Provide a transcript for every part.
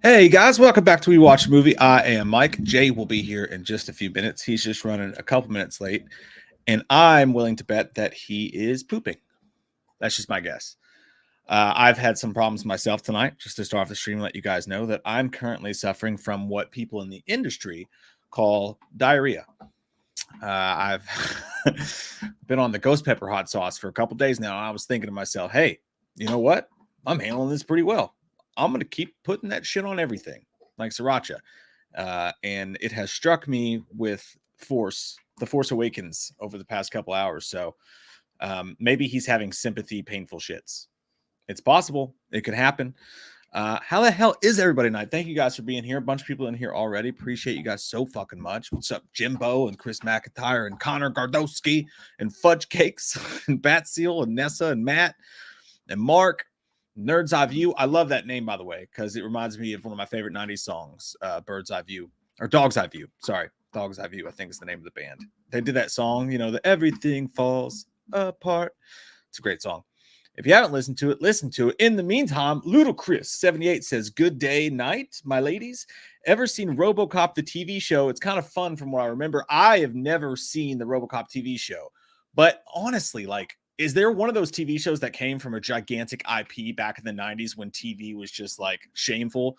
Hey guys, welcome back to We Watch a Movie. I am Mike. Jay will be here in just a few minutes. He's just running a couple minutes late, and I'm willing to bet that he is pooping. That's just my guess. I've had some problems myself tonight. Just to start off the stream, let you guys know that I'm currently suffering from what people in the industry call diarrhea. I've been on the ghost pepper hot sauce for a couple days now. And I was thinking to myself, hey, you know what? I'm handling this pretty well. I'm going to keep putting that shit on everything, like sriracha. And it has struck me with force, the Force Awakens over the past couple hours. So maybe he's having sympathy, painful shits. It's possible. It could happen. How the hell is everybody tonight? Thank you guys for being here. A bunch of people in here already. Appreciate you guys so fucking much. What's up, Jimbo and Chris McIntyre and Connor Gardowski and Fudge Cakes and Bat Seal and Nessa and Matt and Mark. Nerd's Eye View. I love that name, by the way, because it reminds me of one of my favorite 90s songs, Bird's Eye View, or Dog's Eye View. Sorry, Dog's Eye View, I think is the name of the band. They did that song, the Everything Falls Apart. It's a great song. If you haven't listened to it, listen to it. In the meantime, Ludacris78 says, good day, night, my ladies. Ever seen Robocop, the TV show? It's kind of fun from what I remember. I have never seen the Robocop TV show. But honestly, is there one of those TV shows that came from a gigantic IP back in the 90s when TV was just shameful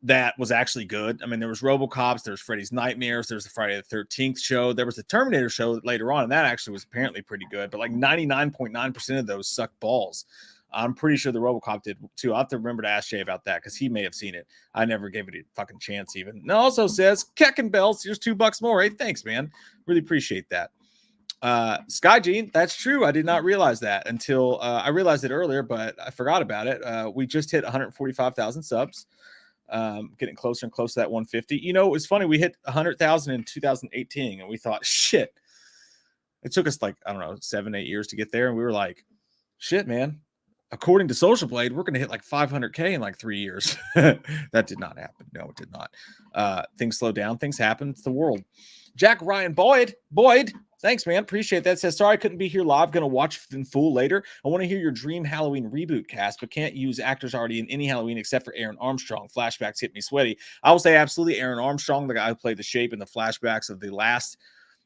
that was actually good? I mean, there was RoboCops, there's Freddy's Nightmares, there's the Friday the 13th show, there was the Terminator show later on, and that actually was apparently pretty good, but 99.9% of those sucked balls. I'm pretty sure the RoboCop did too. I'll have to remember to ask Jay about that because he may have seen it. I never gave it a fucking chance even. And it also says, Keck Bells, here's $2 more. Hey, thanks, man. Really appreciate that. Sky Gene, that's true. I did not realize that until I realized it earlier, but I forgot about it. We just hit 145,000 subs. Getting closer and closer to that 150. It was funny. We hit 100,000 in 2018, and we thought, shit. It took us 7-8 years to get there, and we were like, shit, man. According to Social Blade, we're going to hit 500K in 3 years. That did not happen. No, it did not. Things slow down. Things happen. It's the world. Jack Ryan Boyd. Thanks, man. Appreciate that. Says, sorry I couldn't be here live. Going to watch in full later. I want to hear your dream Halloween reboot cast, but can't use actors already in any Halloween except for Aaron Armstrong. Flashbacks hit me sweaty. I will say absolutely Aaron Armstrong, the guy who played the Shape in the flashbacks of the last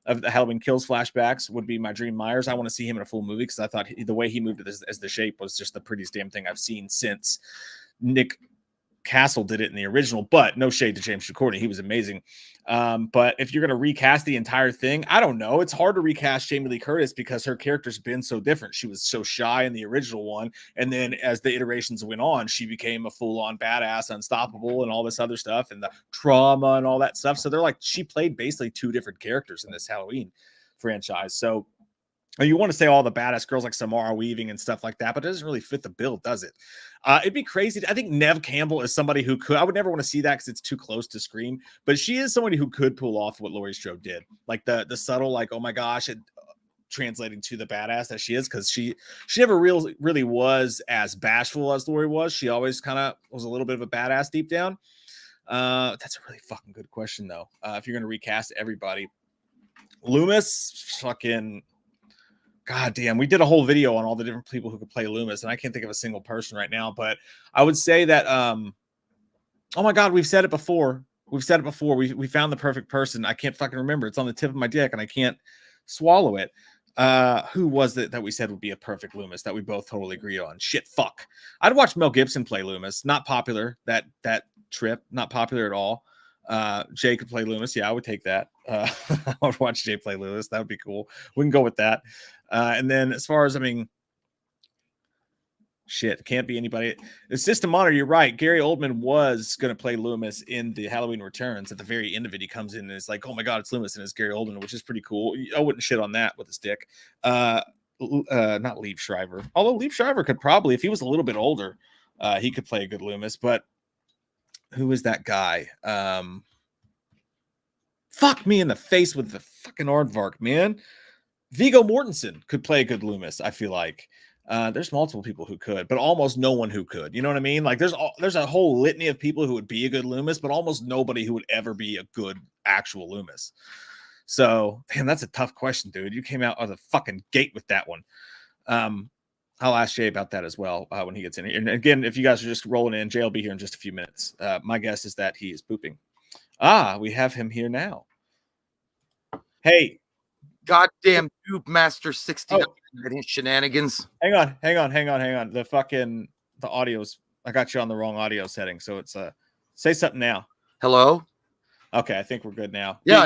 of the Halloween Kills flashbacks, would be my dream Myers. I want to see him in a full movie because I thought the way he moved as the Shape was just the prettiest damn thing I've seen since Nick Castle did it in the original, but no shade to James Courtney. He was amazing. But if you're going to recast the entire thing, I don't know. It's hard to recast Jamie Lee Curtis because her character's been so different. She was so shy in the original one. And then as the iterations went on, she became a full-on badass, unstoppable, and all this other stuff, and the trauma and all that stuff. So she played basically two different characters in this Halloween franchise. So you want to say all the badass girls like Samara Weaving and stuff like that, but it doesn't really fit the bill, does it? It'd be crazy. I think Neve Campbell is somebody who could. I would never want to see that because it's too close to Scream, but she is somebody who could pull off what Laurie Strode did, like the subtle, oh my gosh, translating to the badass that she is, because she never really was as bashful as Laurie was. She always kind of was a little bit of a badass deep down. That's a really fucking good question though. If you're gonna recast everybody, Loomis, fucking. God damn, we did a whole video on all the different people who could play Loomis, and I can't think of a single person right now, but I would say that, oh my God, we've said it before. We found the perfect person. I can't fucking remember. It's on the tip of my dick, and I can't swallow it. Who was it that we said would be a perfect Loomis that we both totally agreed on? Shit, fuck. I'd watch Mel Gibson play Loomis. Not popular, that trip. Not popular at all. Jay could play Loomis. Yeah, I would take that. I would watch Jay play Loomis. That would be cool. We can go with that. And then as far as, shit, can't be anybody. The System Monitor, you're right. Gary Oldman was going to play Loomis in the Halloween Returns. At the very end of it, he comes in and it's like, oh my God, it's Loomis, and it's Gary Oldman, which is pretty cool. I wouldn't shit on that with a stick. Not Liev Schreiber. Although Liev Schreiber could probably, if he was a little bit older, he could play a good Loomis. But who is that guy? Fuck me in the face with the fucking aardvark, man. Viggo Mortensen could play a good Loomis, I feel like. There's multiple people who could, but almost no one who could. You know what I mean? There's a whole litany of people who would be a good Loomis, but almost nobody who would ever be a good actual Loomis. So, damn, that's a tough question, dude. You came out of the fucking gate with that one. I'll ask Jay about that as well when he gets in here. And again, if you guys are just rolling in, Jay will be here in just a few minutes. My guess is that he is pooping. We have him here now. Hey, goddamn Noob Master 69 and his shenanigans. Hang on. The audio's, I got you on the wrong audio setting, so it's say something now. Hello. Okay, I think we're good now. Yeah,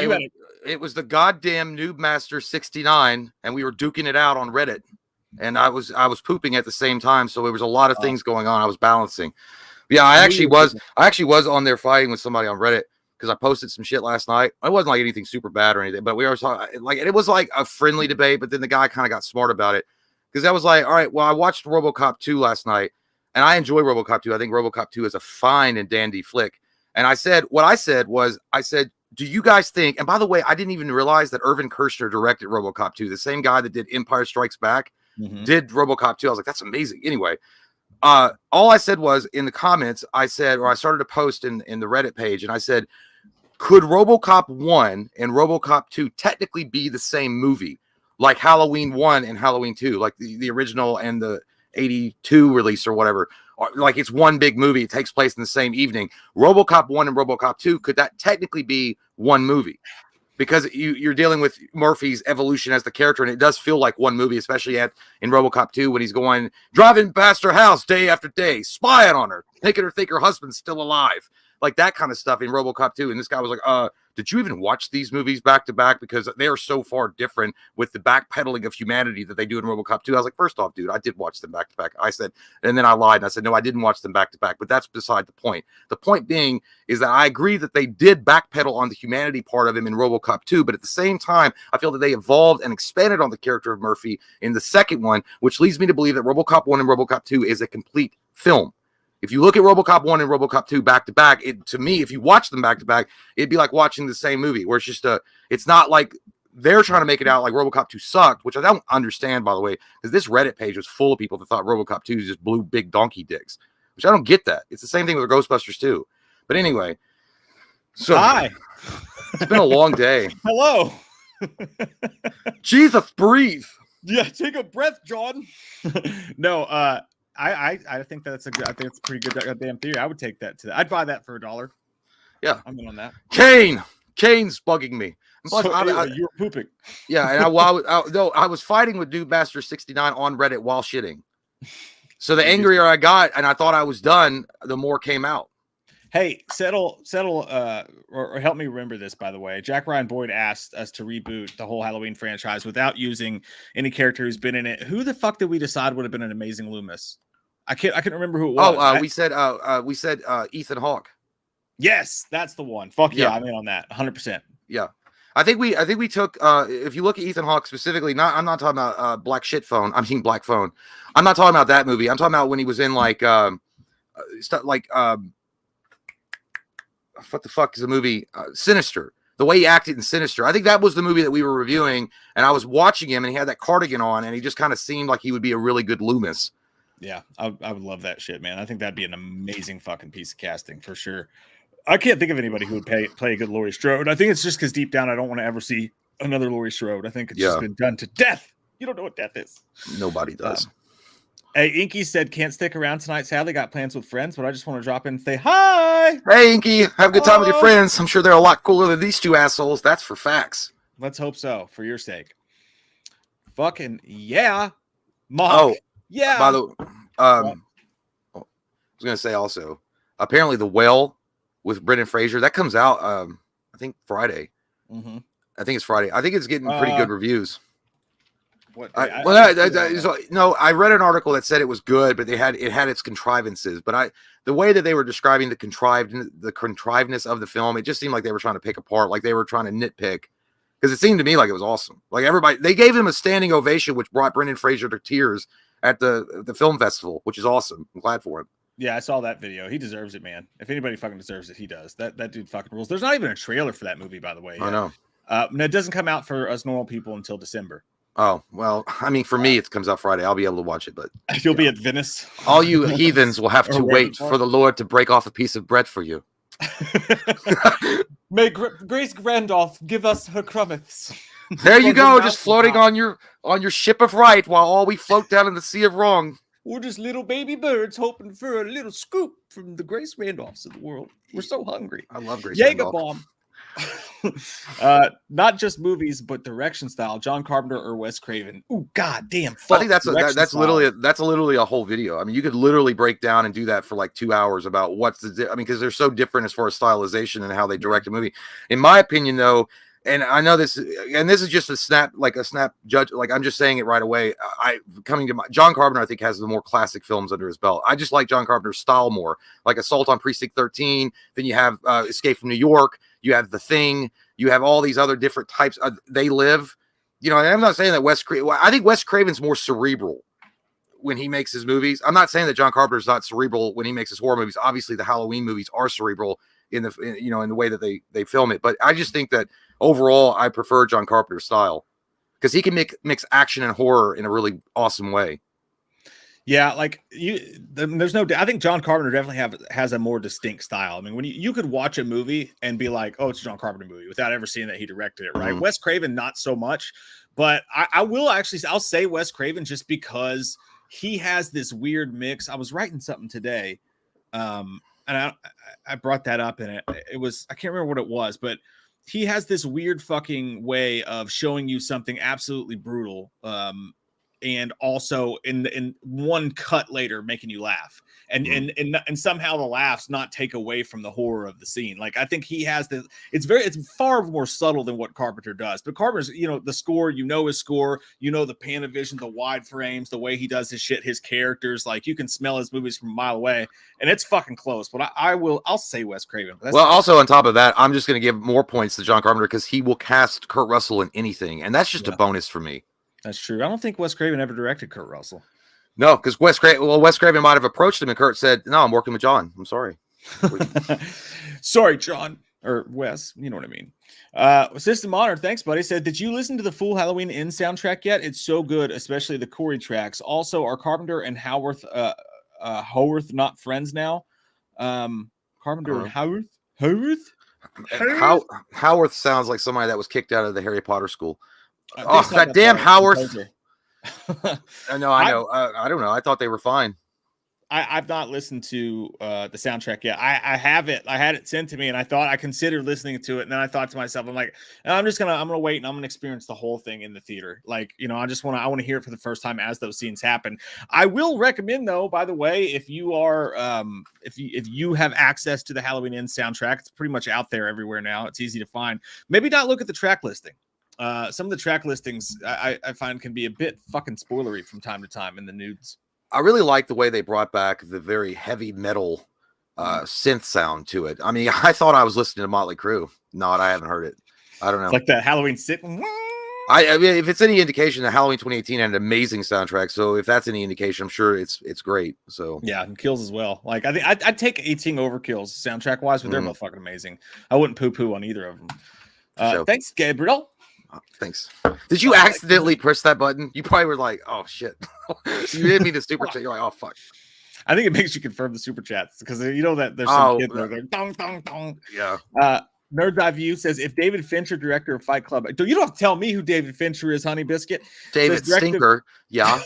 it was the goddamn Noob Master 69, and we were duking it out on Reddit. And I was pooping at the same time, so there was a lot of things going on. I was balancing. Yeah, I actually was on there fighting with somebody on Reddit because I posted some shit last night. It wasn't like anything super bad or anything, but we were talking like it was like a friendly debate. But then the guy kind of got smart about it because I was like, all right, well, I watched RoboCop 2 last night, and I enjoy RoboCop 2. I think RoboCop 2 is a fine and dandy flick. And I said, do you guys think? And by the way, I didn't even realize that Irvin Kershner directed RoboCop 2, the same guy that did Empire Strikes Back. Did RoboCop 2. I was like, that's amazing. Anyway, all I said was in the comments, I started a post in the Reddit page, and I said, could RoboCop 1 and RoboCop 2 technically be the same movie, like Halloween 1 and Halloween 2, like the original and the 82 release or whatever? Like it's one big movie. It takes place in the same evening. RoboCop 1 and RoboCop 2, could that technically be one movie? Because you're dealing with Murphy's evolution as the character, and it does feel like one movie, especially in RoboCop 2 when he's going driving past her house day after day, spying on her, making her think her husband's still alive, like that kind of stuff in RoboCop 2. And this guy was like, did you even watch these movies back to back? Because they are so far different with the backpedaling of humanity that they do in RoboCop 2. I was like, first off, dude, I did watch them back to back. I said, and then I lied. And I said, no, I didn't watch them back to back. But that's beside the point. The point being is that I agree that they did backpedal on the humanity part of him in RoboCop 2. But at the same time, I feel that they evolved and expanded on the character of Murphy in the second one, which leads me to believe that RoboCop 1 and RoboCop 2 is a complete film. If you look at RoboCop 1 and RoboCop 2 back to back, to me, if you watch them back to back, it'd be like watching the same movie where it's not like they're trying to make it out like RoboCop 2 sucked, which I don't understand, by the way, because this Reddit page was full of people that thought RoboCop 2 just blew big donkey dicks, which I don't get that. It's the same thing with Ghostbusters 2. But anyway, so hi. It's been a long day. Hello. Jesus, breathe. Yeah, take a breath, John. No, I think that's a pretty good goddamn theory. I would take that I'd buy that for $1. Yeah, I'm in on that. Kane's bugging me. So, you were pooping. Yeah, and I was fighting with Noob Master 69 on Reddit while shitting. So the angrier I got, and I thought I was done, the more came out. Hey, settle, or help me remember this, by the way. Jack Ryan Boyd asked us to reboot the whole Halloween franchise without using any character who's been in it. Who the fuck did we decide would have been an amazing Loomis? I can't remember who it was. We said Ethan Hawke. Yes, that's the one. Fuck yeah, I'm in on that. 100%. Yeah. I think we took if you look at Ethan Hawke specifically, I'm not talking about Black Phone. I'm not talking about that movie. I'm talking about when he was in like stuff like what the fuck is the movie Sinister, the way he acted in Sinister. I think that was the movie that we were reviewing, and I was watching him and he had that cardigan on and he just kind of seemed like he would be a really good Loomis. Yeah, I would love that shit, man. I think that'd be an amazing fucking piece of casting for sure. I can't think of anybody who would play a good Laurie Strode. I think it's just because deep down I don't want to ever see another Laurie Strode. I think it's just been done to death. You don't know what death is. Nobody does. Hey, Inky said can't stick around tonight. Sadly, got plans with friends, but I just want to drop in and say hi. Hey, Inky, have a good time with your friends. I'm sure they're a lot cooler than these two assholes. That's for facts. Let's hope so, for your sake. Fucking yeah, Mark. Yeah. By the way, I was gonna say also, apparently the Whale with Brendan Fraser that comes out. I think Friday. Mm-hmm. I think it's Friday. I think it's getting pretty good reviews. I read an article that said it was good, but it had its contrivances. But the way that they were describing the contrivedness of the film, it just seemed like they were trying to pick apart, like they were trying to nitpick. Because it seemed to me like it was awesome. Like everybody, they gave him a standing ovation, which brought Brendan Fraser to tears at the film festival, which is awesome. I'm glad for him. Yeah, I saw that video. He deserves it, man. If anybody fucking deserves it, he does. That dude fucking rules. There's not even a trailer for that movie, by the way. I know. No, it doesn't come out for us normal people until December. Oh, well, I mean, for me, it comes out Friday. I'll be able to watch it, but you'll be at Venice. All you heathens will have to wait for the Lord to break off a piece of bread for you. May Grace Randolph give us her crumpets. There you go, just floating on your on your ship of right while all we float down in the sea of wrong. We're just little baby birds hoping for a little scoop from the Grace Randolphs of the world. We're so hungry. I love Grace Jaeger Randolph. Bomb. Not just movies, but direction style. John Carpenter or Wes Craven. Ooh, goddamn! I think that's literally a whole video. I mean, you could literally break down and do that for like 2 hours about what's the. I mean, because they're so different as far as stylization and how they direct a movie. In my opinion, though. And I know this, and this is just a snap judge. Like I'm just saying it right away. John Carpenter, I think, has the more classic films under his belt. I just like John Carpenter's style more, like Assault on Precinct 13. Then you have Escape from New York. You have The Thing. You have all these other different types. They Live. You know, and I'm not saying that I think Wes Craven's more cerebral when he makes his movies. I'm not saying that John Carpenter's not cerebral when he makes his horror movies. Obviously, the Halloween movies are cerebral in the way that they film it. But I just think that overall, I prefer John Carpenter's style because he can mix action and horror in a really awesome way. Yeah, like there's no. I think John Carpenter definitely has a more distinct style. I mean, when you could watch a movie and be like, "Oh, it's a John Carpenter movie," without ever seeing that he directed it, right? Wes Craven, not so much, but I'll say Wes Craven just because he has this weird mix. I was writing something today, and I brought that up, and it was I can't remember what it was, but he has this weird fucking way of showing you something absolutely brutal, and also in one cut later making you laugh, and somehow the laughs not take away from the horror of the scene. Like I think he has this. It's far more subtle than what Carpenter does. But Carpenter's, the score, his score, the Panavision, the wide frames, the way he does his shit, his characters. Like you can smell his movies from a mile away, and it's fucking close. But I'll say Wes Craven. Well, also on top of that, I'm just going to give more points to John Carpenter because he will cast Kurt Russell in anything, and that's just a bonus for me. That's true. I don't think Wes Craven ever directed Kurt Russell. No, because Wes Craven might have approached him, and Kurt said, "No, I'm working with John. I'm sorry." Sorry, John or Wes. You know what I mean. System Honor, thanks, buddy. Said, did you listen to the full Halloween Ends soundtrack yet? It's so good, especially the Corey tracks. Also, are Carpenter and Howarth not friends now? Carpenter and Howarth. Howarth sounds like somebody that was kicked out of the Harry Potter school. That damn Howarth. I know. I don't know. I thought they were fine. I've not listened to the soundtrack yet. I have it. I had it sent to me, and I considered listening to it. And then I thought to myself, I'm like, I'm gonna wait, and I'm gonna experience the whole thing in the theater. Like, I want to hear it for the first time as those scenes happen. I will recommend, though, by the way, if you are if you have access to the Halloween Ends soundtrack, it's pretty much out there everywhere now. It's easy to find. Maybe not look at the track listing. Some of the track listings I find can be a bit fucking spoilery from time to time in the nudes. I really like the way they brought back the very heavy metal synth sound to it. I mean, I thought I was listening to Motley Crue. No, I haven't heard it. I don't know. It's like that Halloween sit. I mean, if it's any indication, that Halloween 2018 had an amazing soundtrack. So if that's any indication, I'm sure it's great. So yeah, and Kills as well. Like I think I'd take 18 over Kills soundtrack wise, but they're both fucking amazing. I wouldn't poo on either of them. Thanks, Gabriel. Oh, thanks. Did you accidentally press that button? You probably were like, "Oh shit!" You didn't mean to super chat. You're like, "Oh fuck." I think it makes you confirm the super chats because that there's some kid there. Dong dong dong. Yeah. Nerd Dive View says, if David Fincher, director of Fight Club, you don't have to tell me who David Fincher is, Honey Biscuit. David Stinker, yeah.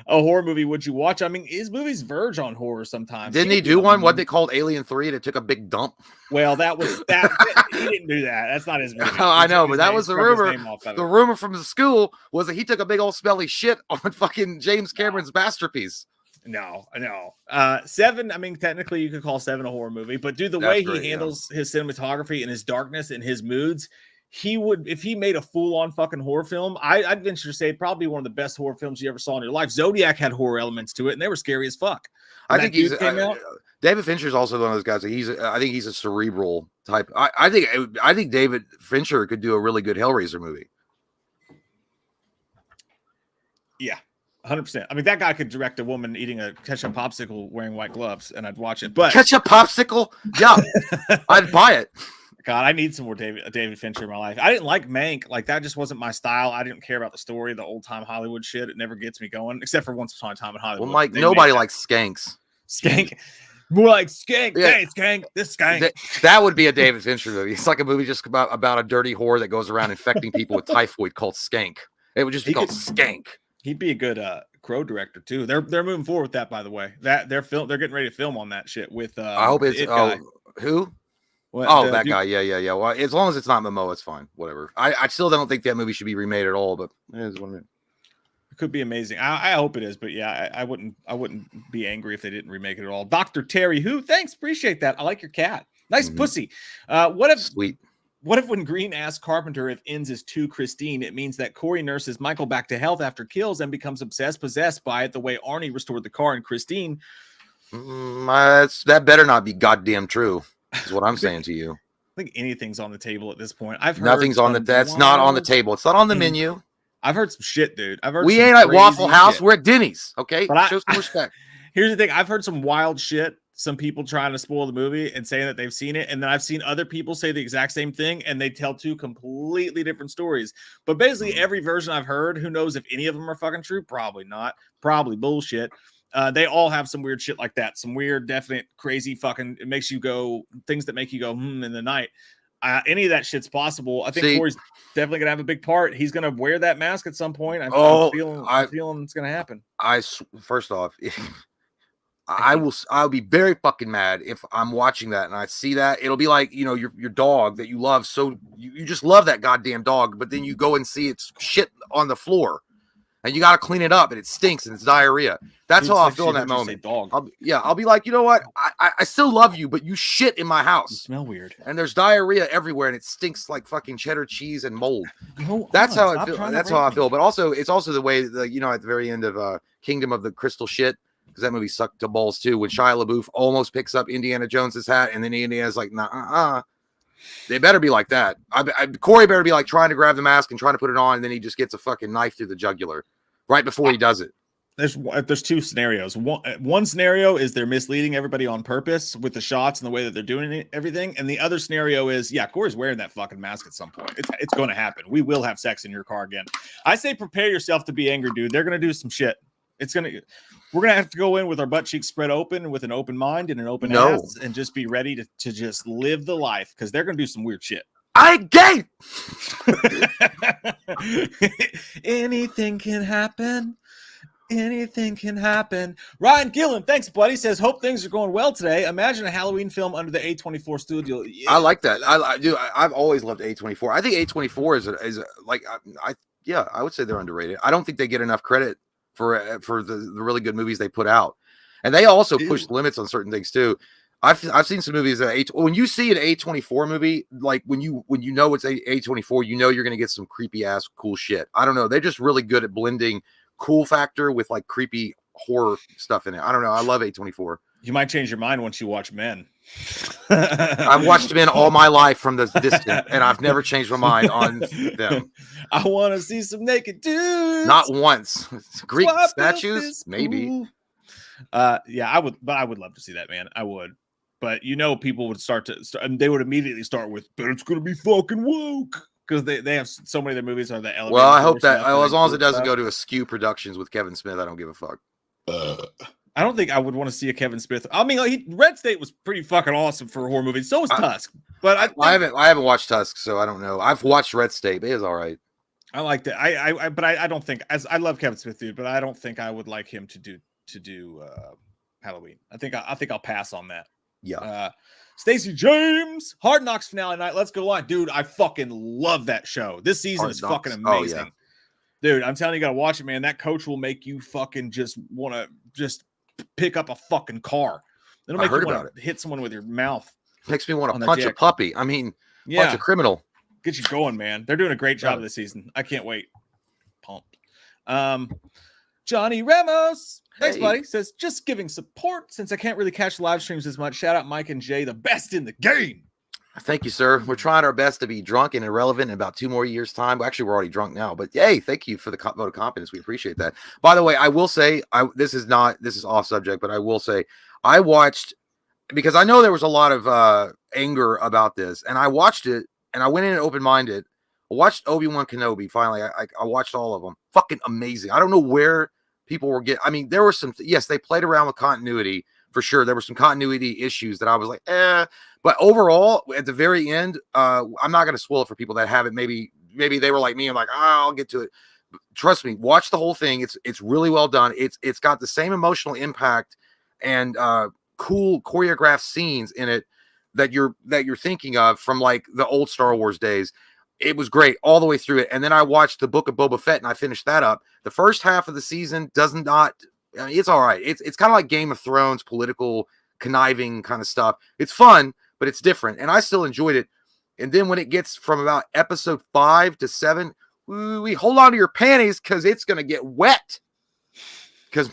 A horror movie, would you watch? I mean, his movies verge on horror sometimes. Didn't he do one? What they called Alien 3 and it took a big dump? Well, that was that. He didn't do that. That's not his movie. I know, but that was the rumor. The rumor from the school was that he took a big old smelly shit on fucking James Cameron's masterpiece. No. 7, I mean, technically you could call 7 a horror movie, but dude, the way he handles his cinematography and his darkness and his moods, he would, if he made a full-on fucking horror film, I'd venture to say probably one of the best horror films you ever saw in your life. Zodiac had horror elements to it, and they were scary as fuck. I think David Fincher is also one of those guys. I think he's a cerebral type. I think David Fincher could do a really good Hellraiser movie. Yeah. 100%. I mean, that guy could direct a woman eating a ketchup popsicle wearing white gloves, and I'd watch it. But ketchup popsicle, yeah, I'd buy it. God, I need some more David Fincher in my life. I didn't like Mank. Like, that just wasn't my style. I didn't care about the story, the old time Hollywood shit. It never gets me going, except for Once Upon a Time in Hollywood. Well, Mike, nobody likes skanks. Skank. More like Skank. Yeah. Hey, Skank. This Skank. That would be a David Fincher movie. It's like a movie just about a dirty whore that goes around infecting people with typhoid called Skank. It would just be called Skank. He'd be a good Crow director too. They're moving forward with that, by the way. That they're getting ready to film on that shit with. I hope it's who? That guy. Yeah. Well, as long as it's not Momoa, it's fine. Whatever. I still don't think that movie should be remade at all, but it is what it is. It could be amazing. I hope it is, but yeah, I wouldn't be angry if they didn't remake it at all. Dr. Terry, who? Thanks, appreciate that. I like your cat. Nice pussy. Sweet. What if when Green asked Carpenter if ins is too Christine, it means that Corey nurses Michael back to health after kills and becomes possessed by it the way Arnie restored the car in Christine? That better not be goddamn true, is what I'm saying to you. I think anything's on the table at this point. Nothing's on that's not on the table. It's not on the menu. I've heard some shit, dude. We ain't at Waffle House. We're at Denny's. Okay, show some respect. Here's the thing. I've heard some wild shit. Some people trying to spoil the movie and saying that they've seen it. And then I've seen other people say the exact same thing and they tell two completely different stories. But basically every version I've heard, who knows if any of them are fucking true? Probably not. Probably bullshit. They all have some weird shit like that. Some weird, definite, crazy fucking, it makes you go, things that make you go, in the night. Any of that shit's possible. I think Corey's definitely going to have a big part. He's going to wear that mask at some point. I'm feeling it's going to happen. First off, I'll be very fucking mad if I'm watching that and I see that. It'll be like, your dog that you love. So you just love that goddamn dog, but then you go and see its shit on the floor and you got to clean it up and it stinks and it's diarrhea. That's how I feel in that moment. I'll be like, you know what? I still love you, but you shit in my house. You smell weird. And there's diarrhea everywhere and it stinks like fucking cheddar cheese and mold. That's how I feel. That's how I feel. But also, it's also the way that, at the very end of Kingdom of the Crystal Shit, because that movie sucked to balls too. When Shia LaBeouf almost picks up Indiana Jones's hat, and then Indiana's like, nah, they better be like that. Corey better be like trying to grab the mask and trying to put it on, and then he just gets a fucking knife through the jugular right before he does it. There's two scenarios. One scenario is they're misleading everybody on purpose with the shots and the way that they're doing everything, and the other scenario is, Corey's wearing that fucking mask at some point. It's going to happen. We will have sex in your car again. I say prepare yourself to be angry, dude. They're going to do some shit. We're gonna have to go in with our butt cheeks spread open, with an open mind and an open ass, and just be ready to just live the life, because they're gonna do some weird shit. I gay. Anything can happen. Anything can happen. Ryan Gillen, thanks, buddy. Says, hope things are going well today. Imagine a Halloween film under the A24 studio. Yeah. I like that. I've always loved A24. I think A24 I would say they're underrated. I don't think they get enough credit for the really good movies they put out, and they also push limits on certain things too. I've seen some movies that when you see an A24 movie, like when you know it's A24, you're gonna get some creepy ass cool shit. I don't know, they're just really good at blending cool factor with like creepy horror stuff in it. I don't know, I love A24. You might change your mind once you watch Men. I've watched Men all my life from the distance, and I've never changed my mind on them. I want to see some naked dudes. Not once. Greek statues, maybe. I would love to see that, man. I would. But people would and they would immediately start with, but it's going to be fucking woke. Because they have so many of their movies are the elevator. Well, I hope that as long as it doesn't go to Askew Productions with Kevin Smith, I don't give a fuck. I don't think I would want to see a Kevin Smith. I mean, Red State was pretty fucking awesome for a horror movie. So was Tusk. But I haven't watched Tusk, so I don't know. I've watched Red State. It is all right. I liked it. But I don't think, I love Kevin Smith, dude, but I don't think I would like him to do Halloween. I think I'll pass on that. Yeah. Stacey James, Hard Knocks finale night. Let's go on, dude. I fucking love that show. This season is fucking amazing. Oh, yeah. Dude, I'm telling you, gotta watch it, man. That coach will make you fucking just want to just pick up a fucking car. It'll make you want to hit someone with your mouth. Makes me want to punch a puppy. I mean, punch a criminal. Get you going, man. They're doing a great job this season. I can't wait. Pumped. Johnny Ramos, thanks, buddy. Says, just giving support since I can't really catch live streams as much. Shout out Mike and Jay, the best in the game. Thank you, sir. We're trying our best to be drunk and irrelevant in about 2 more years' time. Well, actually, we're already drunk now, but yay, thank you for the vote of confidence. We appreciate that. By the way, I will say, this is off subject, but I will say, I watched, because I know there was a lot of anger about this, and I watched it, and I went in open-minded. I watched Obi-Wan Kenobi, finally. I watched all of them. Fucking amazing. I don't know where people were getting, I mean, there were some, yes, they played around with continuity, for sure. There were some continuity issues that I was like, but overall, at the very end, I'm not going to spoil it for people that haven't. Maybe they were like me and like, I'll get to it. trust me, watch the whole thing. It's really well done. It's got the same emotional impact and cool choreographed scenes in it that you're thinking of from like the old Star Wars days. It was great all the way through it. And then I watched the Book of Boba Fett and I finished that up. The first half of the season it's all right. It's kind of like Game of Thrones, political conniving kind of stuff. It's fun, but it's different. And I still enjoyed it. And then when it gets from about episode 5 to 7, we hold on to your panties because it's going to get wet. Because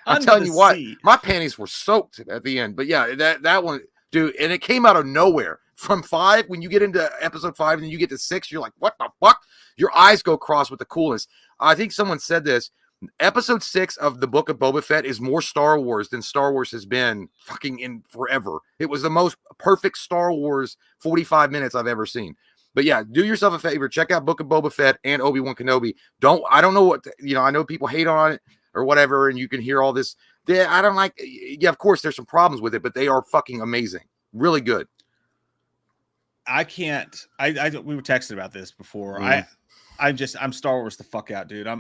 I'm telling you what, my panties were soaked at the end. But yeah, that one, dude, and it came out of nowhere. From 5, when you get into episode 5 and then you get to 6, you're like, what the fuck? Your eyes go cross with the coolness. I think someone said this. Episode 6 of the Book of Boba Fett is more Star Wars than Star Wars has been fucking in forever. It was the most perfect Star Wars 45 minutes I've ever seen. But yeah, do yourself a favor. Check out Book of Boba Fett and Obi-Wan Kenobi. I don't know what, I know people hate on it or whatever, and you can hear all this. I don't like, yeah, of course, there's some problems with it, but they are fucking amazing. Really good. We were texting about this before. I'm Star Wars the fuck out, dude. I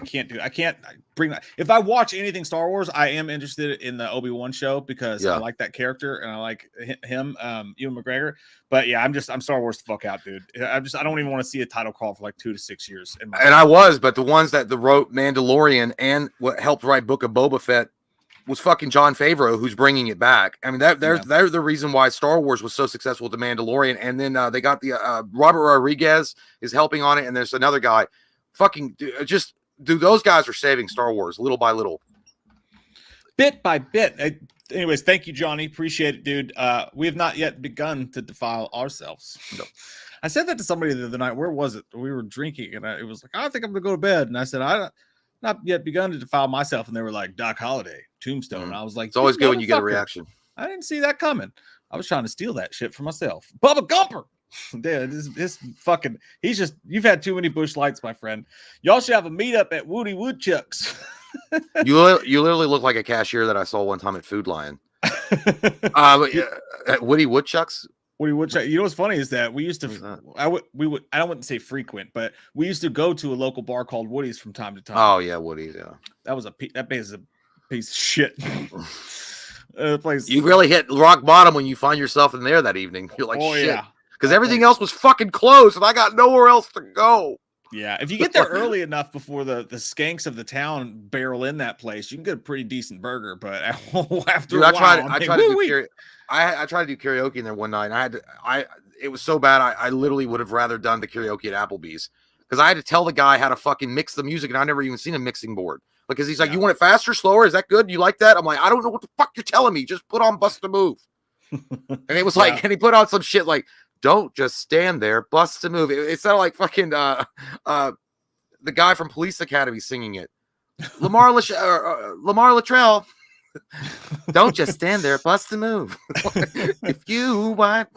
can't bring that. If I watch anything Star Wars, I am interested in the Obi-Wan show because I like that character and I like him, Ewan McGregor. But yeah, I'm Star Wars the fuck out, dude. I don't even want to see a title call for like 2 to 6 years. But the ones that wrote Mandalorian and what helped write Book of Boba Fett was fucking Jon Favreau, who's bringing it back. I mean, they're the reason why Star Wars was so successful with The Mandalorian. And then they got the Robert Rodriguez is helping on it, and there's another guy. Fucking those guys are saving Star Wars little by little, bit by bit. Anyways, thank you, Johnny. Appreciate it, dude. We have not yet begun to defile ourselves. No. I said that to somebody the other night. Where was it? We were drinking, and it was like, I think I'm gonna go to bed. And I said, not yet begun to defile myself. And they were like, Doc Holliday, Tombstone. And I was like, it's always good when you get a reaction. I didn't see that coming. I was trying to steal that shit for myself. Bubba Gumper. Dude, this fucking, you've had too many bush lights, my friend. Y'all should have a meetup at Woody Woodchuck's. You literally look like a cashier that I saw one time at Food Lion. At Woody Woodchuck's. Woody Woodchuck. You know what's funny is that we used to. I wouldn't say frequent, but we used to go to a local bar called Woody's from time to time. Oh yeah, Woody's. Yeah, that place is a piece of shit. Place. You really hit rock bottom when you find yourself in there that evening. You're like, shit, yeah, because everything else was fucking closed, and I got nowhere else to go. Yeah, if you get there early enough before the skanks of the town barrel in that place, you can get a pretty decent burger. But after a while, I tried to do karaoke in there one night. And it was so bad. I literally would have rather done the karaoke at Applebee's because I had to tell the guy how to fucking mix the music, and I never even seen a mixing board. Because he's like, you want it faster, slower? Is that good? You like that? I'm like, I don't know what the fuck you're telling me. Just put on Bust a Move. And it was like, and he put on some shit like, don't just stand there, bust a move. It sounded like fucking the guy from Police Academy singing it. Lamar Latrell. Don't just stand there, bust a move. If you want.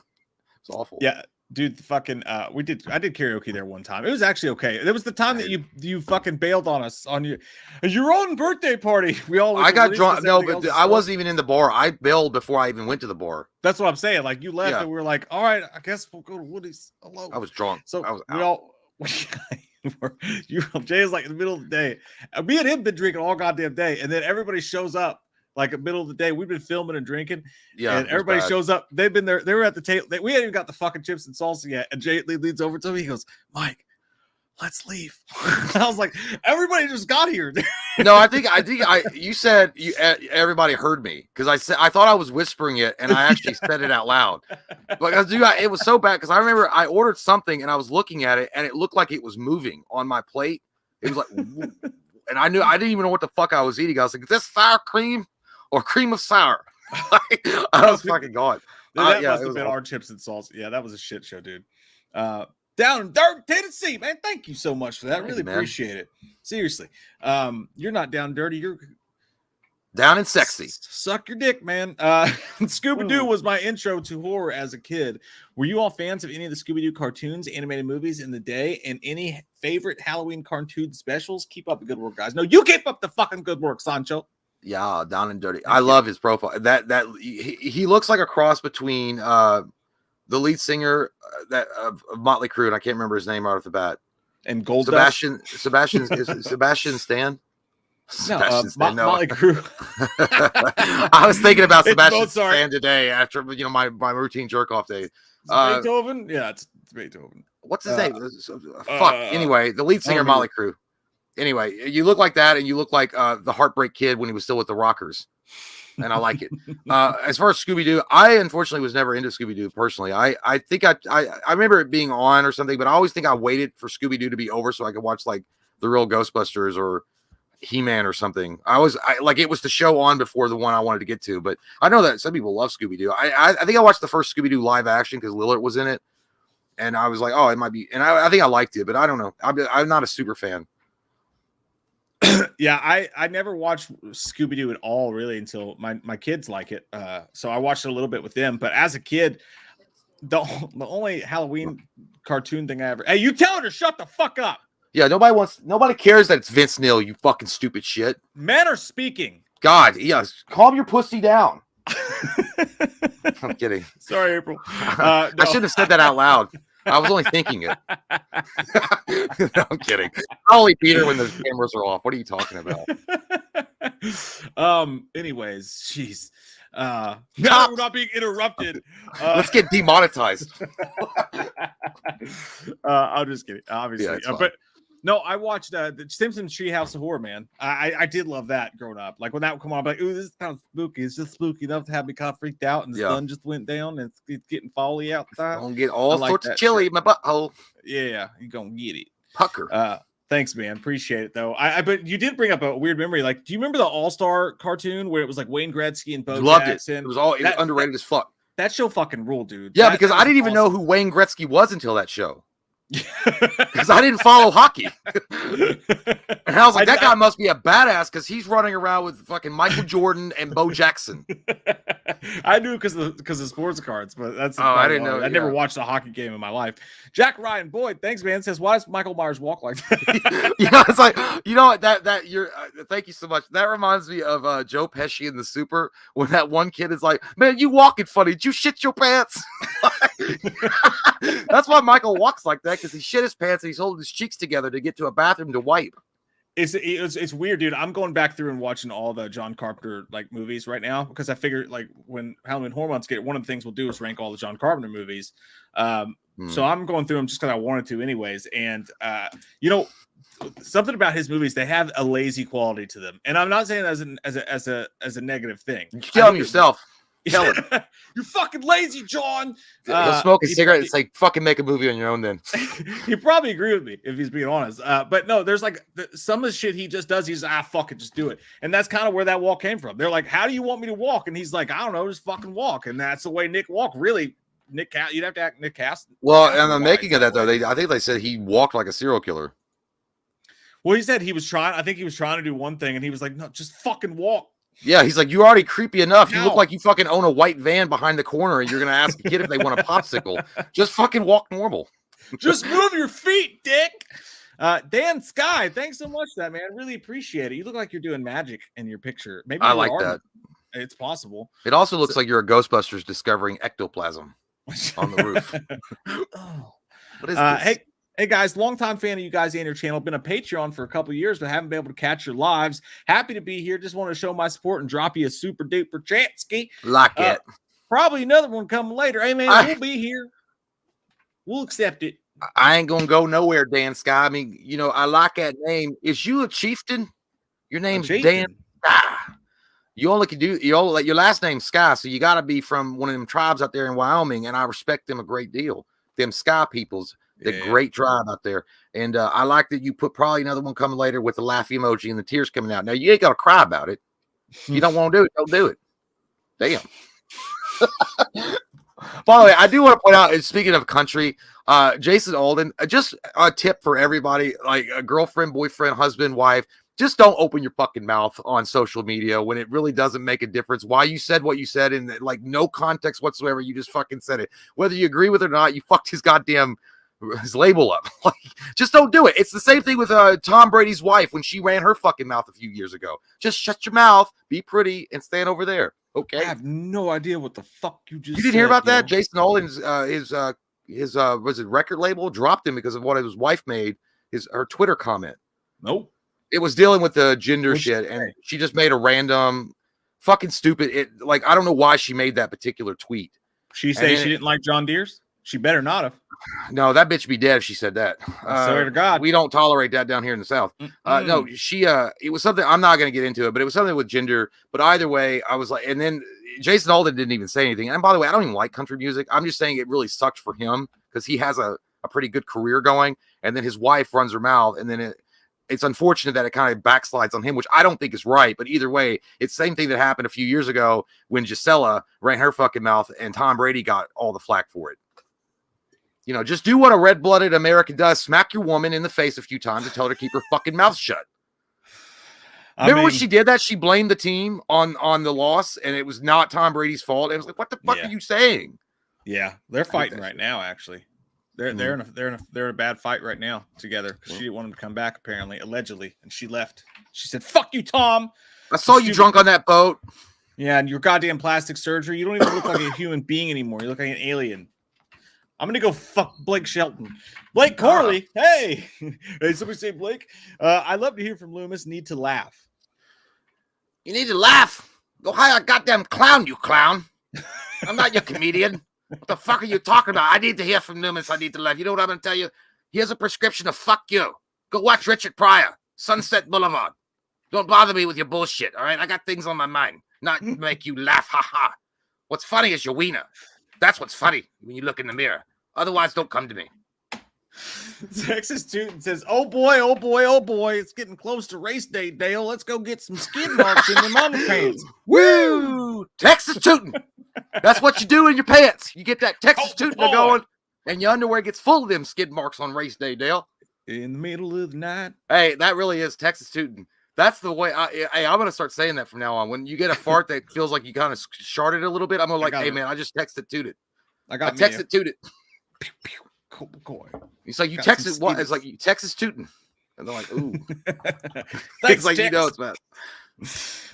It's awful. Yeah, dude, fucking I did karaoke there one time. It was actually okay. There was the time that you fucking bailed on us on your own birthday party. I got drunk. No, but I wasn't even in the bar. I bailed before I even went to the bar. That's what I'm saying. Like you left and we were like, all right, I guess we'll go to Woody's alone. I was drunk. So I was we all Jay is like in the middle of the day. Me and him been drinking all goddamn day, and then everybody shows up like in the middle of the day. We've been filming and drinking, and everybody shows up. They've been there. They were at the table. We hadn't even got the fucking chips and salsa yet. And Jay leads over to me. He goes, Mike, let's leave. I was like, everybody just got here. No, I think you said everybody heard me because I thought I was whispering it and I actually said it out loud. But it was so bad because I remember I ordered something and I was looking at it and it looked like it was moving on my plate. It was like, and I didn't even know what the fuck I was eating. I was like, is this sour cream or cream of sour? I was fucking gone. That must have been our chips and salsa. Yeah, that was a shit show, dude. Down in Dirt, Tennessee, man. Thank you so much for that. Really appreciate it. Seriously. You're not down dirty. You're down and sexy. Suck your dick, man. Scooby-Doo was my intro to horror as a kid. Were you all fans of any of the Scooby-Doo cartoons, animated movies in the day, and any favorite Halloween cartoon specials? Keep up the good work, guys. No, you keep up the fucking good work, Sancho. Yeah, down and dirty. I love his profile. He looks like a cross between the lead singer of Motley Crue, and I can't remember his name right off the bat. and Gold Sebastian Stan. No, Molly Crew. I was thinking about Sebastian Stan today after my routine jerk off day. Beethoven, yeah, it's Beethoven. What's his name? Fuck. Anyway, the lead singer Molly Crew. Anyway, you look like that, and you look like the Heartbreak Kid when he was still with the Rockers, and I like it. As far as Scooby-Doo, I unfortunately was never into Scooby-Doo personally. I think I remember it being on or something, but I always think I waited for Scooby-Doo to be over so I could watch like the real Ghostbusters or He-Man or something. It was the show on before the one I wanted to get to, but I know that some people love Scooby-Doo. I think I watched the first Scooby-Doo live action because Lillard was in it, and I was like, oh, it might be, and I think I liked it, but I don't know. I'm not a super fan. Yeah, I never watched Scooby-Doo at all really until my kids like it. So I watched it a little bit with them, but as a kid, the only Halloween cartoon thing I ever. Hey, you tell her to shut the fuck up. Yeah, nobody cares that it's Vince Neil, you fucking stupid shit. Men are speaking. God, yes, calm your pussy down. I'm kidding. Sorry, April. No. I shouldn't have said that out loud. I was only thinking it. No, I'm kidding. I'll only beat her when the cameras are off. What are you talking about? Anyways, jeez. Now we're not being interrupted. Let's get demonetized. I'm just kidding, obviously. Yeah, but no, I watched the Simpsons Treehouse of Horror, man. I did love that growing up. Like when that would come on, I'm like, ooh, this sounds spooky. It's just spooky enough to have me kind of freaked out, and the sun just went down, and it's getting folly outside. Gonna get all sorts of chili in my butthole. Yeah, you're gonna get it. Pucker. Thanks, man. Appreciate it, though. But you did bring up a weird memory. Like, do you remember the All-Star cartoon where it was like Wayne Gretzky and Bo Jackson? It was all underrated as fuck. That show fucking ruled, dude. Yeah, because I didn't even know who Wayne Gretzky was until that show. Because I didn't follow hockey. And I was like, that guy must be a badass because he's running around with fucking Michael Jordan and Bo Jackson. I knew because of sports cards, but that's I didn't know. I never watched a hockey game in my life. Jack Ryan Boyd, thanks, man. Says, why does Michael Myers walk like that? Yeah, it's like, you know what, that you're thank you so much. That reminds me of Joe Pesci in The Super when that one kid is like, man, you walking funny. Did you shit your pants? That's why Michael walks like that, because he shit his pants and he's holding his cheeks together to get to a bathroom to wipe. It's weird, dude. I'm going back through and watching all the John Carpenter like movies right now because I figured like when Halloween Horror Months get, one of the things we'll do is rank all the John Carpenter movies. So I'm going through them just because I wanted to, anyways. And something about his movies, they have a lazy quality to them, and I'm not saying that as a negative thing. You tell him yourself. Tell him. You're fucking lazy, John. He'll smoke a cigarette and say, fucking make a movie on your own then. He'd probably agree with me if he's being honest. But no, there's like some of the shit he just does. He's fuck it, just do it. And that's kind of where that walk came from. They're like, how do you want me to walk? And he's like, I don't know, just fucking walk. And that's the way Nick walked. Really, you'd have to act Nick Cast. Well, and the making of that, though, I think they said he walked like a serial killer. Well, he said he was trying. I think he was trying to do one thing, and he was like, no, just fucking walk. Yeah, he's like, you're already creepy enough. You look like you fucking own a white van behind the corner and you're going to ask a kid if they want a popsicle. Just fucking walk normal. Just move your feet, dick. Dan Sky, thanks so much for that, man. Really appreciate it. You look like you're doing magic in your picture. Maybe I like that. It's possible. It also looks like you're a Ghostbusters discovering ectoplasm on the roof. What is this? Hey guys, longtime fan of you guys and your channel. Been a Patreon for a couple years, but haven't been able to catch your lives. Happy to be here. Just want to show my support and drop you a super duper chansky. Like it. Probably another one coming later. Hey man, we'll be here. We'll accept it. I ain't gonna go nowhere, Dan Sky. I mean, I like that name. Is you a chieftain? Your name's Dan Sky. You only can do your last name's Sky, so you got to be from one of them tribes out there in Wyoming, and I respect them a great deal. Them Sky peoples. The great tribe out there. And I like that you put probably another one coming later with the laugh emoji and the tears coming out. Now, you ain't got to cry about it. You don't want to do it. Don't do it. Damn. By the way, I do want to point out, and speaking of country, Jason Aldean, just a tip for everybody, like a girlfriend, boyfriend, husband, wife, just don't open your fucking mouth on social media when it really doesn't make a difference. Why you said what you said in like no context whatsoever. You just fucking said it. Whether you agree with it or not, you fucked his label up. Like, just don't do it. It's the same thing with Tom Brady's wife when she ran her fucking mouth a few years ago. Just shut your mouth, be pretty, and stand over there. Okay. I have no idea what the fuck you just. You didn't hear about that? Jason Aldean's his was it record label dropped him because of what his wife made her Twitter comment. Nope. It was dealing with the gender shit, and she just made a random fucking stupid. I don't know why she made that particular tweet. She say she didn't like John Deere's? She better not have. No, that bitch be dead if she said that. I swear to God. We don't tolerate that down here in the South. No, it was something, I'm not going to get into it, but it was something with gender. But either way, I was like, and then Jason Aldean didn't even say anything. And by the way, I don't even like country music. I'm just saying it really sucks for him because he has a pretty good career going. And then his wife runs her mouth. And then it's unfortunate that it kind of backslides on him, which I don't think is right. But either way, it's the same thing that happened a few years ago when Gisela ran her fucking mouth and Tom Brady got all the flack for it. You know, just do what a red-blooded American does. Smack your woman in the face a few times and tell her to keep her fucking mouth shut. Remember when she did that? She blamed the team on the loss, and it was not Tom Brady's fault. It was like, what the fuck are you saying? Yeah, they're fighting right now. Actually, they're in a bad fight right now together. She didn't want him to come back, apparently, allegedly, and she left. She said, "Fuck you, Tom. I saw you drunk on that boat." Yeah, and your goddamn plastic surgery. You don't even look like a human being anymore. You look like an alien. I'm gonna go fuck Blake Shelton. Blake Corley. Hey, hey, somebody say Blake. I love to hear from Loomis. Need to laugh. You need to laugh. Go hire a goddamn clown, you clown. I'm not your comedian. What the fuck are you talking about? I need to hear from Loomis. I need to laugh. You know what I'm gonna tell you? Here's a prescription of fuck you. Go watch Richard Pryor, Sunset Boulevard. Don't bother me with your bullshit. All right, I got things on my mind. Not make you laugh. Ha ha. What's funny is your wiener. That's what's funny when you look in the mirror. Otherwise, don't come to me. Texas Tootin says, oh boy, oh boy, oh boy. It's getting close to race day, Dale. Let's go get some skid marks in them underpants. Woo! Texas Tootin. That's what you do in your pants. You get that Texas Tootin going, and your underwear gets full of them skid marks on race day, Dale. In the middle of the night. Hey, that really is Texas Tootin. That's the way. I'm going to start saying that from now on. When you get a fart that feels like you kind of sharted a little bit, I'm going to hey, man, I just texted Tooted. I texted Tooted. Cobra Kai. It's like you texted what? It's like you Texas Tootin. And they're like, ooh. It's like, Texas. You know it's bad.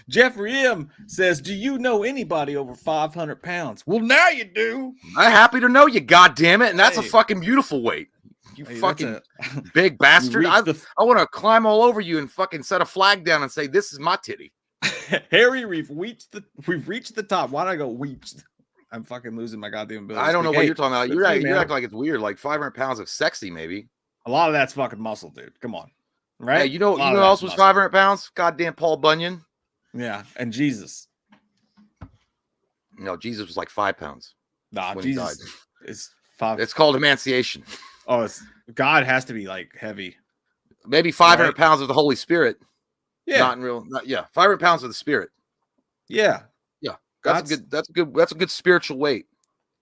Jeffrey M says, do you know anybody over 500 pounds? Well, now you do. I'm happy to know you, goddammit. And that's a fucking beautiful weight. You fucking big bastard. I want to climb all over you and fucking set a flag down and say, this is my titty. Harry, we've reached the top. Why did I go reached? I'm fucking losing my goddamn ability. I don't know what you're talking about. You're acting like it's weird. Like 500 pounds of sexy, maybe. A lot of that's fucking muscle, dude. Come on. Right? Hey, you know who else was 500 pounds? Goddamn Paul Bunyan. Yeah. And Jesus. No, Jesus was like 5 pounds. Nah, Jesus is 5. It's called emaciation. Oh, God has to be like heavy. Maybe 500 pounds of the Holy Spirit. Yeah. Not in real. 500 pounds of the Spirit. Yeah. Yeah. That's a good spiritual weight.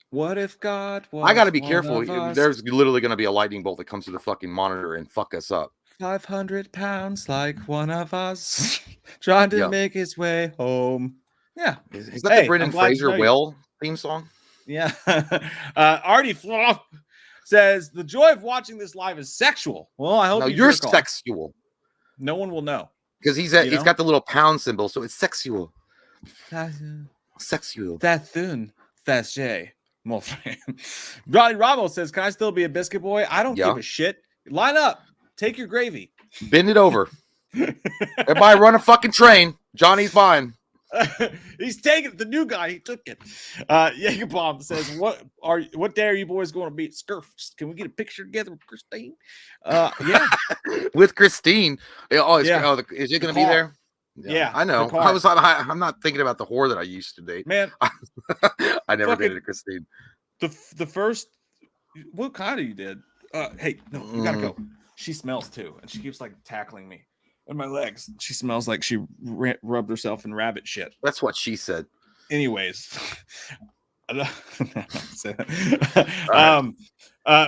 What if God was I got to be careful. There's literally going to be a lightning bolt that comes to the fucking monitor and fuck us up. 500 pounds like one of us trying to make his way home. Yeah. Is that the Brendan Fraser Will theme song? Yeah. Artie Fluff says the joy of watching this live is sexual. Well, I hope you're sexual. No one will know because he's got the little pound symbol, so it's sexual. Sexual. That's soon. That's Jay. Ronnie Ramos says, "Can I still be a biscuit boy? I don't give a shit. Line up. Take your gravy. Bend it over. Everybody run a fucking train. Johnny's buying." He's taking it. The new guy, he took it. Jagerbomb says, what day are you boys going to be at Scarefest? Can we get a picture together with Christine? Yeah. With Christine. Is it going to be there? Yeah, I know. I'm not thinking about the whore that I used to date. Man, I never dated Christine. The first, what kind of you did? Hey, no, you gotta go. She smells too, and she keeps like tackling me and my legs. She smells like she rubbed herself in rabbit shit. That's what she said. Anyways, but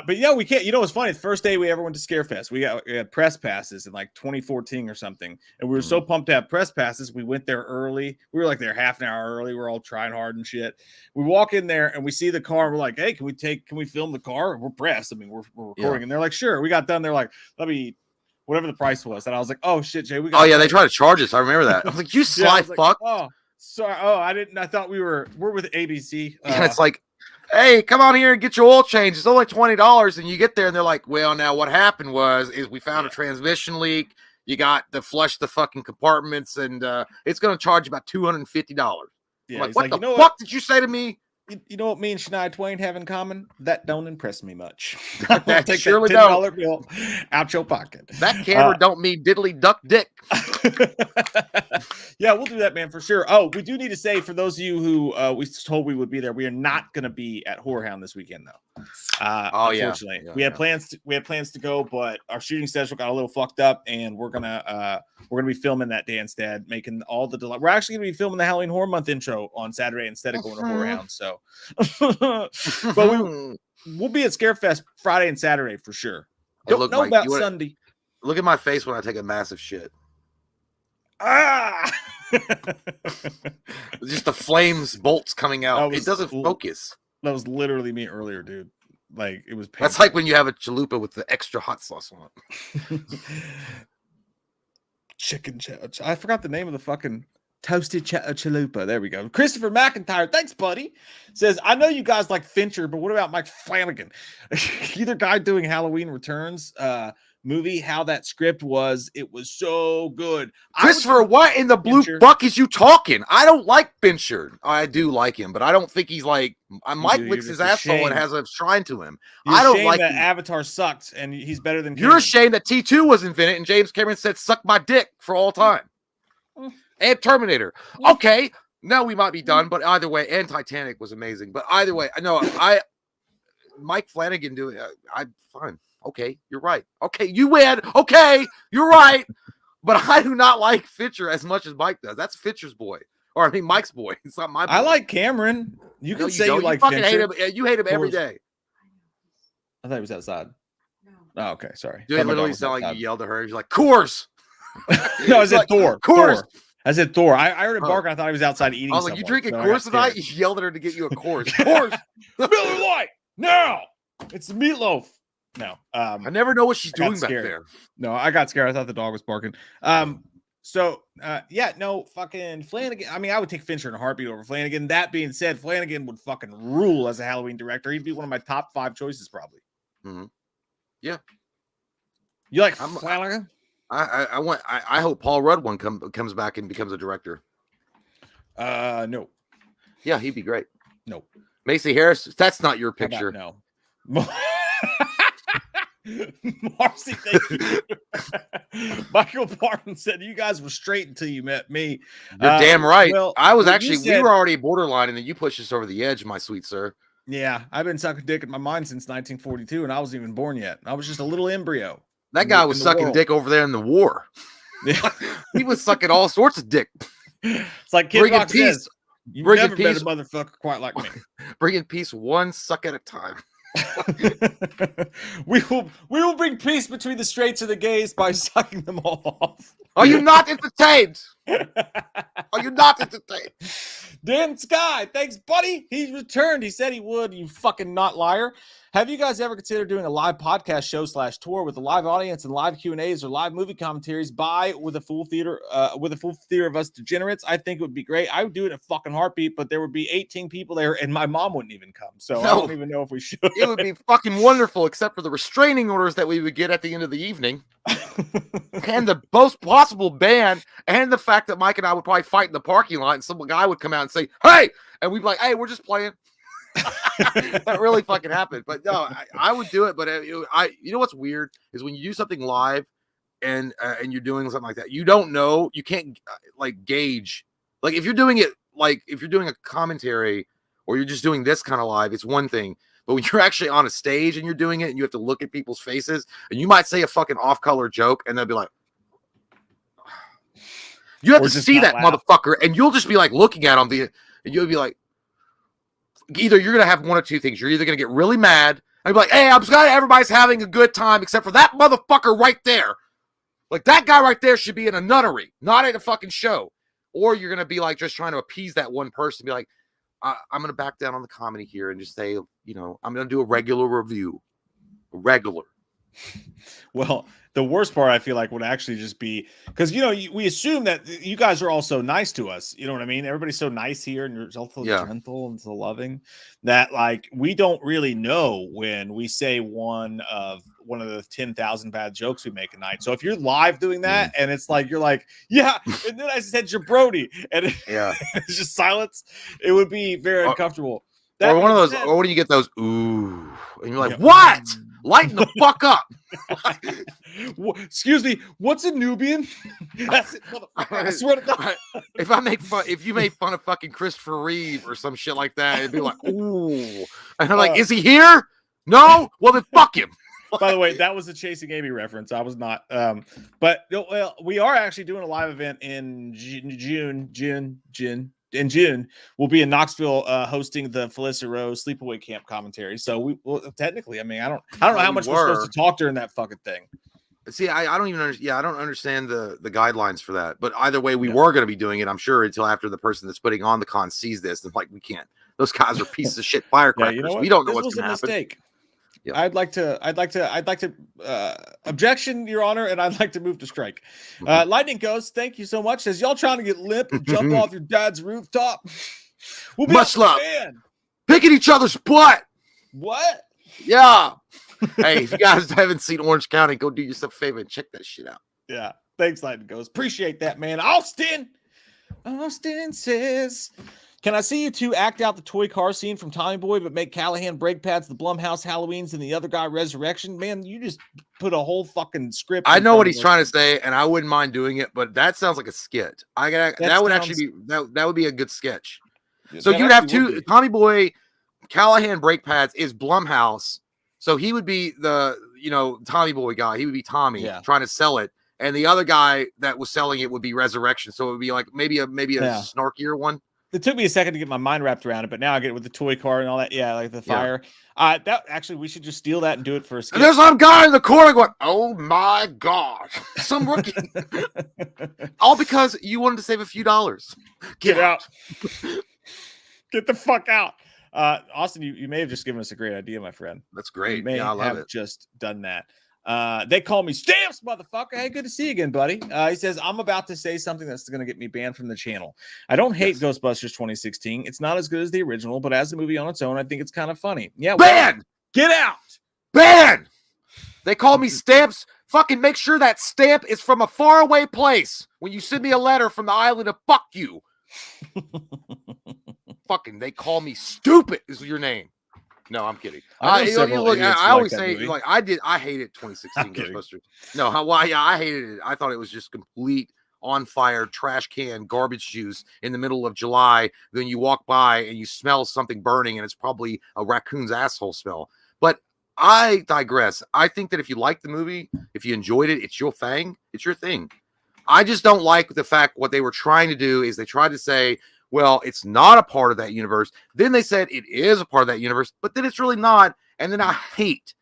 yeah, we can't. You know, it's funny. The first day we ever went to Scarefest, we had press passes in like 2014 or something, and we were so pumped to have press passes. We went there early. We were like there half an hour early. We're all trying hard and shit. We walk in there and we see the car. And we're like, hey, can we film the car? We're pressed. I mean, we're recording, and they're like, sure. We got done. They're like, let me. Whatever the price was, and I was like, "Oh shit, Jay, we got." Oh yeah, they tried to charge us. I remember that. I was like, "You sly fuck." Oh, sorry. Oh, I didn't. I thought we're with ABC. And it's like, hey, come on here and get your oil change. It's only $20. And you get there and they're like, well, now what happened is we found a transmission leak. You got to flush the fucking compartments and it's going to charge you about $250. Yeah, I'm like, what the fuck did you say to me? You know what me and Shania Twain have in common? That don't impress me much. That take surely that $10 bill out your pocket. That camera don't mean diddly duck dick. Yeah, we'll do that, man, for sure. Oh, we do need to say, for those of you who we told we would be there, we are not going to be at Horror Hound this weekend, though. Unfortunately, we had plans to go, but our shooting schedule got a little fucked up, and we're gonna be filming that day instead, making all the delay. We're actually gonna be filming the Halloween Horror Month intro on Saturday instead of going to Horror Hound. So, but we'll be at Scarefest Friday and Saturday for sure. Don't know about Sunday. Look at my face when I take a massive shit. Just the flames bolts coming out. It doesn't focus. That was literally me earlier, dude. Like, it was painful. That's like when you have a chalupa with the extra hot sauce on it. Chicken I forgot the name of the fucking toasted chalupa. There we go. Christopher McIntyre, thanks, buddy. Says, I know you guys like Fincher, but what about Mike Flanagan? Either guy doing Halloween Returns movie, how that script was, it was so good. Christopher, what in the blue buck is you talking? I don't like Fincher. I do like him, but I don't think he's like Mike licks his asshole and has a shrine to him. I don't like that Avatar sucked and he's better than Cameron. You're ashamed that T2 was invented and James Cameron said suck my dick for all time. And Terminator. Okay, now we might be done, but either way, and Titanic was amazing. But either way, Mike Flanagan doing I'm fine. Okay, you're right. Okay, you win. Okay, you're right. But I do not like Fincher as much as Mike does. That's Fincher's boy. Or I mean Mike's boy. It's not my boy. I like Cameron. You can say you like fucking Fincher. Hate him. You hate him every day. I thought he was outside. No. Oh, okay, sorry. Dude, it literally sounded like you yelled at her. He's like, Coors. No, I said Thor. Coors. I said Thor. I heard him bark and I thought he was outside eating. I was like, you drinking Coors tonight? You yelled at her to get you a Coors. Coors. Miller Lite. No. It's the meatloaf. No. I never know what she's doing back there. No, I got scared. I thought the dog was barking. Fucking Flanagan. I mean, I would take Fincher in a heartbeat over Flanagan. That being said, Flanagan would fucking rule as a Halloween director. He'd be one of my top 5 choices, probably. Mm-hmm. Yeah. You like Flanagan? I hope Paul Rudd comes back and becomes a director. No. Yeah, he'd be great. No. Macy Harris, that's not your picture. No. Marcy, thank you. Michael Barton said you guys were straight until you met me. You're damn right. Well, I was actually, we were already borderline, and then you pushed us over the edge, my sweet sir. Yeah, I've been sucking dick in my mind since 1942, and I wasn't even born yet. I was just a little embryo. That guy was sucking dick over there in the war. Yeah. He was sucking all sorts of dick. It's like Kid Rock says, you've never met a motherfucker quite like me. Bringing peace one suck at a time. we will bring peace between the straights and the gays by sucking them all off. Are you not entertained? Are you not entertained? Dan Sky, thanks, buddy. He returned. He said he would. You fucking not liar. Have you guys ever considered doing a live podcast show / tour with a live audience and live Q&As or live movie commentaries with a full theater of us degenerates? I think it would be great. I would do it in a fucking heartbeat, but there would be 18 people there and my mom wouldn't even come. So I don't even know if we should. It would be fucking wonderful, except for the restraining orders that we would get at the end of the evening. And the most possible ban, and the fact that Mike and I would probably fight in the parking lot and some guy would come out and say, hey, and we'd be like, hey, we're just playing. That really fucking happened. But no, I would do it. But you know what's weird is when you do something live and you're doing something like that, you don't know, you can't like gauge. Like if you're doing it, like if you're doing a commentary or you're just doing this kind of live, it's one thing. But when you're actually on a stage and you're doing it and you have to look at people's faces and you might say a fucking off-color joke and they'll be like, you have to see that motherfucker and you'll just be like looking at him and you'll be like, either you're going to have one of two things. You're either going to get really mad and be like, hey, I'm glad everybody's having a good time except for that motherfucker right there. Like that guy right there should be in a nunnery, not at a fucking show. Or you're going to be like just trying to appease that one person. Be like, I'm going to back down on the comedy here and just say, you know, I'm going to do a regular review. Regular. Well, the worst part I feel like would actually just be because we assume that you guys are all so nice to us. You know what I mean? Everybody's so nice here, and you're so gentle and so loving that like we don't really know when we say one of the 10,000 bad jokes we make a night. So if you're live doing that and it's like you're like, yeah, and then I said jabroni, and it's just silence, it would be very uncomfortable. Or one of those, or when you get those, ooh, and you're like, what? Lighten the fuck up. Excuse me, what's a Nubian? That's it, I swear to God. If you made fun of fucking Christopher Reeve or some shit like that, it'd be like, ooh. And I'm like, is he here? No? Well, then fuck him. By the way, that was a Chasing Amy reference. I was not. But well, we are actually doing a live event in June. In June, we'll be in Knoxville hosting the Felissa Rose Sleepaway Camp commentary. So we will technically, I mean, I don't know how much we're supposed to talk during that fucking thing. See, I don't even understand. Yeah, I don't understand the guidelines for that. But either way, we were going to be doing it, I'm sure, until after the person that's putting on the con sees this. And like, we can't. Those guys are pieces of shit firecrackers. We don't know what's going to happen. Mistake. Yep. I'd like to objection, Your Honor, and I'd like to move to strike. Lightning Ghost, thank you so much. Says y'all trying to get limp and jump off your dad's rooftop. We'll be much love. Picking each other's butt. What? Yeah. Hey, if you guys haven't seen Orange County, go do yourself a favor and check that shit out. Yeah. Thanks, Lightning Ghost. Appreciate that, man. Austin says, can I see you two act out the toy car scene from Tommy Boy, but make Callahan brake pads, the Blumhouse Halloweens, and the other guy Resurrection? Man, you just put a whole fucking script. I know what he's trying to say, and I wouldn't mind doing it, but that sounds like a skit. That would actually be that would be a good sketch. So you'd have two Tommy Boy, Callahan brake pads is Blumhouse, so he would be the Tommy Boy guy. He would be Tommy trying to sell it, and the other guy that was selling it would be Resurrection. So it would be like maybe a snarkier one. It took me a second to get my mind wrapped around it, but now I get it with the toy car and all that. Yeah, like the fire. That actually, we should just steal that and do it for a skit. And there's some guy in the corner going, "Oh my God, some rookie!" All because you wanted to save a few dollars. Get out. Get the fuck out. Austin, you may have just given us a great idea, my friend. That's great. You may I love have it. Just done that. They call me Stamps, motherfucker. Hey, good to see you again, buddy. He says, I'm about to say something that's going to get me banned from the channel. I don't hate Ghostbusters 2016. It's not as good as the original, but as a movie on its own, I think it's kind of funny. Yeah. Ban! Get out! Ban! They call me Stamps. Fucking make sure that stamp is from a faraway place when you send me a letter from the island of fuck you. Fucking, they call me Stupid is your name. No, I'm kidding. I always say, like, I hated 2016 Ghostbusters. No, I hated it. I thought it was just complete on fire trash can garbage juice in the middle of July. Then you walk by and you smell something burning, and it's probably a raccoon's asshole smell. But I digress. I think that if you like the movie, if you enjoyed it, it's your thing. It's your thing. I just don't like the fact what they were trying to do is they tried to say, well, it's not a part of that universe. Then they said it is a part of that universe, but then it's really not. And then I hate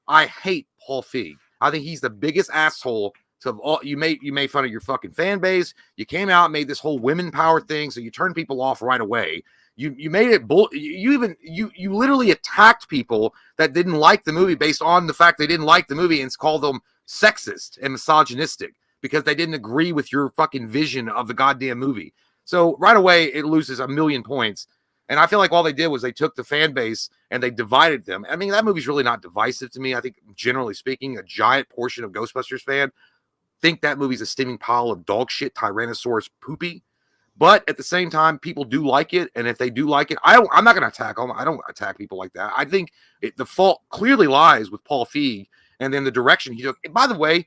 Paul Feig. I think he's the biggest asshole. So you made fun of your fucking fan base. You came out and made this whole women power thing, so you turned people off right away. You made it you literally attacked people that didn't like the movie based on the fact they didn't like the movie and called them sexist and misogynistic because they didn't agree with your fucking vision of the goddamn movie. So right away, it loses 1,000,000 points. And I feel like all they did was they took the fan base and they divided them. I mean, that movie's really not divisive to me. I think, generally speaking, a giant portion of Ghostbusters fan think that movie's a steaming pile of dog shit, Tyrannosaurus poopy. But at the same time, people do like it. And if they do like it, I'm not going to attack them. I don't attack people like that. I think the fault clearly lies with Paul Feig and then the direction he took. And by the way,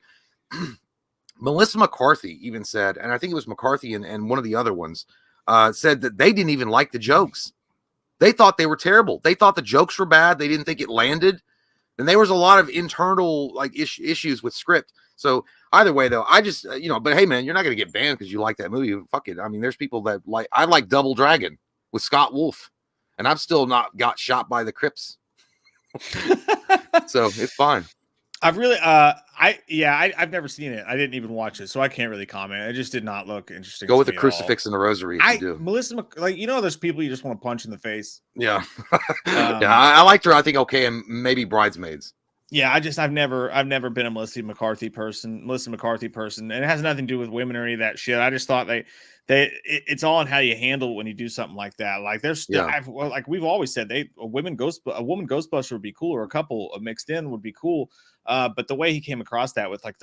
Melissa McCarthy even said, and I think it was McCarthy and one of the other ones, said that they didn't even like the jokes. They thought they were terrible. They thought the jokes were bad. They didn't think it landed. And there was a lot of internal issues with script. So either way, though, I just, but hey, man, you're not going to get banned because you like that movie. Fuck it. I mean, there's people that I like Double Dragon with Scott Wolf, and I've still not got shot by the Crips. So it's fine. I've really, I've never seen it. I didn't even watch it, so I can't really comment. It just did not look interesting. Go with the crucifix and the rosary. If you do. Melissa, there's people you just want to punch in the face. Yeah, yeah. I liked her. I think okay, and maybe Bridesmaids. Yeah, I've never been a Melissa McCarthy person, and it has nothing to do with women or any of that shit. I just thought it's all in how you handle it when you do something like that. Like there's still, like we've always said, a woman Ghostbuster would be cool, or a couple mixed in would be cool. But the way he came across that with like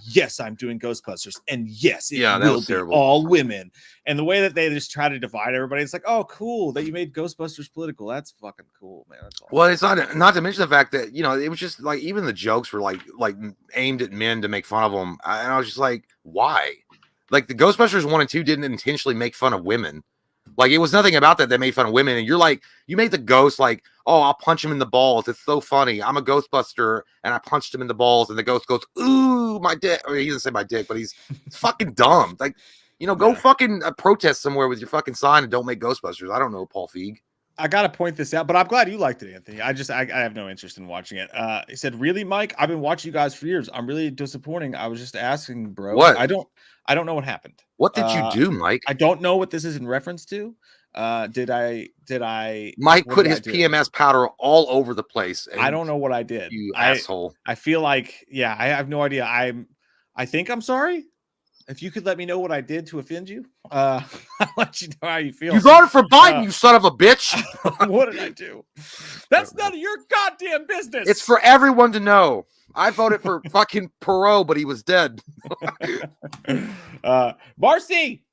yes, I'm doing Ghostbusters, and yes, it will be terrible. All women, and the way that they just try to divide everybody, it's like, oh, cool that you made Ghostbusters political. That's fucking cool, man. That's awesome. Well, it's not to mention the fact that it was just like even the jokes were like aimed at men to make fun of them, and I was just like, why? Like the Ghostbusters 1 and 2 didn't intentionally make fun of women. Like it was nothing about that made fun of women. And you're like, you made the ghost like, oh, I'll punch him in the balls. It's so funny. I'm a Ghostbuster and I punched him in the balls. And the ghost goes, ooh, my dick. Or he doesn't say my dick, but he's fucking dumb. Like, go fucking protest somewhere with your fucking sign and don't make Ghostbusters. I don't know, Paul Feig. I got to point this out, but I'm glad you liked it, Anthony. I have no interest in watching it. He said, really, Mike? I've been watching you guys for years. I'm really disappointing. I was just asking, bro. What? I don't know what happened. What did you do, Mike? I don't know what this is in reference to. Did I? Mike put his PMS powder all over the place. I don't know what I did. You asshole. I feel like, I have no idea. I think I'm sorry. If you could let me know what I did to offend you, I'll let you know how you feel. You voted for Biden, you son of a bitch. What did I do? That's none of your goddamn business. It's for everyone to know. I voted for fucking Perot, but he was dead. Marcy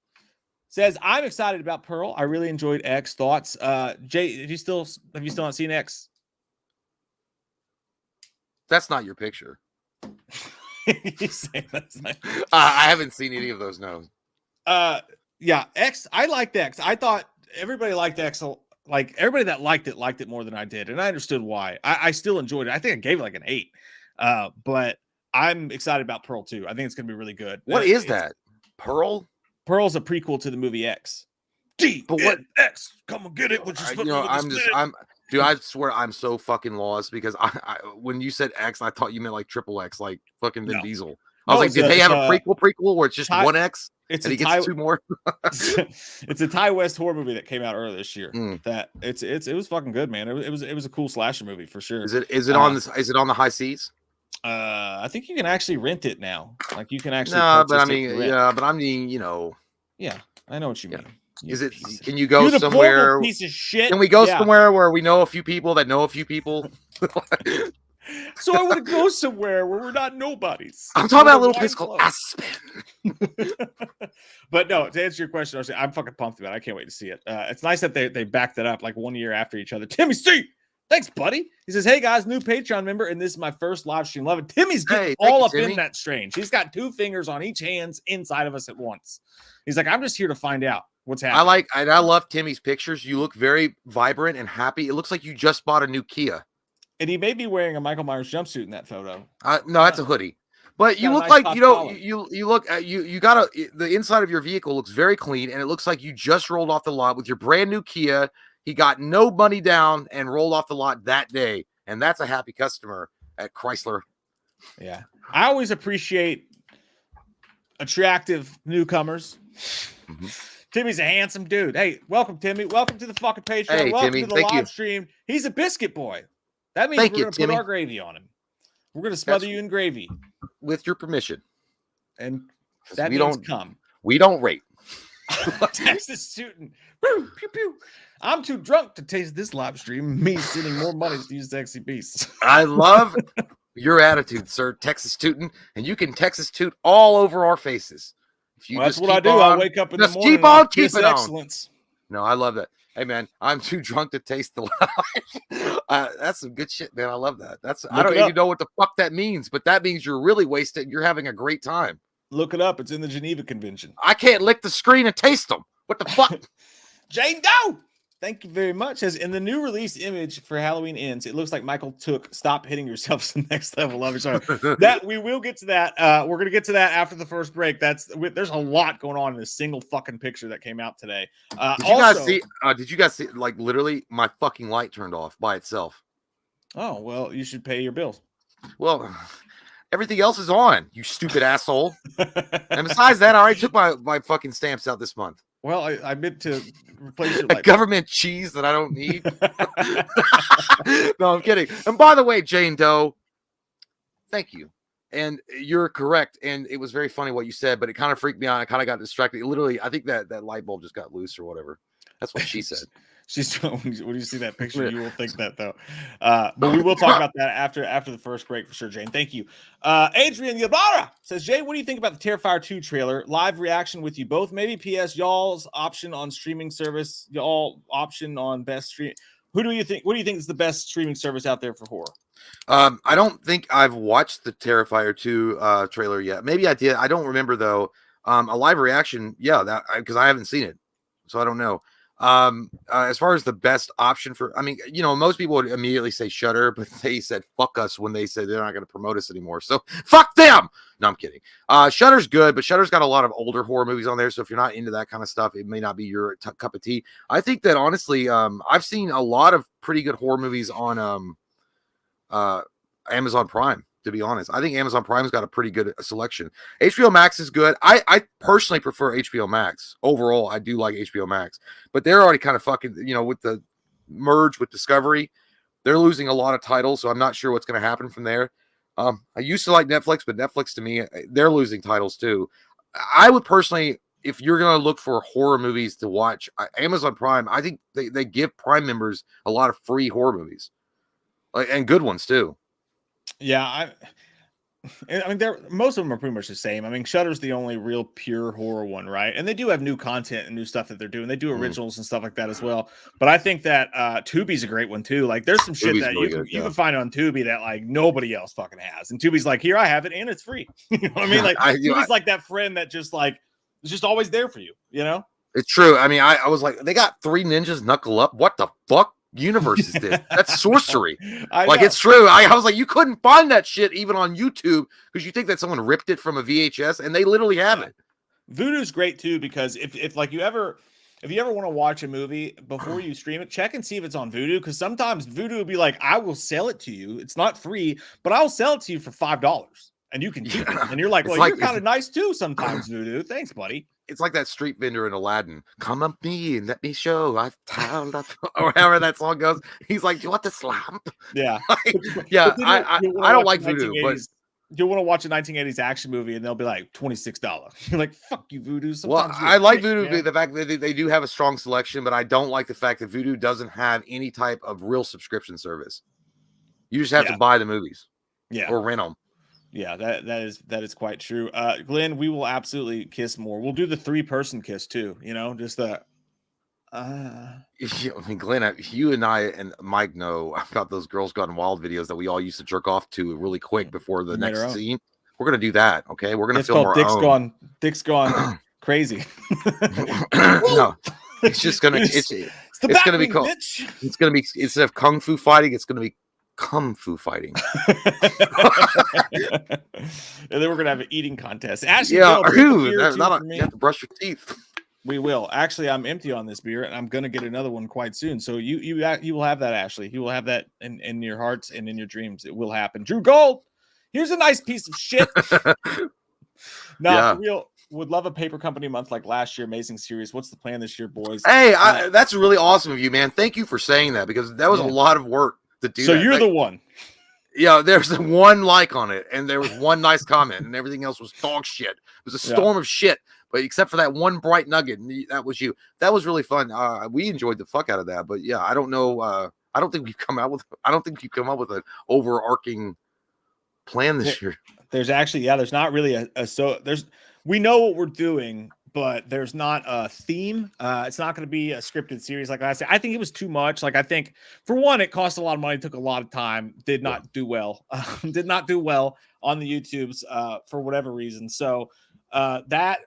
says, I'm excited about Pearl. I really enjoyed X. Thoughts? Jay, have you still not seen X? That's not your picture. I haven't seen any of those. No. X. I liked X. I thought everybody liked X. Like everybody that liked it more than I did, and I understood why. I still enjoyed it. I think I gave it like an 8. But I'm excited about Pearl too. I think it's gonna be really good. What is that? Pearl? Pearl's a prequel to the movie X. But what X? Come and get it. Dude, I swear I'm so fucking lost because I when you said X, I thought you meant like triple X, like fucking Vin Diesel. I was like, did they have a prequel where it's just one X? And he gets 2 more. It's a Ty West horror movie that came out earlier this year. That it was fucking good, man. It was a cool slasher movie for sure. Is it on the high seas? I think you can actually rent it now. Like you can actually. No, but I mean, Yeah, I know what you mean. Is it? Can you go somewhere? Piece of shit. Can we go somewhere where we know a few people that know a few people? So I want to go somewhere where we're not nobodies. I'm talking about a little place called Aspen. But no, to answer your question, I'm fucking pumped about it. I can't wait to see it. It's nice that they backed it up like 1 year after each other. Timmy C, thanks, buddy. He says, "Hey guys, new Patreon member, and this is my first live stream. Love it." Timmy's getting all up in that strange. He's got 2 fingers on each hands inside of us at once. He's like, I'm just here to find out what's happening. I love Timmy's pictures. You look very vibrant and happy. It looks like you just bought a new Kia. And he may be wearing a Michael Myers jumpsuit in that photo. No, that's a hoodie. But you look like you got the inside of your vehicle looks very clean, and it looks like you just rolled off the lot with your brand new Kia. He got no money down and rolled off the lot that day, and that's a happy customer at Chrysler. Yeah, I always appreciate attractive newcomers. Mm-hmm. Timmy's a handsome dude. Hey, welcome, Timmy. Welcome to the fucking Patreon. Hey, welcome Timmy, to the live stream. He's a biscuit boy. That means we're going to put our gravy on him. We're going to smother you in gravy. With your permission. And that means come. We don't rate. Texas student. Pew, pew, pew. I'm too drunk to taste this live stream. Me sending more money to these sexy beasts. I love your attitude, sir, Texas Tootin'. And you can Texas Toot all over our faces. If you that's what I do. I wake up in the morning. Keep on keeping on. Excellence. No, I love that. Hey man, I'm too drunk to taste the life. That's some good shit, man. I love that. I don't even know what the fuck that means, but that means you're really wasted and you're having a great time. Look it up. It's in the Geneva Convention. I can't lick the screen and taste them. What the fuck? Jane Doe, thank you very much. Says in the new release image for Halloween Ends, it looks like Michael took "Stop Hitting Yourself" to the next level of it. Sorry. That we will get to that. We're gonna get to that after the first break. There's a lot going on in this single fucking picture that came out today. Did you guys see? Like literally, my fucking light turned off by itself. Oh well, you should pay your bills. Well, everything else is on. You stupid asshole. And besides that, I already took my fucking stamps out this month. Well, I meant to replace it with government cheese that I don't need. No, I'm kidding. And by the way, Jane Doe, Thank you. And you're correct. And it was very funny what you said, but it kind of freaked me out. I kind of got distracted. Literally, I think that light bulb just got loose or whatever. That's what she said. When you see that picture, you will think that though. But we will talk about that after the first break for sure, Jane. Thank you. Adrian Yabara says, Jay, what do you think about the Terrifier 2 trailer? Live reaction with you both. Maybe PS, y'all's option on streaming service, y'all option on best stream. What do you think is the best streaming service out there for horror? I don't think I've watched the Terrifier 2 trailer yet. Maybe I did. I don't remember though. A live reaction, yeah, that because I haven't seen it, so I don't know. As far as the best option for, I mean, you know, most people would immediately say Shudder, but they said fuck us when they said they're not going to promote us anymore. So fuck them. No, I'm kidding. Shudder's good, but Shudder's got a lot of older horror movies on there. So if you're not into that kind of stuff, it may not be your cup of tea. I think that honestly, I've seen a lot of pretty good horror movies on Amazon Prime. To be honest, I think Amazon Prime's got a pretty good selection. HBO Max is good. I personally prefer HBO Max. Overall, I do like HBO Max, but they're already kind of fucking, you know, with the merge with Discovery, they're losing a lot of titles, so I'm not sure what's going to happen from there. I used to like Netflix, but Netflix to me, they're losing titles too. I would personally, if you're going to look for horror movies to watch, Amazon Prime, I think they give Prime members a lot of free horror movies, and good ones too. Yeah, I mean, most of them are pretty much the same. I mean, Shudder's the only real pure horror one, right? And they do have new content and new stuff that they're doing. They do originals and stuff like that as well. But I think that Tubi's a great one too. Like, there's some shit Tubi's that really you can find on Tubi that like nobody else fucking has. And Tubi's like, here, I have it, and it's free. You know what I mean? Like, Tubi's like that friend that just like is just always there for you. You know? It's true. I mean, I was like, they got 3 ninjas knuckle up. What the fuck? Universe is this? That's sorcery. Like, it's true. I was like, you couldn't find that shit even on YouTube because you think that someone ripped it from a VHS, and they literally have it. Voodoo's great too, because if like you ever want to watch a movie before you stream it, check and see if it's on Voodoo, because sometimes Voodoo will be like, I will sell it to you. It's not free, but I'll sell it to you for $5 and you can keep it. And you're like, well, you're kind of nice too sometimes, Voodoo. Thanks, buddy. It's like that street vendor in Aladdin. Come up me and let me show. I've tiled up, or however that song goes. He's like, do you want the slump? Yeah. Yeah. I don't like Voodoo, but you'll want to watch a 1980s action movie and they'll be like $26. You're like, fuck you, Voodoo. Well, I like Voodoo, the fact that they do have a strong selection, but I don't like the fact that Voodoo doesn't have any type of real subscription service. You just have to buy the movies, or rent them. Yeah, that is quite true. Glenn, we will absolutely kiss more. We'll do the 3-person kiss too. You know, just the. I mean, Glenn, you and I and Mike know about those Girls Gone Wild videos that we all used to jerk off to really quick before the next scene. We're gonna do that. Okay, we're gonna film our own. Dick's gone crazy. No, it's just gonna. It's gonna be called. Bitch. It's gonna be, instead of kung fu fighting, it's gonna be kung fu fighting. And then we're gonna have an eating contest. Ashley, you have to brush your teeth. We will. Actually, I'm empty on this beer, and I'm gonna get another one quite soon. So you will have that, Ashley. You will have that in your hearts and in your dreams. It will happen. Drew Gold, here's a nice piece of shit. For real. Would love a paper company month like last year. Amazing series. What's the plan this year, boys? Hey, that's really awesome of you, man. Thank you for saying that, because that was a lot of work to do. So you're the one. Yeah, there's one like on it, and there was one nice comment, and everything else was dog shit. It was a storm of shit, but except for that one bright nugget, and that was you. That was really fun. We enjoyed the fuck out of that. But yeah, I don't know. I don't think you've come up with an overarching plan this year. There's actually, there's not really we know what we're doing, but there's not a theme. It's not going to be a scripted series. Like I said, I think it was too much. Like, I think for one, it cost a lot of money, took a lot of time, did not do well on the YouTubes for whatever reason. So we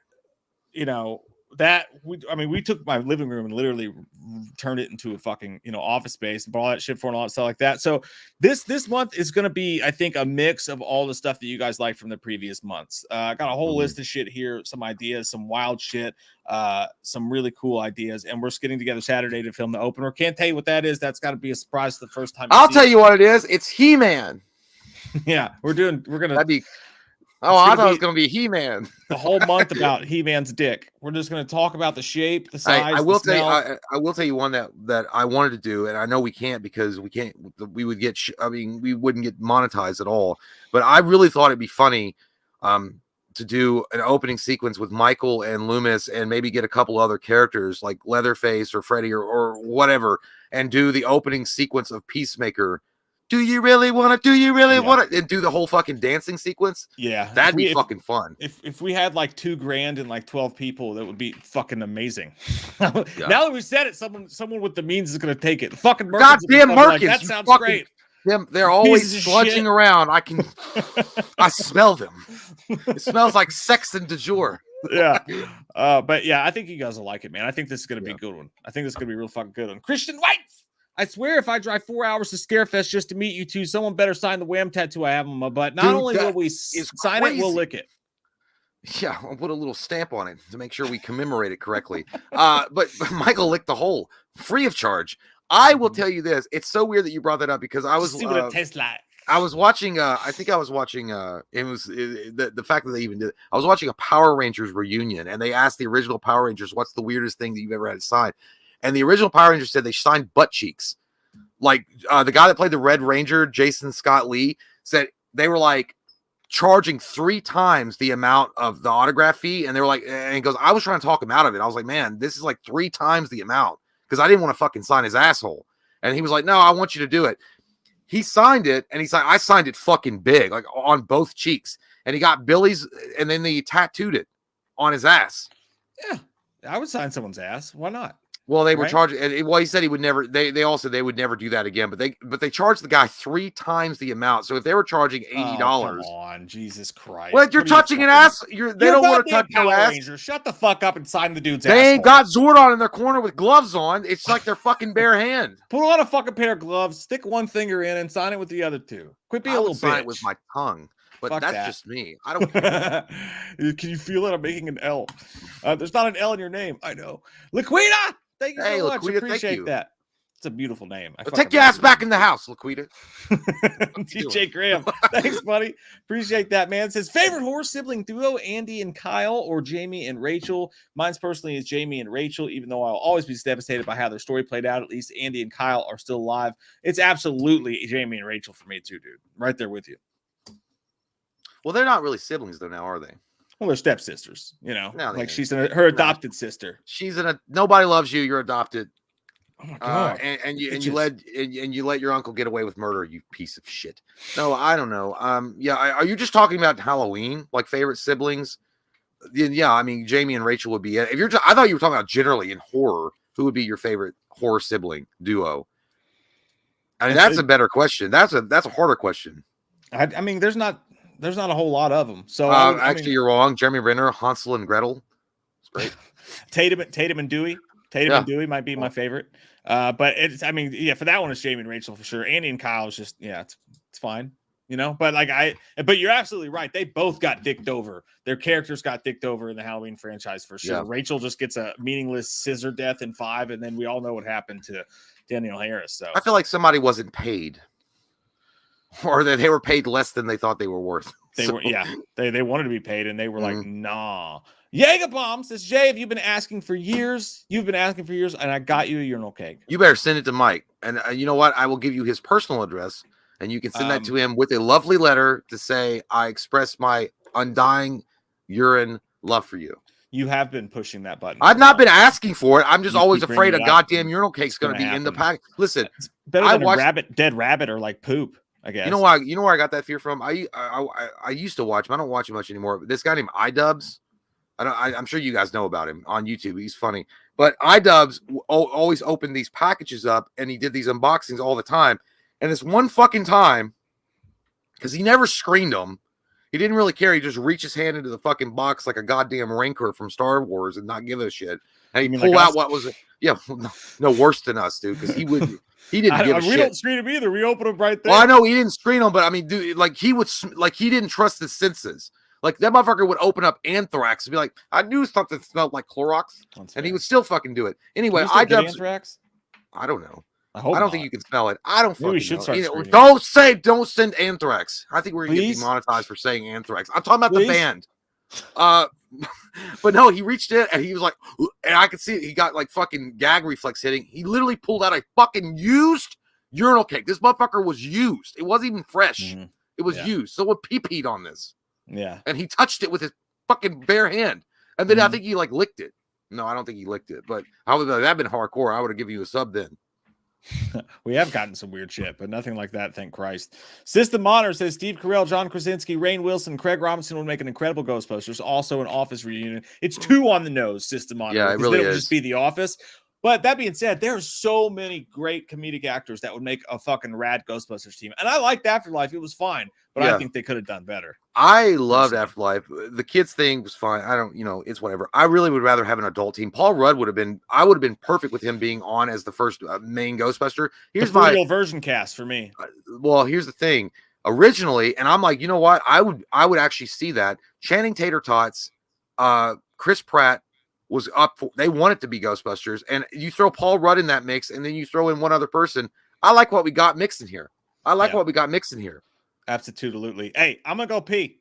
took my living room and literally turned it into a fucking, office space and bought all that shit for and all that stuff like that. So this month is going to be, I think, a mix of all the stuff that you guys liked from the previous months. I got a whole list of shit here, some ideas, some wild shit, some really cool ideas. And we're just getting together Saturday to film the opener. Can't tell you what that is. That's got to be a surprise the first time. I'll tell you what it is. It's He-Man. Yeah, we're gonna. Oh, I thought it was going to be He-Man. The whole month about He-Man's dick. We're just going to talk about the shape, the size. I will the smell. I will tell you one that I wanted to do, and I know we can't because we would get. We wouldn't get monetized at all. But I really thought it'd be funny, to do an opening sequence with Michael and Loomis, and maybe get a couple other characters like Leatherface or Freddy or whatever, and do the opening sequence of Peacemaker. Do you really want to? Do you really want to? And do the whole fucking dancing sequence? Yeah, that'd be fucking fun. If we had like $2,000 and like 12 people, that would be fucking amazing. Now that we said it, someone with the means is going to take it. Fucking goddamn Merkins, like, that sounds great. They're always sludging around. I smell them. It smells like sex and du jour. Yeah. But yeah, I think you guys will like it, man. I think this is going to be a good one. I think this is going to be a real fucking good one. Christian White. I swear if I drive 4 hours to Scarefest just to meet you two, someone better sign the wham tattoo I have on my butt. Not only will we sign it, we'll lick it. Yeah, I'll put a little stamp on it to make sure we commemorate it correctly. But Michael licked the hole free of charge. I will tell you this. It's so weird that you brought that up because I was see what it tastes like. I was watching it was the fact that they even did it. I was watching a Power Rangers reunion, and they asked the original Power Rangers, what's the weirdest thing that you've ever had to sign? And the original Power Rangers said they signed butt cheeks. Like the guy that played the Red Ranger, Jason Scott Lee, said they were like charging 3 times the amount of the autograph fee. And they were like, and he goes, I was trying to talk him out of it. I was like, man, this is like 3 times the amount because I didn't want to fucking sign his asshole. And he was like, no, I want you to do it. He signed it, and he's like, I signed it fucking big, like on both cheeks. And he got Billy's, and then they tattooed it on his ass. Yeah, I would sign someone's ass. Why not? Well, they were charging. Well, he said he would never. They all said they would never do that again. But they charged the guy 3 times the amount. So if they were charging $80, come on, Jesus Christ! Well, you're touching an ass. They don't want to touch your ass. Ranger. Shut the fuck up and sign the dude's ass. They ain't got Zordon in their corner with gloves on. It's like their fucking bare hand. Put on a fucking pair of gloves, stick one finger in, and sign it with the other 2. Quit being a little bitch. Sign it with my tongue. But fuck that's that. Just me. I don't care. Can you feel it? I'm making an L. There's not an L in your name. I know. Laquita! Thank you so much. Laquita, appreciate that. It's a beautiful name. Take your ass back in the house, Laquita. DJ Graham. Thanks, buddy. Appreciate that, man. It says, favorite horror sibling duo, Andy and Kyle or Jamie and Rachel? Mine's personally is Jamie and Rachel, even though I'll always be devastated by how their story played out. At least Andy and Kyle are still alive. It's absolutely Jamie and Rachel for me too, dude. Right there with you. Well, they're not really siblings though now, are they? Well, they're stepsisters, you know, no, like she's her adopted sister. She's nobody loves you. You're adopted. Oh my God. And you let your uncle get away with murder, you piece of shit. No, I don't know. Yeah, are you just talking about Halloween, like favorite siblings? Yeah, I mean Jamie and Rachel would be it. I thought you were talking about generally in horror. Who would be your favorite horror sibling duo? I mean, that's a better question. That's a harder question. I mean, there's not a whole lot of them. So actually, you're wrong. Jeremy Renner, Hansel and Gretel. It's great. Tatum and Dewey. And Dewey might be my favorite. But it's, I mean, yeah, for that one, it's Jamie and Rachel for sure. Andy and Kyle is just, yeah, it's fine, you know. But but you're absolutely right. They both got dicked over. Their characters got dicked over in the Halloween franchise for sure. Yeah. Rachel just gets a meaningless scissor death in 5, and then we all know what happened to Danielle Harris. So I feel like somebody wasn't paid, or that they were paid less than they thought they were worth. They were, yeah. They wanted to be paid, and they were like, nah. Jägerbomb says, Jay, have you been asking for years? You've been asking for years, and I got you a urinal cake. You better send it to Mike. And you know what? I will give you his personal address, and you can send that to him with a lovely letter to say, I express my undying urine love for you. You have been pushing that button. I've not been asking for it. I'm just always afraid a goddamn urinal cake's going to be in the pack. Listen, it's better than a dead rabbit or like poop, I guess. You know why? You know where I got that fear from? I used to watch him. I don't watch him much anymore. This guy named iDubbbz. I'm sure you guys know about him on YouTube. He's funny. But iDubbbz always opened these packages up, and he did these unboxings all the time. And this one fucking time, because he never screened them, he didn't really care. He just reached his hand into the fucking box like a goddamn Rancor from Star Wars and not give a shit. And he pulled out what was it? Yeah, no worse than us, dude. Because he didn't give a shit. We don't screen him either. We open him right there. Well, I know he didn't screen him, but I mean, dude, like he didn't trust his senses. Like that motherfucker would open up anthrax and be like, I knew something smelled like Clorox, and he would still fucking do it. Anyway, iDubbbz anthrax. I don't know. I hope I don't not. think you can smell it. I don't Maybe we fucking should know. start You know, screening. don't send anthrax. I think we're gonna get Please? demonetized for saying anthrax. I'm talking about Please? the band. But no, he reached in and he was like, and I could see it. He got like fucking gag reflex hitting. He literally pulled out a fucking used urinal cake. This motherfucker was used. It wasn't even fresh. Mm-hmm. It was used. Someone pee-peed on this. Yeah. And he touched it with his fucking bare hand. And then I think he like licked it. No, I don't think he licked it. But I would have been hardcore. I would have given you a sub then. We have gotten some weird shit, but nothing like that, thank Christ. System Monitor says Steve Carell, John Krasinski, Rainn Wilson, Craig Robinson would make an incredible Ghostbusters. Also an Office reunion. It's 2 on the nose, System Monitor. Yeah, it really would is. just be The Office. But that being said, there are so many great comedic actors that would make a fucking rad Ghostbusters team. And I liked Afterlife. It was fine, but I think they could have done better. I loved Afterlife. The kids thing was fine. I don't, it's whatever. I really would rather have an adult team. Paul Rudd I would have been perfect with him being on as the first main Ghostbuster. Here's my real version cast for me. Well, here's the thing. Originally, and I'm like, you know what? I would actually see that. Channing Tater Tots, Chris Pratt was up for, they wanted to be Ghostbusters, and you throw Paul Rudd in that mix, and then you throw in one other person. I like what we got mixed in here. Absolutely. Hey, I'm gonna go pee.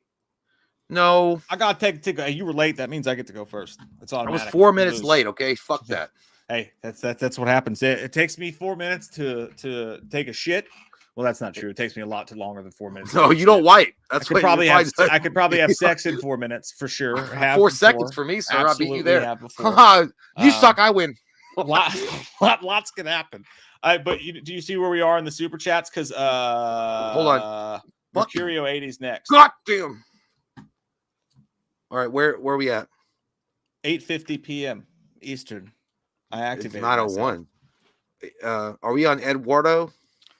No, I gotta take. You were late. That means I get to go first. That's automatic. I was 4 minutes late. Okay, fuck that. Hey, that's what happens. It takes me 4 minutes to take a shit. Well, that's not true. It takes me a lot too longer than 4 minutes. No, you don't wipe. That's I could probably have sex in 4 minutes for sure. 4 seconds for me, sir. I'll beat you there. You suck. I win. Lots can happen. But do you see where we are in the super chats? Because hold on, Mercurio 80's next. God damn. All right, where are we at? 8:50 p.m. Eastern. I activated. It's 9:01. Are we on Eduardo?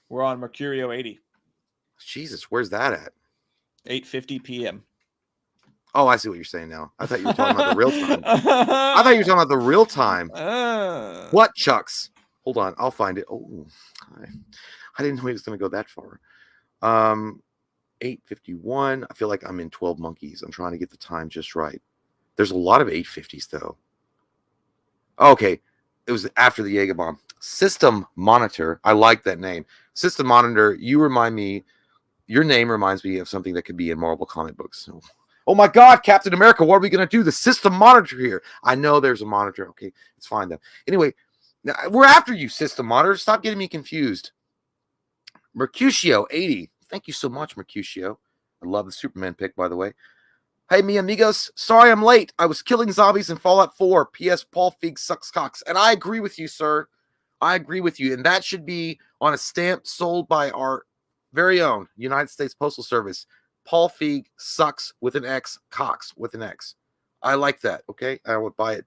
We're on Mercurio 80. Jesus, where's that at? 8:50 p.m. Oh, I see what you're saying now. I thought you were talking about the real time. I thought you were talking about the real time. What, Chucks? Hold on, I'll find it. Oh, I didn't know he was going to go that far. 8:51. I feel like I'm in 12 Monkeys. I'm trying to get the time just right. There's a lot of 8:50s though. Okay, it was after the Jaeger bomb. System Monitor. I like that name. System Monitor. Your name reminds me of something that could be in Marvel comic books. Oh my God, Captain America, what are we going to do? The System Monitor here. I know there's a monitor. Okay, it's fine though. Anyway, we're after you, System Monitor. Stop getting me confused. Mercutio 80. Thank you so much, Mercutio. I love the Superman pick, by the way. Hey, mi amigos. Sorry I'm late. I was killing zombies in Fallout 4. P.S. Paul Feig sucks cocks. And I agree with you, sir. I agree with you. And that should be on a stamp sold by our very own United States Postal Service. Paul Feig sucks with an X, cocks with an X. I like that, okay? I would buy it.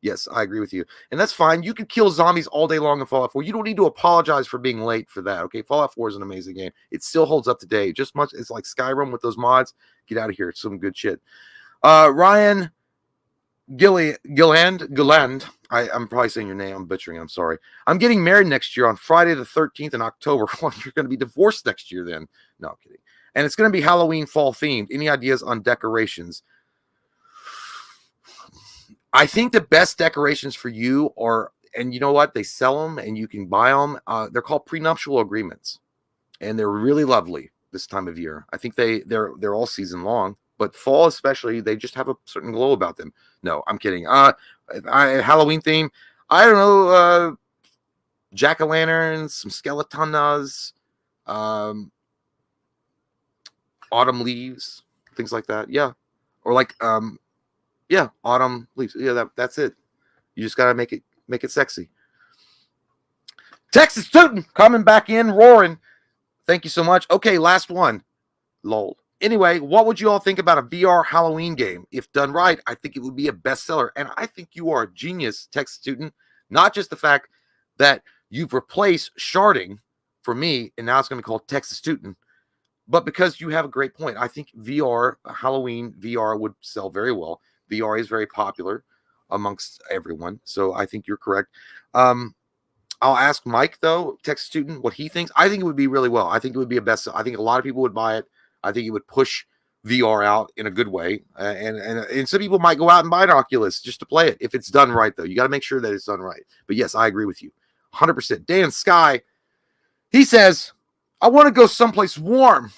Yes, I agree with you. And that's fine. You can kill zombies all day long in Fallout 4. You don't need to apologize for being late for that, okay? Fallout 4 is an amazing game. It still holds up today. Just much, it's like Skyrim with those mods. Get out of here. It's some good shit. Ryan Gilland. I'm probably saying your name. I'm butchering it. I'm sorry. I'm getting married next year on Friday the 13th in October. Well, you're going to be divorced next year then. No, I'm kidding. And it's going to be Halloween fall themed. Any ideas on decorations? I think the best decorations for you are, and you know what? They sell them and you can buy them. They're called prenuptial agreements. And they're really lovely this time of year. I think they're all season long. But fall especially, they just have a certain glow about them. No, I'm kidding. Halloween theme, I don't know, jack-o'-lanterns, some skeletonas, autumn leaves, things like that. Yeah. Or like, yeah, autumn leaves. Yeah, that's it. You just got to make it sexy. Texas Tootin' coming back in, roaring. Thank you so much. Okay, last one. Lol. Anyway, what would you all think about a VR Halloween game? If done right, I think it would be a bestseller. And I think you are a genius, Texas Tootin'. Not just the fact that you've replaced sharding for me, and now it's going to be called Texas Tootin', but because you have a great point. I think VR, Halloween VR would sell very well. VR is very popular amongst everyone. So I think you're correct. I'll ask Mike, though, Texas Tootin', what he thinks. I think it would be really well. I think it would be a bestseller. I think a lot of people would buy it. I think it would push VR out in a good way. And some people might go out and buy an Oculus just to play it. If it's done right, though. You got to make sure that it's done right. But yes, I agree with you. 100%. Dan Sky, he says, I want to go someplace warm,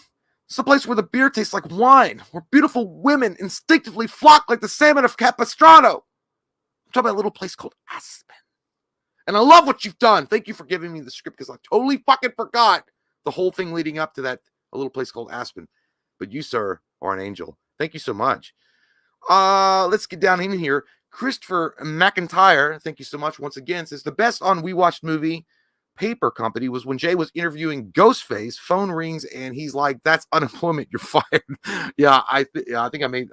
someplace where the beer tastes like wine, where beautiful women instinctively flock like the salmon of Capistrano. I'm talking about a little place called Aspen. And I love what you've done. Thank you for giving me the script because I totally fucking forgot the whole thing leading up to that, a little place called Aspen. But you, sir, are an angel. Thank you so much. Let's get down in here. Christopher McIntyre, thank you so much once again, says the best on We Watched Movie Paper Company was when Jay was interviewing Ghostface. Phone rings and he's like, "That's unemployment. You're fired." Yeah, I think I made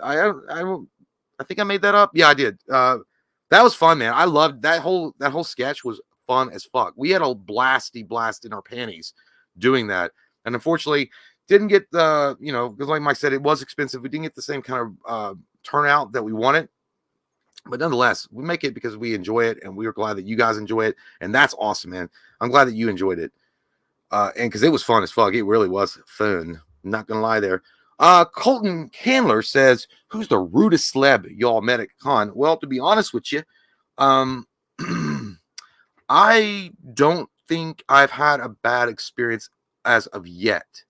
that up. Yeah, I did. That was fun, man. I loved that whole sketch. Was fun as fuck. We had a blast in our panties doing that, and unfortunately didn't get the, because like Mike said, it was expensive. We didn't get the same kind of turnout that we wanted. But nonetheless, we make it because we enjoy it, and we are glad that you guys enjoy it, and that's awesome, man. I'm glad that you enjoyed it, and because it was fun as fuck. It really was fun. I'm not gonna lie there. Colton Candler says, "Who's the rudest celeb y'all met at con?" Well, to be honest with you, I don't think I've had a bad experience as of yet.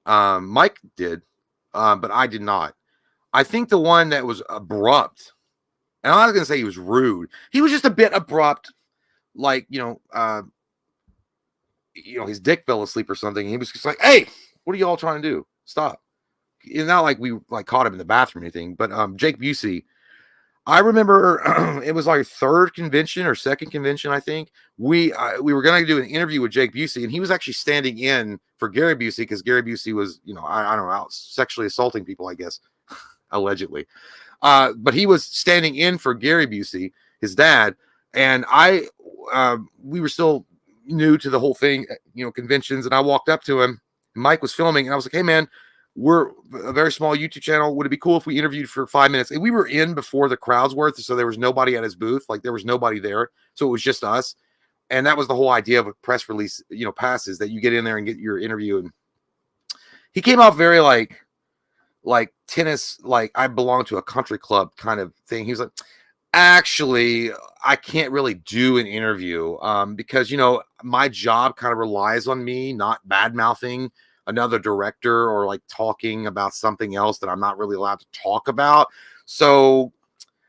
Mike did, but I did not. I think the one that was abrupt. And I'm not going to say he was rude. He was just a bit abrupt, like, his dick fell asleep or something. He was just like, "Hey, what are you all trying to do? Stop." It's not like we caught him in the bathroom or anything, but Jake Busey, I remember it was our third convention or second convention, I think. We were going to do an interview with Jake Busey, and he was actually standing in for Gary Busey because Gary Busey was, I don't know, out sexually assaulting people, I guess, allegedly. But he was standing in for Gary Busey, his dad, and we were still new to the whole thing, conventions, and I walked up to him, and Mike was filming, and I was like, "Hey, man, we're a very small YouTube channel. Would it be cool if we interviewed for 5 minutes?" And we were in before the crowd's worth, so there was nobody at his booth. Like, there was nobody there, so it was just us, and that was the whole idea of a press release, passes, that you get in there and get your interview. And he came out very like tennis, like I belong to a country club kind of thing. He was like, "Actually, I can't really do an interview because, my job kind of relies on me not bad-mouthing another director or like talking about something else that I'm not really allowed to talk about. So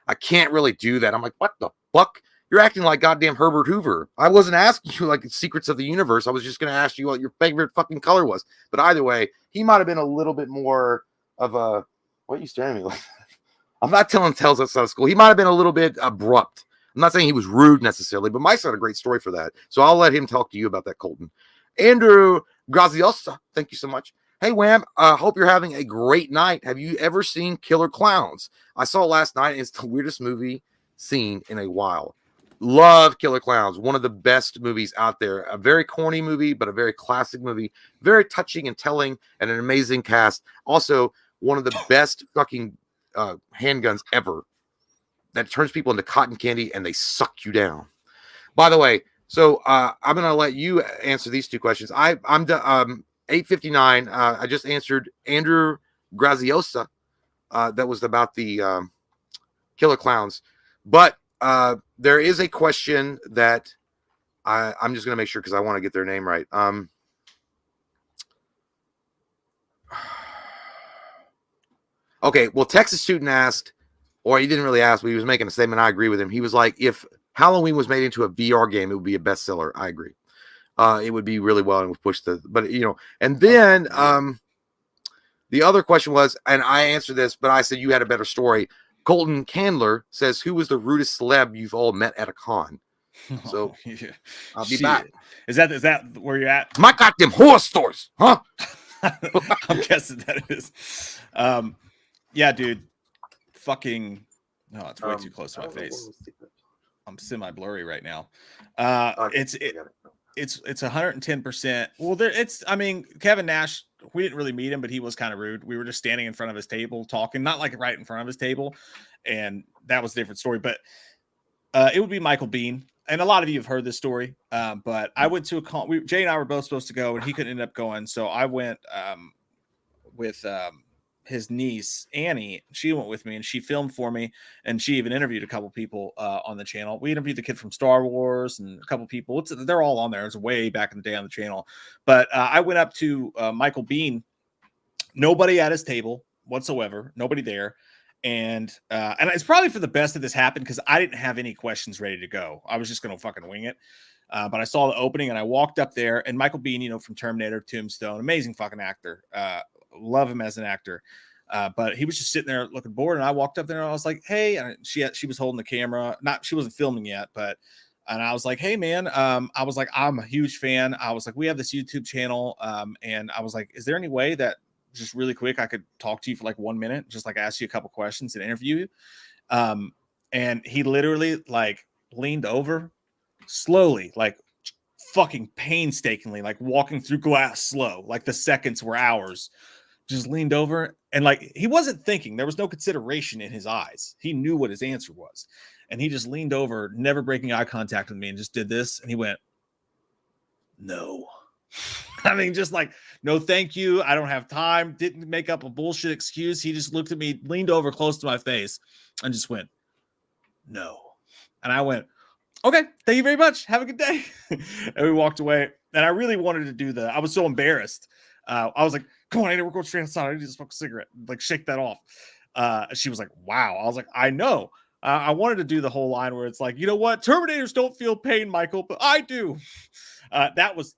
I can't really do that." I'm like, "What the fuck? You're acting like goddamn Herbert Hoover. I wasn't asking you like secrets of the universe. I was just going to ask you what your favorite fucking color was." But either way, he might have been a little bit more of a, what are you staring at me like? I'm not telling tales outside of school. He might have been a little bit abrupt. I'm not saying he was rude necessarily, but Mike's got a great story for that. So I'll let him talk to you about that, Colton. Andrew Graziosa, thank you so much. "Hey, Wham, hope you're having a great night. Have you ever seen Killer Klowns? I saw it last night, and it's the weirdest movie seen in a while." Love Killer Klowns. One of the best movies out there. A very corny movie, but a very classic movie. Very touching and telling, and an amazing cast. Also, one of the best fucking handguns ever that turns people into cotton candy and they suck you down. By the way, so I'm going to let you answer these two questions. I'm 8:59. I just answered Andrew Graziosa. That was about the Killer Klowns. But there is a question that I'm just going to make sure because I want to get their name right. Okay, well, Texas Student asked, or he didn't really ask, but he was making a statement. I agree with him. He was like, if Halloween was made into a VR game, it would be a bestseller. I agree. It would be really well and would push and then the other question was, and I answered this, but I said you had a better story. Colton Candler says, "Who was the rudest celeb you've all met at a con?" So Yeah. I'll be back. Is that where you're at? My goddamn horror stores, huh? I'm guessing that is. Yeah, dude. Fucking no, it's way too close to my face. I'm semi-blurry right now. It's 110%. Well, Kevin Nash, we didn't really meet him, but he was kind of rude. We were just standing in front of his table talking, not like right in front of his table, and that was a different story. But it would be Michael Bean, and a lot of you have heard this story. But I went to a con. Jay and I were both supposed to go, and he couldn't end up going, so I went with his niece Annie. She went with me and she filmed for me, and she even interviewed a couple people on the channel. We interviewed the kid from Star Wars and a couple people. They're all on there. It was way back in the day on the channel. But I went up to Michael Biehn. Nobody at his table whatsoever. Nobody there. And it's probably for the best that this happened, because I didn't have any questions ready to go. I was just going to fucking wing it. But I saw the opening and I walked up there, and Michael Biehn, you know, from Terminator, Tombstone, amazing fucking actor. Love him as an actor. But he was just sitting there looking bored, and I walked up there and I was like, hey, and she was holding the camera. She wasn't filming yet, and I was like, hey man, I was like, I'm a huge fan. I was like, we have this YouTube channel. And I was like, is there any way that just really quick I could talk to you for like 1 minute, just like ask you a couple questions and interview you? And he literally like leaned over slowly, like fucking painstakingly, like walking through glass slow, like the seconds were hours, just leaned over, and like he wasn't thinking. There was no consideration in his eyes. He knew what his answer was, and he just leaned over, never breaking eye contact with me, and just did this, and he went, no. I mean, just like, no, thank you, I don't have time. Didn't make up a bullshit excuse. He just looked at me, leaned over close to my face, and just went, no. And I went, okay, thank you very much. Have a good day. And we walked away. And I really wanted to do I was so embarrassed. I was like, come on, we're going straight outside. I need to smoke a cigarette. Like, shake that off. She was like, wow. I was like, I know. I wanted to do the whole line where it's like, you know what? Terminators don't feel pain, Michael, but I do. That was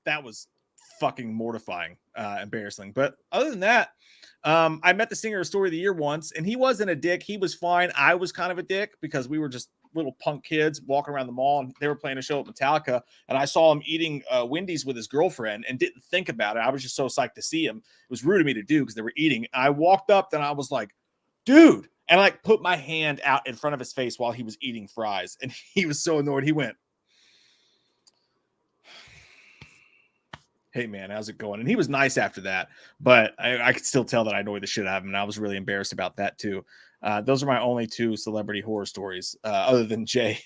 fucking mortifying, embarrassing. But other than that, I met the singer of Story of the Year once, and he wasn't a dick. He was fine. I was kind of a dick because we were just little punk kids walking around the mall, and they were playing a show at Metallica, and I saw him eating Wendy's with his girlfriend and didn't think about it. I was just so psyched to see him. It was rude of me to do because they were eating. I walked up, and I was like, dude, and I like put my hand out in front of his face while he was eating fries, and he was so annoyed. He went, hey man, how's it going? And he was nice after that, but I could still tell that I annoyed the shit out of him, and I was really embarrassed about that too. Those are my only two celebrity horror stories, other than Jay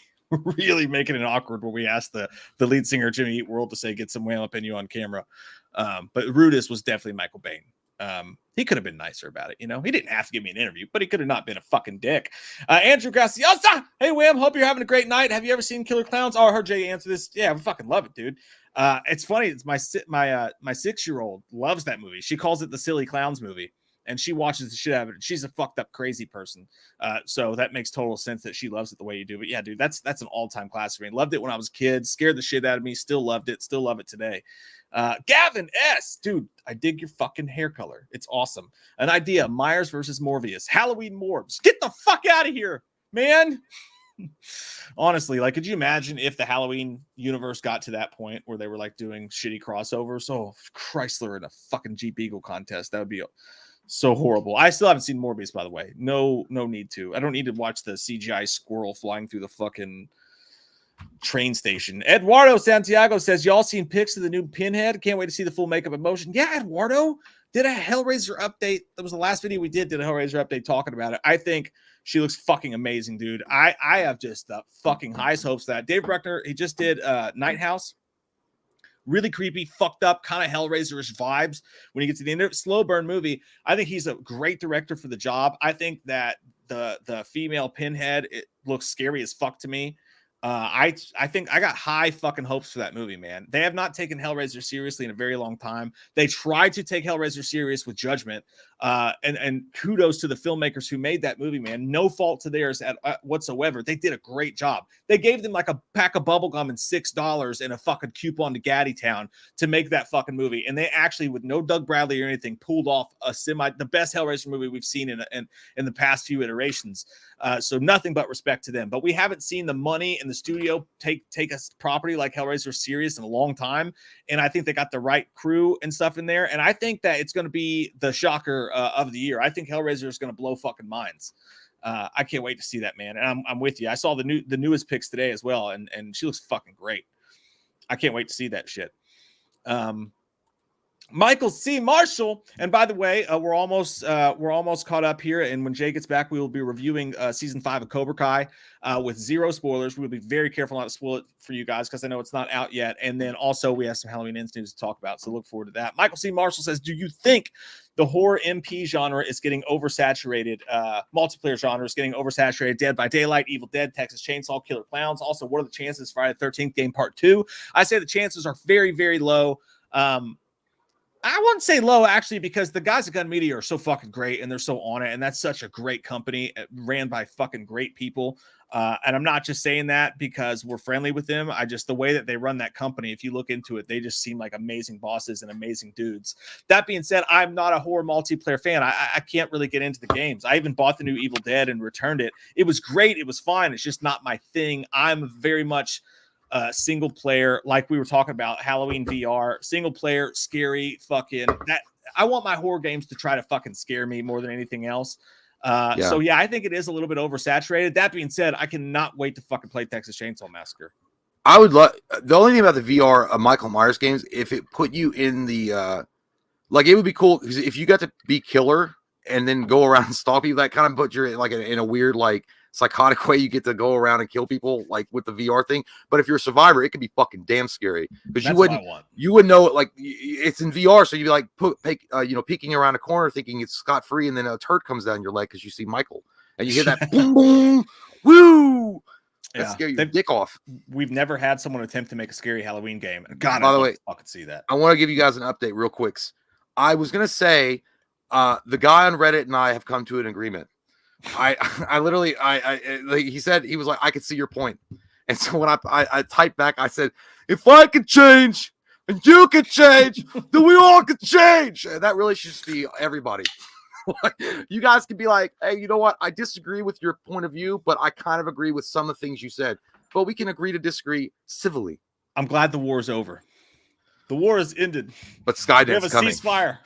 really making it awkward when we asked the lead singer Jimmy Eat World to say, get some whale opinion on camera. But Rudest was definitely Michael Biehn. He could have been nicer about it, you know. He didn't have to give me an interview, but he could have not been a fucking dick. Andrew Graciosa, hey Wham, hope you're having a great night. Have you ever seen Killer Klowns? Oh, I heard Jay answer this. Yeah, I fucking love it, dude. It's funny. It's my 6-year-old loves that movie. She calls it the Silly Clowns movie, and she watches the shit out of it. She's a fucked up crazy person, so that makes total sense that she loves it the way you do. But yeah, dude, that's an all-time classic for me. Loved it when I was a kid. Scared the shit out of me. Still loved it. Still love it today. Gavin S, dude, I dig your fucking hair color. It's awesome. An idea: Myers versus Morbius. Halloween Morbs. Get the fuck out of here, man. Honestly, like, could you imagine if the Halloween universe got to that point where they were like doing shitty crossovers? Oh, Chrysler in a fucking Jeep Eagle contest. That would be so horrible. I still haven't seen Morbius, by the way. No need to. I don't need to watch the CGI squirrel flying through the fucking train station. Eduardo Santiago says, y'all seen pics of the new Pinhead? Can't wait to see the full makeup in motion. Yeah, Eduardo did a Hellraiser update. That was the last video we did a Hellraiser update talking about it. I think she looks fucking amazing, dude. I have just the fucking highest hopes that Dave Bruckner, he just did Night House. Really creepy, fucked up, kind of Hellraiser-ish vibes when you get to the end of it. Slow burn movie. I think he's a great director for the job. I think that the female Pinhead, it looks scary as fuck to me. I think I got high fucking hopes for that movie, man. They have not taken Hellraiser seriously in a very long time. They tried to take Hellraiser serious with Judgment, and kudos to the filmmakers who made that movie, man. No fault to theirs whatsoever. They did a great job. They gave them like a pack of bubblegum and $6 and a fucking coupon to Gaddy Town to make that fucking movie, and they actually, with no Doug Bradley or anything, pulled off the best Hellraiser movie we've seen in the past few iterations. So nothing but respect to them. But we haven't seen the money and the studio take a property like Hellraiser serious in a long time, and I think they got the right crew and stuff in there, and I think that it's going to be the shocker of the year. I think Hellraiser is going to blow fucking minds. I can't wait to see that, man. And I'm with you. I saw the newest pics today as well, and she looks fucking great. I can't wait to see that shit. Michael C. Marshall. And by the way, we're almost caught up here. And when Jay gets back, we will be reviewing season 5 of Cobra Kai with 0 spoilers. We'll be very careful not to spoil it for you guys because I know it's not out yet. And then also we have some Halloween Ends news to talk about. So look forward to that. Michael C. Marshall says, do you think the horror MP genre is getting oversaturated? Multiplayer genre is getting oversaturated. Dead by Daylight, Evil Dead, Texas Chainsaw, Killer Clowns. Also, what are the chances Friday the 13th game part 2? I say the chances are very, very low. I wouldn't say low, actually, because the guys at Gun Media are so fucking great and they're so on it. And that's such a great company ran by fucking great people. And I'm not just saying that because we're friendly with them. The way that they run that company, if you look into it, they just seem like amazing bosses and amazing dudes. That being said, I'm not a horror multiplayer fan. I can't really get into the games. I even bought the new Evil Dead and returned it. It was great. It was fine. It's just not my thing. I'm very much single player, like we were talking about Halloween VR, single player, scary, fucking that. I want my horror games to try to fucking scare me more than anything else. So yeah, I think it is a little bit oversaturated. That being said, I cannot wait to fucking play Texas Chainsaw Massacre. I would love the only thing about the VR Michael Myers games, if it put you in the like, it would be cool because if you got to be killer and then go around and stalk people, that kind of put you in a weird like psychotic way. You get to go around and kill people like with the VR thing. But if you're a survivor, it could be fucking damn scary because you wouldn't know it. Like, it's in VR, so you'd be like peeking around a corner thinking it's scot free, and then a turd comes down your leg because you see Michael and you hear that boom boom woo. That scare your dick off. We've never had someone attempt to make a scary Halloween game. God, by the way, I could see that. I want to give you guys an update real quick. I was gonna say the guy on Reddit and I have come to an agreement. I literally he said, he was like, I could see your point. And so when I typed back, I said, if I could change and you could change, then we all could change. And that really should just be everybody. You guys could be like, hey, you know what? I disagree with your point of view, but I kind of agree with some of the things you said. But we can agree to disagree civilly. I'm glad the war is over. The war is ended. But Skydance coming. Ceasefire.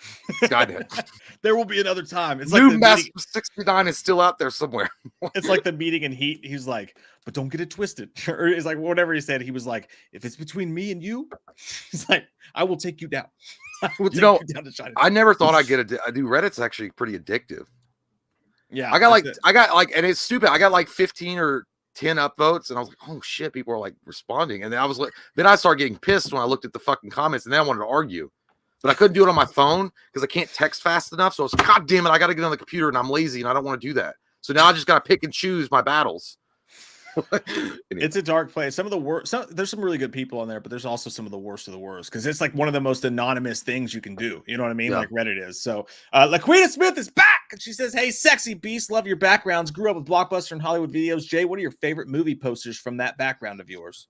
Skydance. There will be another time. It's New Master 69 is still out there somewhere. It's like the meeting in Heat. He's like, but don't get it twisted. Or it's like whatever he said. He was like, if it's between me and you, he's like, I will take you down. I will take you down to China. I never thought I'd get I do. Reddit's actually pretty addictive. Yeah. I got like, and it's stupid. I got like 15 or 10 upvotes, and I was like, oh shit, people are like responding. And then I was like, then I started getting pissed when I looked at the fucking comments, and then I wanted to argue, but I couldn't do it on my phone because I can't text fast enough. So I was like, God damn it, I got to get on the computer, and I'm lazy and I don't want to do that. So now I just got to pick and choose my battles. Anyway. It's a dark place. Some of the worst, there's some really good people on there, but there's also some of the worst of the worst because it's like one of the most anonymous things you can do. You know what I mean? Yeah. Like Reddit is. So Laquita Smith is back, and she says, hey, sexy beast, love your backgrounds. Grew up with Blockbuster and Hollywood videos. Jay, what are your favorite movie posters from that background of yours?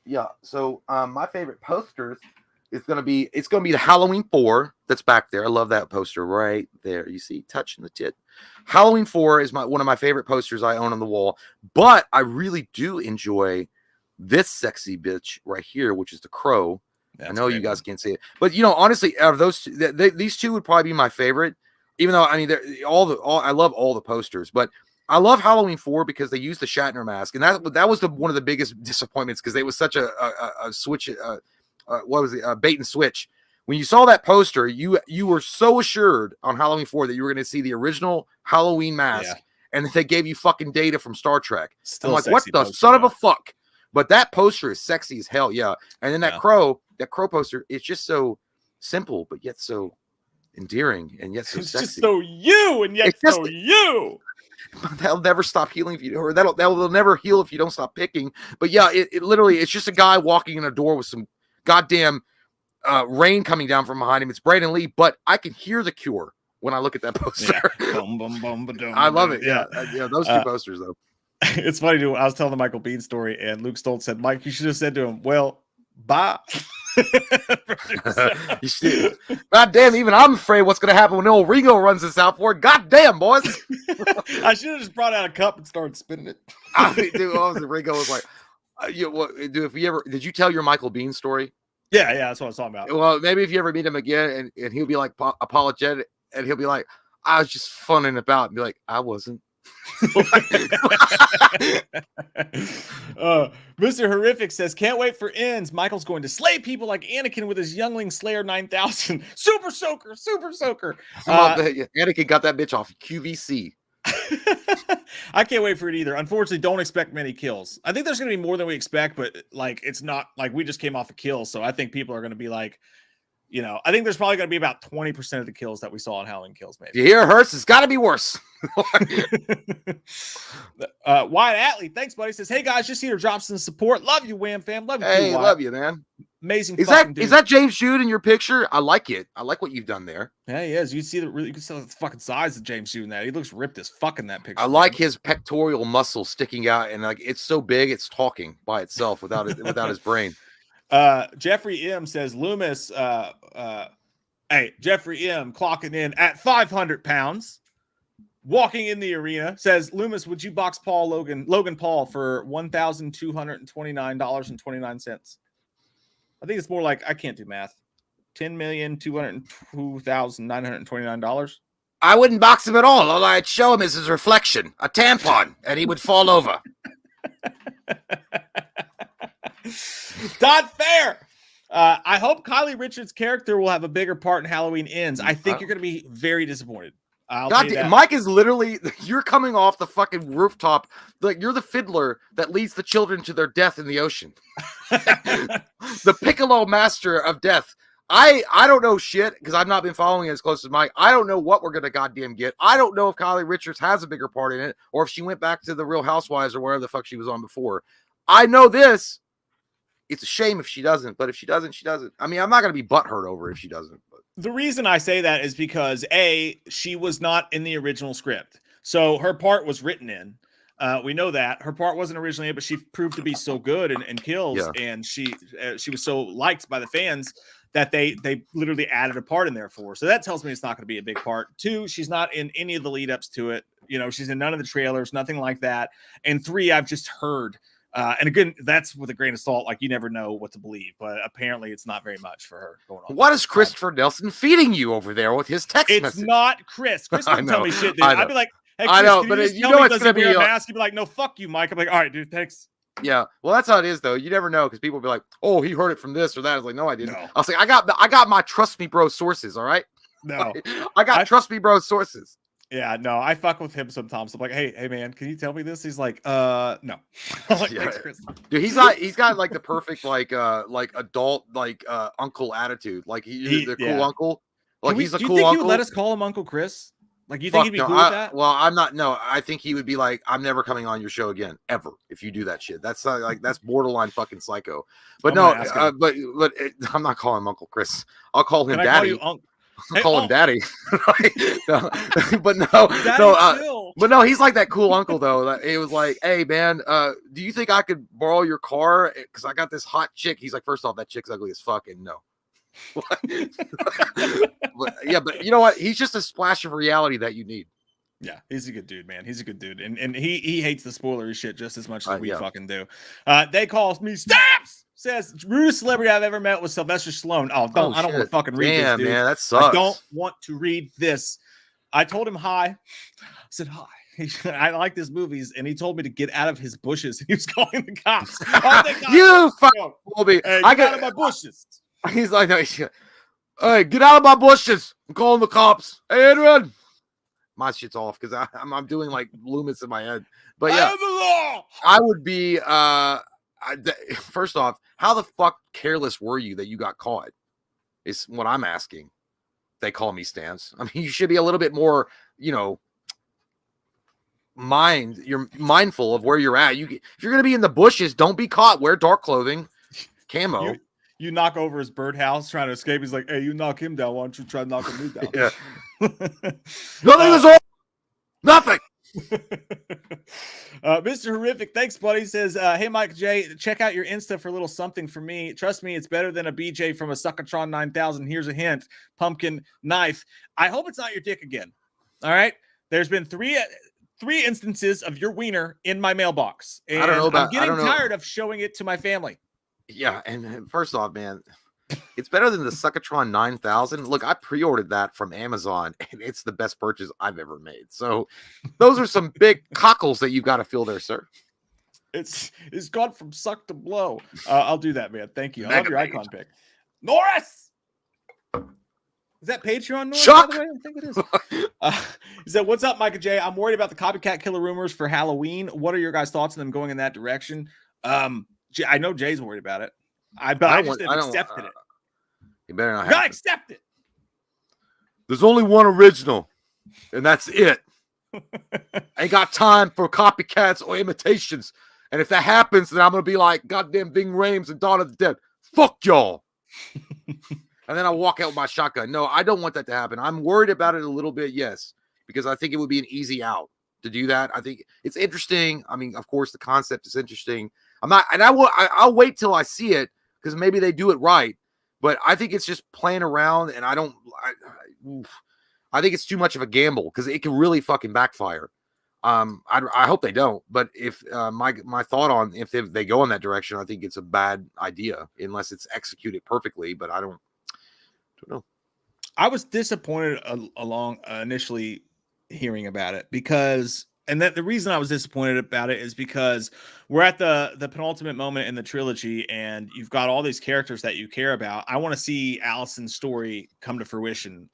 Yeah. So my favorite posters is gonna be the Halloween 4 that's back there. I love that poster right there. You see, touching the tit. Halloween 4 is one of my favorite posters I own on the wall, but I really do enjoy this sexy bitch right here, which is the Crow. That's I know you guys can't see it, but honestly, out of those two, these two would probably be my favorite. Even though I mean, I love all the posters, but I love Halloween 4 because they used the Shatner mask, and that was one of the biggest disappointments because it was such a switch. What was it? Bait and switch. When you saw that poster, you were so assured on Halloween 4 that you were going to see the original Halloween mask, and that they gave you fucking Data from Star Trek. Still I'm like, what the poster, son of a fuck? But that poster is sexy as hell, yeah. And then that crow poster, it's just so simple, but yet so endearing, and yet so it's sexy. Just so you, and yet it's so you. That'll never stop healing if you, or that'll never heal if you don't stop picking. But yeah, it literally, it's just a guy walking in a door with some goddamn rain coming down from behind him. It's Brandon Lee, but I can hear The Cure when I look at that poster. Yeah. I love it. Yeah, those two posters though. It's funny too. I was telling the Michael Bean story, and Luke Stoltz said, "Mike, you should have said to him, well, bye." You see, God damn, even I'm afraid what's going to happen when old Ringo runs this out for it. God damn, boys. I should have just brought out a cup and started spinning it. I mean, dude, Ringo was like, dude, if we ever, did you tell your Michael Bean story? Yeah, that's what I was talking about. Well, maybe if you ever meet him again, and he'll be like apologetic, and he'll be like, I was just funning about, and be like, I wasn't Mr. Horrific says, can't wait for ends. Michael's going to slay people like Anakin with his youngling Slayer 9000. Super soaker, super soaker. Anakin got that bitch off QVC. I can't wait for it either. Unfortunately, don't expect many kills. I think there's going to be more than we expect, but like it's not like we just came off a kill. So I think people are going to be like, you know, I think there's probably going to be about 20% of the kills that we saw in Halloween Kills. Maybe. You hear it hurts? It's got to be worse. Wyatt Atley, thanks, buddy. Says, hey guys, just here, drop some support. Love you, Wham fam. Love you, hey, too, love you, man. Amazing. Is that James Jude in your picture? I like it. I like what you've done there. Yeah, he is. You can see the fucking size of James Jude in that. He looks ripped as fuck in that picture. I like his pectoral muscle sticking out, and like it's so big, it's talking by itself without his brain. Jeffrey M says Loomis. Hey, Jeffrey M clocking in at 500 pounds, walking in the arena, says, Loomis, would you box Logan Paul for $1,229.29? I think it's more like, I can't do math. $10,202,929. I wouldn't box him at all. All I'd show him is his reflection, a tampon, and he would fall over. Not fair. I hope Kylie Richards' character will have a bigger part in Halloween Ends. I think you're going to be very disappointed. God damn, Mike is literally, you're coming off the fucking rooftop. Like you're the fiddler that leads the children to their death in the ocean. The piccolo master of death. I don't know shit because I've not been following it as close as Mike. I don't know what we're going to goddamn get. I don't know if Kylie Richards has a bigger part in it or if she went back to the Real Housewives or wherever the fuck she was on before. I know this. It's a shame if she doesn't, but if she doesn't, she doesn't. I mean, I'm not going to be butthurt over if she doesn't. But. The reason I say that is because A, she was not in the original script. So her part was written in. We know that. Her part wasn't originally in, but she proved to be so good in Kills. Yeah. And she was so liked by the fans that they literally added a part in there for her. So that tells me it's not going to be a big part. 2, she's not in any of the lead ups to it. You know, she's in none of the trailers, nothing like that. And 3, I've just heard. And again, that's with a grain of salt. Like you never know what to believe, but apparently it's not very much for her going on. What is Christopher Nelson feeding you over there with his text message? It's not Chris. Chris doesn't tell me shit, dude. I'd be like, hey, Chris, I know, but you know it's gonna be a mask. You'd be like, no, fuck you, Mike. I'm like, all right, dude, thanks. Yeah, well, that's how it is, though. You never know because people will be like, "Oh, he heard it from this or that." I was like, "No, I didn't." No. I was like, "I got my trust me, bro, sources." All right. No, I got trust me, bro, sources. Yeah, no, I fuck with him sometimes. I'm like, hey, man, can you tell me this? He's like, no. I'm like, thanks, Chris. Dude, he's got like the perfect like adult uncle attitude. Like he's the cool uncle. Like he's a cool uncle. Do you think you would let us call him Uncle Chris? Like you think he'd be cool with that? Well, I'm not. No, I think he would be like, I'm never coming on your show again, ever. If you do that shit, that's like that's borderline fucking psycho. But but I'm not calling him Uncle Chris. I'll call him Daddy. Call him Daddy. But no, he's like that cool uncle though. It was like, hey man, do you think I could borrow your car? Because I got this hot chick. He's like, first off, that chick's ugly as fuck, and no. but you know what? He's just a splash of reality that you need. Yeah, he's a good dude, man. He's a good dude, and he hates the spoilery shit just as much as we fucking do. They call me Stamps. Says rudest celebrity I've ever met was Sylvester Stallone. I don't want to fucking read this, dude. Man, that sucks. I don't want to read this. I told him hi. I said hi. I like his movies, and he told me to get out of his bushes. He was calling the cops. You fucking hey, I got out of my bushes. He's like, hey, get out of my bushes. I'm calling the cops. Hey, Adrian. My shit's off because I'm doing like Loomis in my head. But yeah, I would be first off, how the fuck careless were you that you got caught? Is what I'm asking. They call me Stamps. I mean, you should be a little bit more, you're mindful of where you're at. If you're gonna be in the bushes, don't be caught. Wear dark clothing, camo. You knock over his birdhouse trying to escape. He's like, hey, you knock him down. Why don't you try knocking me down? Yeah. Nothing is all. Nothing. Mr. Horrific, thanks, buddy. Says, hey, Mike J, check out your Insta for a little something for me. Trust me, it's better than a BJ from a Suckatron 9000. Here's a hint: pumpkin knife. I hope it's not your dick again. All right. There's been three instances of your wiener in my mailbox, and I'm getting tired of showing it to my family. Yeah, and first off, man, It's better than the Suckatron 9000. Look, I pre-ordered that from Amazon, and it's the best purchase I've ever made. So those are some big cockles that you've got to fill there, sir. It's gone from suck to blow. I'll do that, man. Thank you. I love your icon pick. Norris! Is that Patreon, Norris, Chuck! by the way? I think it is. He said, what's up, Mike and Jay? I'm worried about the copycat killer rumors for Halloween. What are your guys' thoughts on them going in that direction? I know Jay's worried about it. I just didn't accept it. You better not. You gotta accept it. There's only one original, and that's it. Ain't got time for copycats or imitations. And if that happens, then I'm gonna be like, goddamn Ving Rhames and Dawn of the Dead. Fuck y'all. And then I'll walk out with my shotgun. No, I don't want that to happen. I'm worried about it a little bit, yes, because I think it would be an easy out to do that. I think it's interesting. I mean, of course, the concept is interesting. I'll wait till I see it because maybe they do it right. But I think it's just playing around, and I think it's too much of a gamble because it can really fucking backfire. I hope they don't. But if my thought on if they go in that direction, I think it's a bad idea unless it's executed perfectly. But I don't know. I was disappointed initially hearing about it because, and that the reason I was disappointed about it is because we're at the penultimate moment in the trilogy, and you've got all these characters that you care about. I want to see Allison's story come to fruition.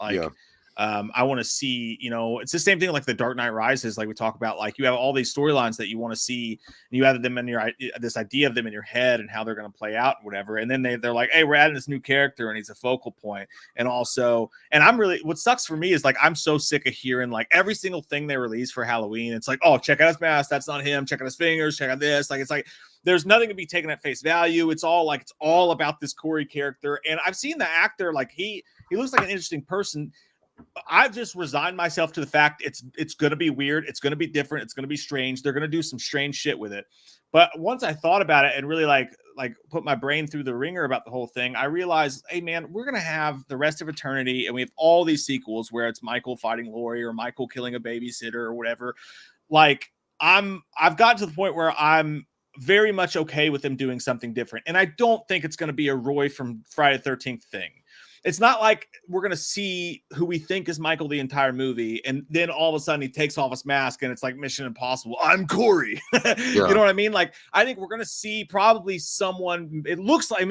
I want to see, it's the same thing like the Dark Knight Rises, like we talk about, like you have all these storylines that you want to see, and you have them in this idea of them in your head and how they're going to play out and whatever. And then they're like, hey, we're adding this new character and he's a focal point. And also, what sucks for me is like, I'm so sick of hearing like every single thing they release for Halloween. It's like, oh, check out his mask. That's not him. Check out his fingers. Check out this. Like, it's like, there's nothing to be taken at face value. It's all about this Corey character. And I've seen the actor, like he looks like an interesting person. I've just resigned myself to the fact it's going to be weird. It's going to be different. It's going to be strange. They're going to do some strange shit with it. But once I thought about it and really like put my brain through the ringer about the whole thing, I realized, hey man, we're going to have the rest of eternity. And we have all these sequels where it's Michael fighting Laurie or Michael killing a babysitter or whatever. Like I've gotten to the point where I'm very much okay with them doing something different. And I don't think it's going to be a Roy from Friday the 13th thing. It's not like we're going to see who we think is Michael the entire movie, and then all of a sudden he takes off his mask and it's like Mission Impossible. I'm Corey. Yeah. You know what I mean? Like, I think we're going to see probably someone, it looks like,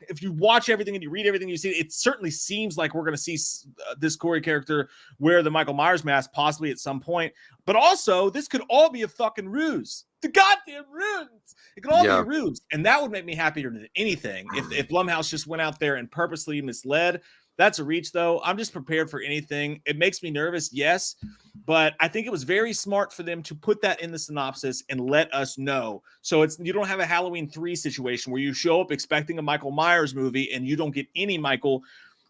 if you watch everything and you read everything you see, it certainly seems like we're going to see this Corey character wear the Michael Myers mask possibly at some point. But also, this could all be a fucking ruse. The goddamn ruse. It could all be a ruse. And that would make me happier than anything. If Blumhouse just went out there and purposely misled. That's a reach, though. I'm just prepared for anything. It makes me nervous, yes. But I think it was very smart for them to put that in the synopsis and let us know. So you don't have a Halloween 3 situation where you show up expecting a Michael Myers movie and you don't get any Michael.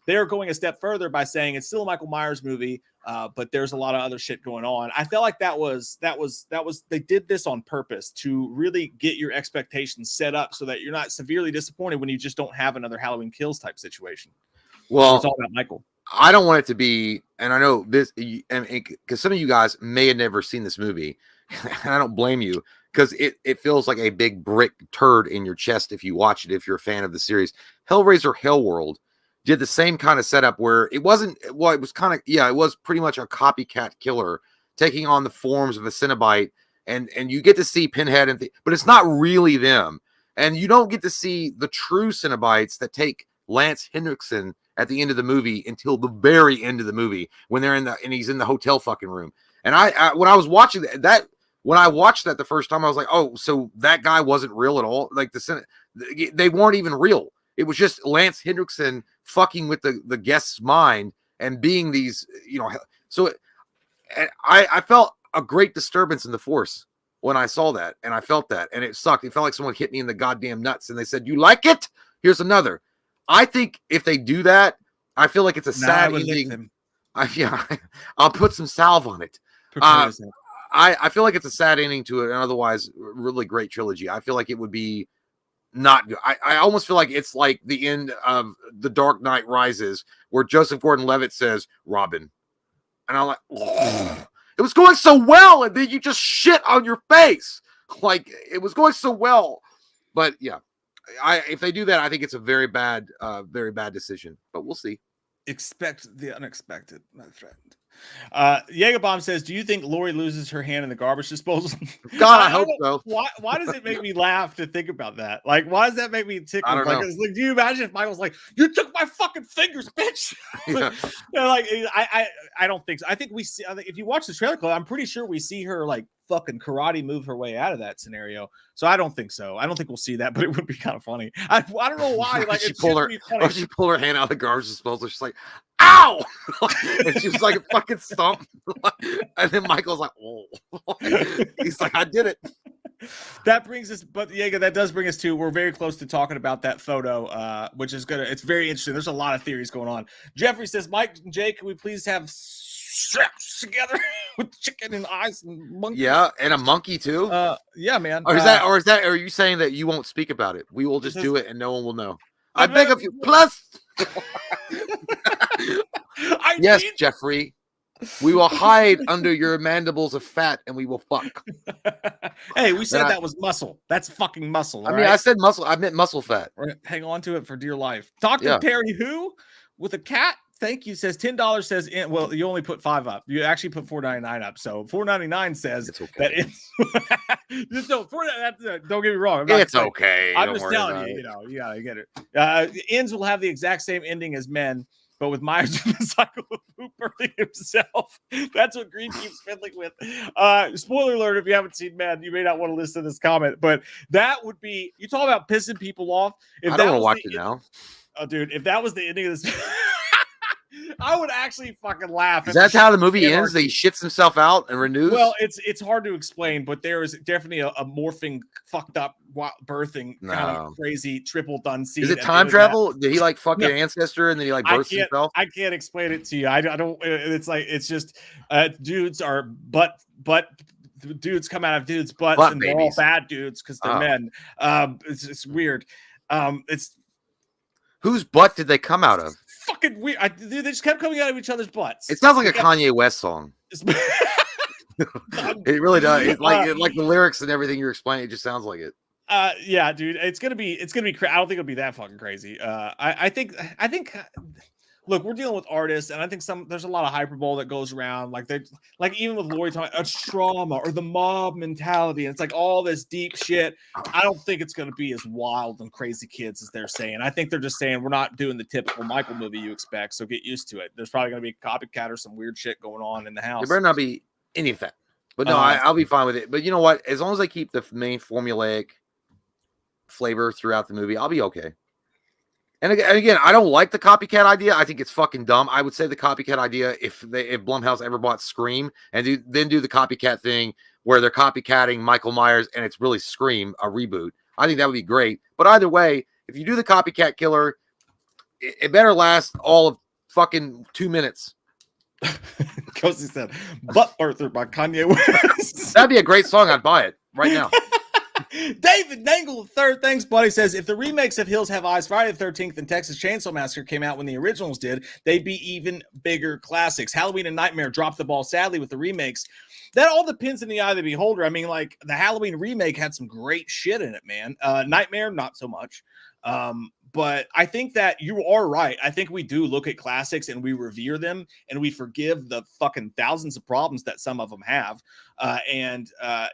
They're going a step further by saying it's still a Michael Myers movie, but there's a lot of other shit going on. I felt like that was they did this on purpose to really get your expectations set up so that you're not severely disappointed when you just don't have another Halloween Kills type situation. Well, it's all about Michael. I don't want it to be, and I know this, because some of you guys may have never seen this movie, and I don't blame you, because it feels like a big brick turd in your chest if you watch it, if you're a fan of the series. Hellraiser Hellworld did the same kind of setup where it was pretty much a copycat killer taking on the forms of a Cenobite, and you get to see Pinhead, but it's not really them, and you don't get to see the true Cenobites that take Lance Henriksen at the end of the movie until the very end of the movie when he's in the hotel fucking room. And when I was watching that, when I watched that the first time, I was like, oh, so that guy wasn't real at all. Like they weren't even real. It was just Lance Henriksen fucking with the guest's mind and being these, so I felt a great disturbance in the force when I saw that. And I felt that, and it sucked. It felt like someone hit me in the goddamn nuts and they said, you like it? Here's another. I think if they do that, I feel like it's a sad ending. I'll put some salve on it. I feel like it's a sad ending to an otherwise really great trilogy. I feel like it would be not good. I almost feel like it's like the end of The Dark Knight Rises, where Joseph Gordon-Levitt says, Robin. And I'm like, oh, it was going so well, and then you just shit on your face. Like, it was going so well. But yeah. if they do that, I think it's a very bad decision. But we'll see. Expect the unexpected, my friend. Jägerbomb says, do you think Lori loses her hand in the garbage disposal? God, I hope so. Why does it make me laugh to think about that? Like, why does that make me tickle? I don't know. Like, do you imagine if Michael's like, you took my fucking fingers, bitch? Yeah. Like, I don't think so. I think we see, if you watch the trailer clip, I'm pretty sure we see her like fucking karate move her way out of that scenario. So I don't think so. I don't think we'll see that, but it would be kind of funny. I don't know why. Like, she pulled her hand out of the garbage disposal. She's like, ow! And she was like a fucking stump. And then Michael's like, oh. He's like, I did it. That brings us, but Jaeger, that does bring us to, we're very close to talking about that photo, which is it's very interesting. There's a lot of theories going on. Jeffrey says, Mike and Jay, can we please have straps together with chicken and eyes and monkey? Yeah, and a monkey too. Yeah, man. Or are you saying that you won't speak about it? We will just do it and no one will know. I beg of you. Plus, yes, Jeffrey. We will hide under your mandibles of fat and we will fuck. Hey, we said that was muscle. That's fucking muscle. I mean, I said muscle. I meant muscle fat. Hang on to it for dear life. Dr. Terry Who with a cat. Thank you. Says $10 says, well, you only put 5 up. You actually put $4.99 up. So $4.99 says that it's so don't get me wrong. It's okay. I'm just telling you, you gotta get it. Ends will have the exact same ending as men, but with Myers in the cycle of poop birthing himself. That's what Green keeps fiddling with. Spoiler alert, if you haven't seen Men, you may not want to listen to this comment, but that would be, you talk about pissing people off. I don't want to watch it now. Oh, dude, if that was the ending of this, I would actually fucking laugh. Is that how the movie ends? That he shits himself out and renews? Well, it's hard to explain, but there is definitely a morphing, fucked up birthing kind of crazy triple done scene. Is it time travel? Did he like fuck an ancestor and then he like births himself? I can't explain it to you. I don't. It's like it's just dudes are dudes come out of dudes' butts and they're all bad dudes because they're men. It's weird. It's whose butt did they come out of? Fucking weird. They just kept coming out of each other's butts. It sounds like a Kanye West song. It really does. It's like the lyrics and everything you're explaining. It just sounds like it. Yeah, dude. It's gonna be. I don't think it'll be that fucking crazy. I think. Look, we're dealing with artists, and I think there's a lot of hyperbole that goes around. Like even with Lori talking about trauma or the mob mentality, and it's like all this deep shit. I don't think it's going to be as wild and crazy kids as they're saying. I think they're just saying we're not doing the typical Michael movie you expect, so get used to it. There's probably going to be a copycat or some weird shit going on in the house. There better not be any of that. But no, I'll be fine with it. But you know what? As long as I keep the main formulaic flavor throughout the movie, I'll be okay. And again, I don't like the copycat idea. I think it's fucking dumb. I would say the copycat idea, if Blumhouse ever bought Scream and then do the copycat thing where they're copycatting Michael Myers and it's really Scream, a reboot, I think that would be great. But either way, if you do the copycat killer, it better last all of fucking 2 minutes. Kelsey said, Butt Arthur by Kanye West. That'd be a great song. I'd buy it right now. David Dangle III, thanks, buddy, says if the remakes of Hills Have Eyes, Friday the 13th, and Texas Chainsaw Massacre came out when the originals did, they'd be even bigger classics. Halloween and Nightmare dropped the ball sadly with the remakes. That all depends in the eye of the beholder. I mean, like the Halloween remake had some great shit in it, man. Nightmare, not so much. But I think that you are right. I think we do look at classics and we revere them and we forgive the fucking thousands of problems that some of them have.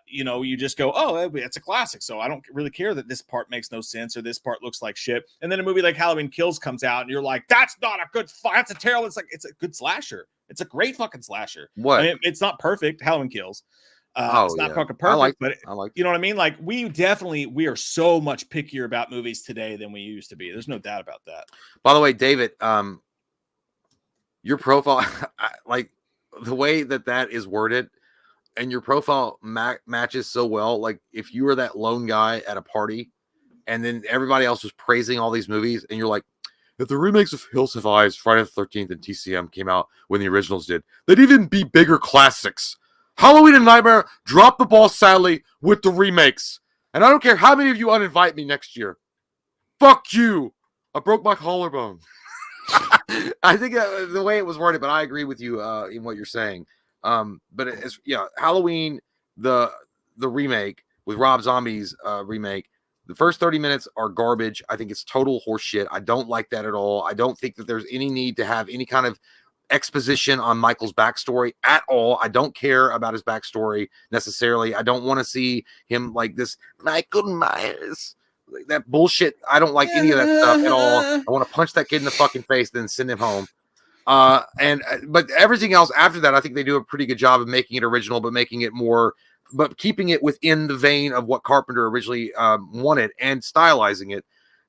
You just go, oh, it's a classic. So I don't really care that this part makes no sense or this part looks like shit. And then a movie like Halloween Kills comes out and you're like, that's not a good that's a terrible. It's a good slasher. It's a great fucking slasher. What? I mean, it's not perfect. Halloween Kills. It's not fucking perfect, but you know what I mean? Like we are so much pickier about movies today than we used to be. There's no doubt about that. By the way, David, your profile, like the way that is worded and your profile matches so well. Like if you were that lone guy at a party and then everybody else was praising all these movies and you're like, if the remakes of Hills Have Eyes, Friday the 13th, and TCM came out when the originals did, they'd even be bigger classics. Halloween and Nightmare dropped the ball sadly with the remakes. And I don't care how many of you uninvite me next year. Fuck you. I broke my collarbone. I think the way it was worded, but I agree with you in what you're saying. But Halloween, the remake with Rob Zombie's remake, The first 30 minutes are garbage. I think it's total horseshit. I don't like that at all. I don't think that there's any need to have any kind of exposition on Michael's backstory at all. I don't care about his backstory necessarily. I don't want to see him like this Michael Myers, like that bullshit. I don't like any of that stuff at all. I want to punch that kid in the fucking face, then send him home. But everything else after that, I think they do a pretty good job of making it original, but making it more, but keeping it within the vein of what Carpenter originally wanted and stylizing it.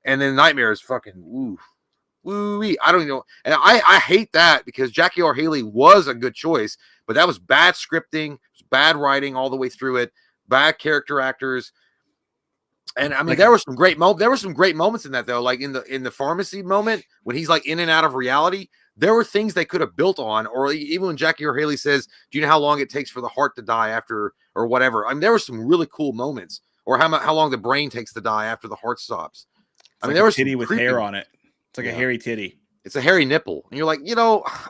And then Nightmare is fucking woo-wee. I don't even know. And I hate that because Jackie R. Haley was a good choice, but that was bad scripting, bad writing all the way through it, bad character actors. And I mean, there were some great moments in that though, like in the pharmacy moment when he's like in and out of reality. There were things they could have built on, or even when Jackie or Haley says, "Do you know how long it takes for the heart to die after, or whatever?" I mean, there were some really cool moments, or how long the brain takes to die after the heart stops. I mean, there was titty with hair on it. It's like a hairy titty. It's a hairy nipple, and you're like,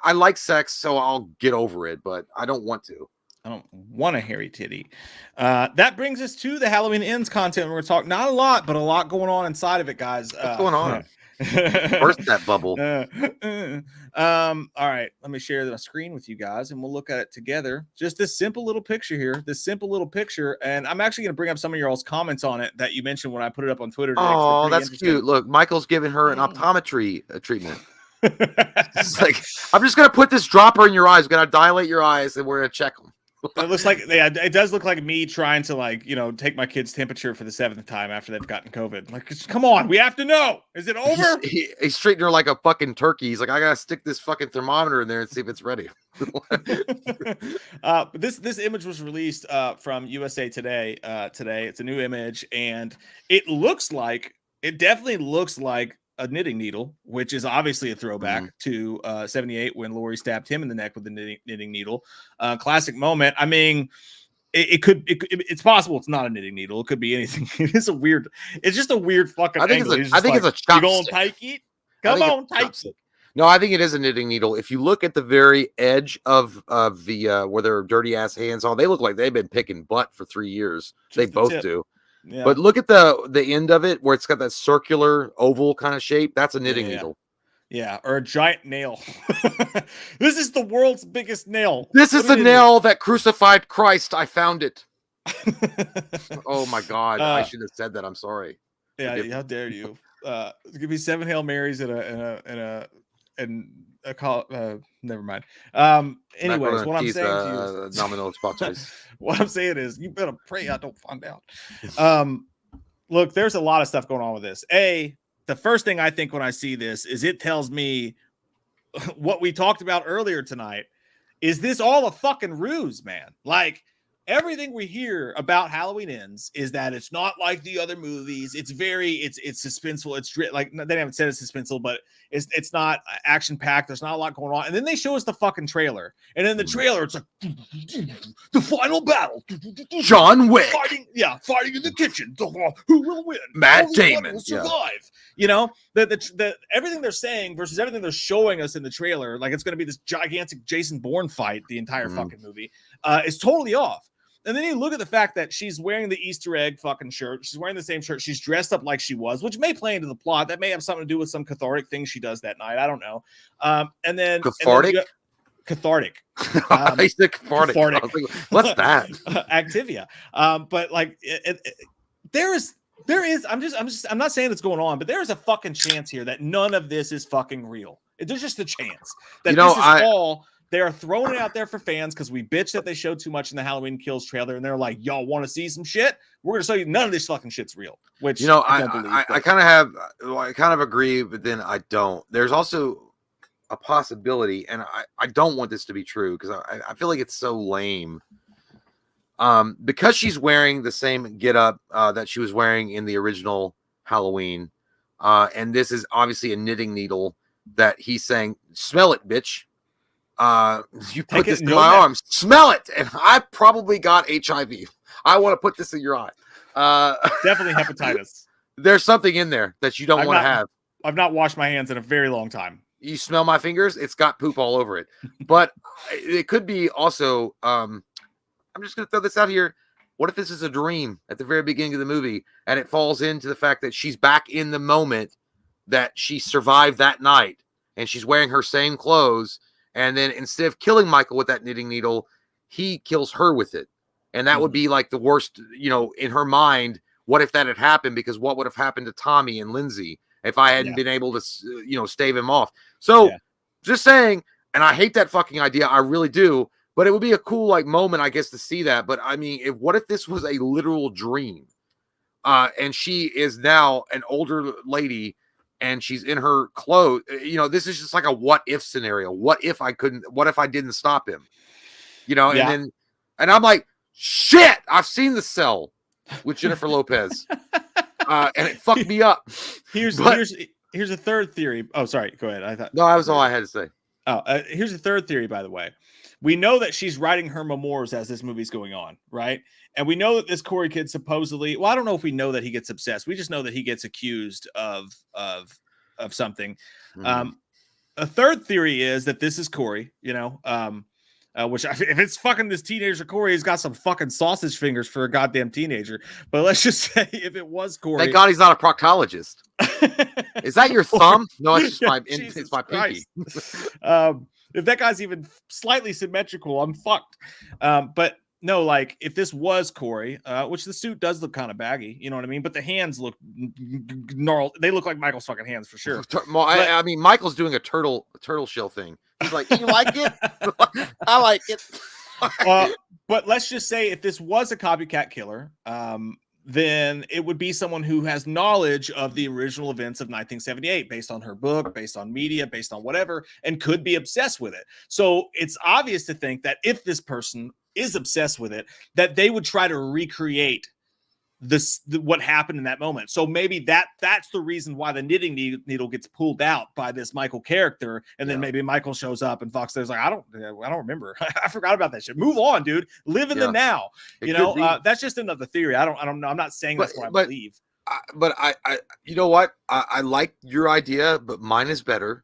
I like sex, so I'll get over it, but I don't want to. I don't want a hairy titty. That brings us to the Halloween Ends content. We're going to talk not a lot, but a lot going on inside of it, guys. What's going on? Burst that bubble. All right, let me share the screen with you guys and we'll look at it together. Just this simple little picture here, and I'm actually going to bring up some of your all's comments on it that you mentioned when I put it up on Twitter today. Oh, that's cute. Look, Michael's giving her an optometry treatment. It's like, I'm just going to put this dropper in your eyes. We're going to dilate your eyes and we're going to check them. It looks like it does look like me trying to take my kid's temperature for the 7th time after they've gotten COVID. Like, come on, we have to know. Is it over? He's treating her like a fucking turkey. He's like, I gotta stick this fucking thermometer in there and see if it's ready. This image was released from USA Today today. It's a new image, and it definitely looks like a knitting needle, which is obviously a throwback to 78 when Laurie stabbed him in the neck with the knitting needle. Classic moment. I mean, it's possible it's not a knitting needle. It could be anything. It's just a weird fucking angle. I think it's a chopstick. You going take it? Come on, take it. No, I think it is a knitting needle. If you look at the very edge of the where their dirty ass hands are, they look like they've been picking butt for 3 years. They both do. Yeah. But look at the end of it where it's got that circular oval kind of shape. That's a knitting needle. Yeah, or a giant nail. This is the world's biggest nail. This is the nail that crucified Christ. I found it. Oh my God! I should have said that. I'm sorry. Yeah, how dare you? Give me 7 Hail Marys never mind. Anyways, what I'm saying to you nominal sponsors. What I'm saying is you better pray I don't find out. Look, there's a lot of stuff going on with this. The first thing I think when I see this is it tells me what we talked about earlier tonight. Is this all a fucking ruse, man? Like, everything we hear about Halloween Ends is that it's not like the other movies. It's suspenseful. It's like, they haven't said it's suspenseful, but it's not action packed. There's not a lot going on. And then they show us the fucking trailer. And in the trailer, it's like the final battle. John Wick fighting in the kitchen. Who will win? Matt Damon will survive. The everything they're saying versus everything they're showing us in the trailer, like it's going to be this gigantic Jason Bourne fight the entire fucking movie, is totally off. And then you look at the fact that she's wearing the Easter egg fucking shirt. She's wearing the same shirt. She's dressed up like she was, which may play into the plot. That may have something to do with some cathartic thing she does that night. I don't know. And then cathartic. Cathartic. I said cathartic. Like, what's that? Activia. But like, there is. I'm not saying it's going on, but there is a fucking chance here that none of this is fucking real. There's just a chance that this is all. They are throwing it out there for fans because we bitch that they showed too much in the Halloween Kills trailer, and they're like, "Y'all want to see some shit? We're gonna show you none of this fucking shit's real." Which I kind of agree, but then I don't. There's also a possibility, and I don't want this to be true because I feel like it's so lame. Because she's wearing the same getup that she was wearing in the original Halloween, and this is obviously a knitting needle that he's saying, "Smell it, bitch." You put this in my arm, smell it, and I probably got HIV. I want to put this in your eye. Definitely hepatitis. There's something in there that you don't want to have. I've not washed my hands in a very long time. You smell my fingers? It's got poop all over it. But it could be also, I'm just going to throw this out here. What if this is a dream at the very beginning of the movie, and it falls into the fact that she's back in the moment that she survived that night, and she's wearing her same clothes, and then instead of killing Michael with that knitting needle, he kills her with it. And that would be like the worst, in her mind. What if that had happened? Because what would have happened to Tommy and Lindsay if I hadn't been able to, stave him off? So just saying, and I hate that fucking idea. I really do. But it would be a cool moment, I guess, to see that. But I mean, what if this was a literal dream? And she is now an older lady and she's in her clothes. This is just like a what if scenario. What if I didn't stop him? And I'm like, shit, I've seen The Cell with Jennifer Lopez. And it fucked me up. Here's a third theory. Oh, sorry. Go ahead. That was all I had to say. Here's a third theory, by the way. We know that she's writing her memoirs as this movie's going on, right? And we know that this Corey kid supposedly, well, I don't know if we know that he gets obsessed. We just know that he gets accused of something. Mm-hmm. A third theory is that this is Corey, which if it's fucking this teenager Corey, he's got some fucking sausage fingers for a goddamn teenager. But let's just say if it was Corey. Thank God he's not a proctologist. Is that your thumb? No, it's just it's my pinky. If that guy's even slightly symmetrical, I'm fucked. But no, like if this was Corey, which the suit does look kind of baggy, you know what I mean? But the hands look gnarled. They look like Michael's fucking hands for sure. I mean, Michael's doing a turtle shell thing. He's like, you like it? I like it. But let's just say if this was a copycat killer, then it would be someone who has knowledge of the original events of 1978 based on her book, based on media, based on whatever, and could be obsessed with it. So it's obvious to think that if this person is obsessed with it, that they would try to recreate what happened in that moment. So maybe that's the reason why the knitting needle gets pulled out by this Michael character, and then maybe Michael shows up and Fox says like, I don't remember. I forgot about that shit. Move on, dude. Live in the now. That's just another theory. I don't know. I'm not saying that's what I believe. But I you know what? I like your idea, but mine is better.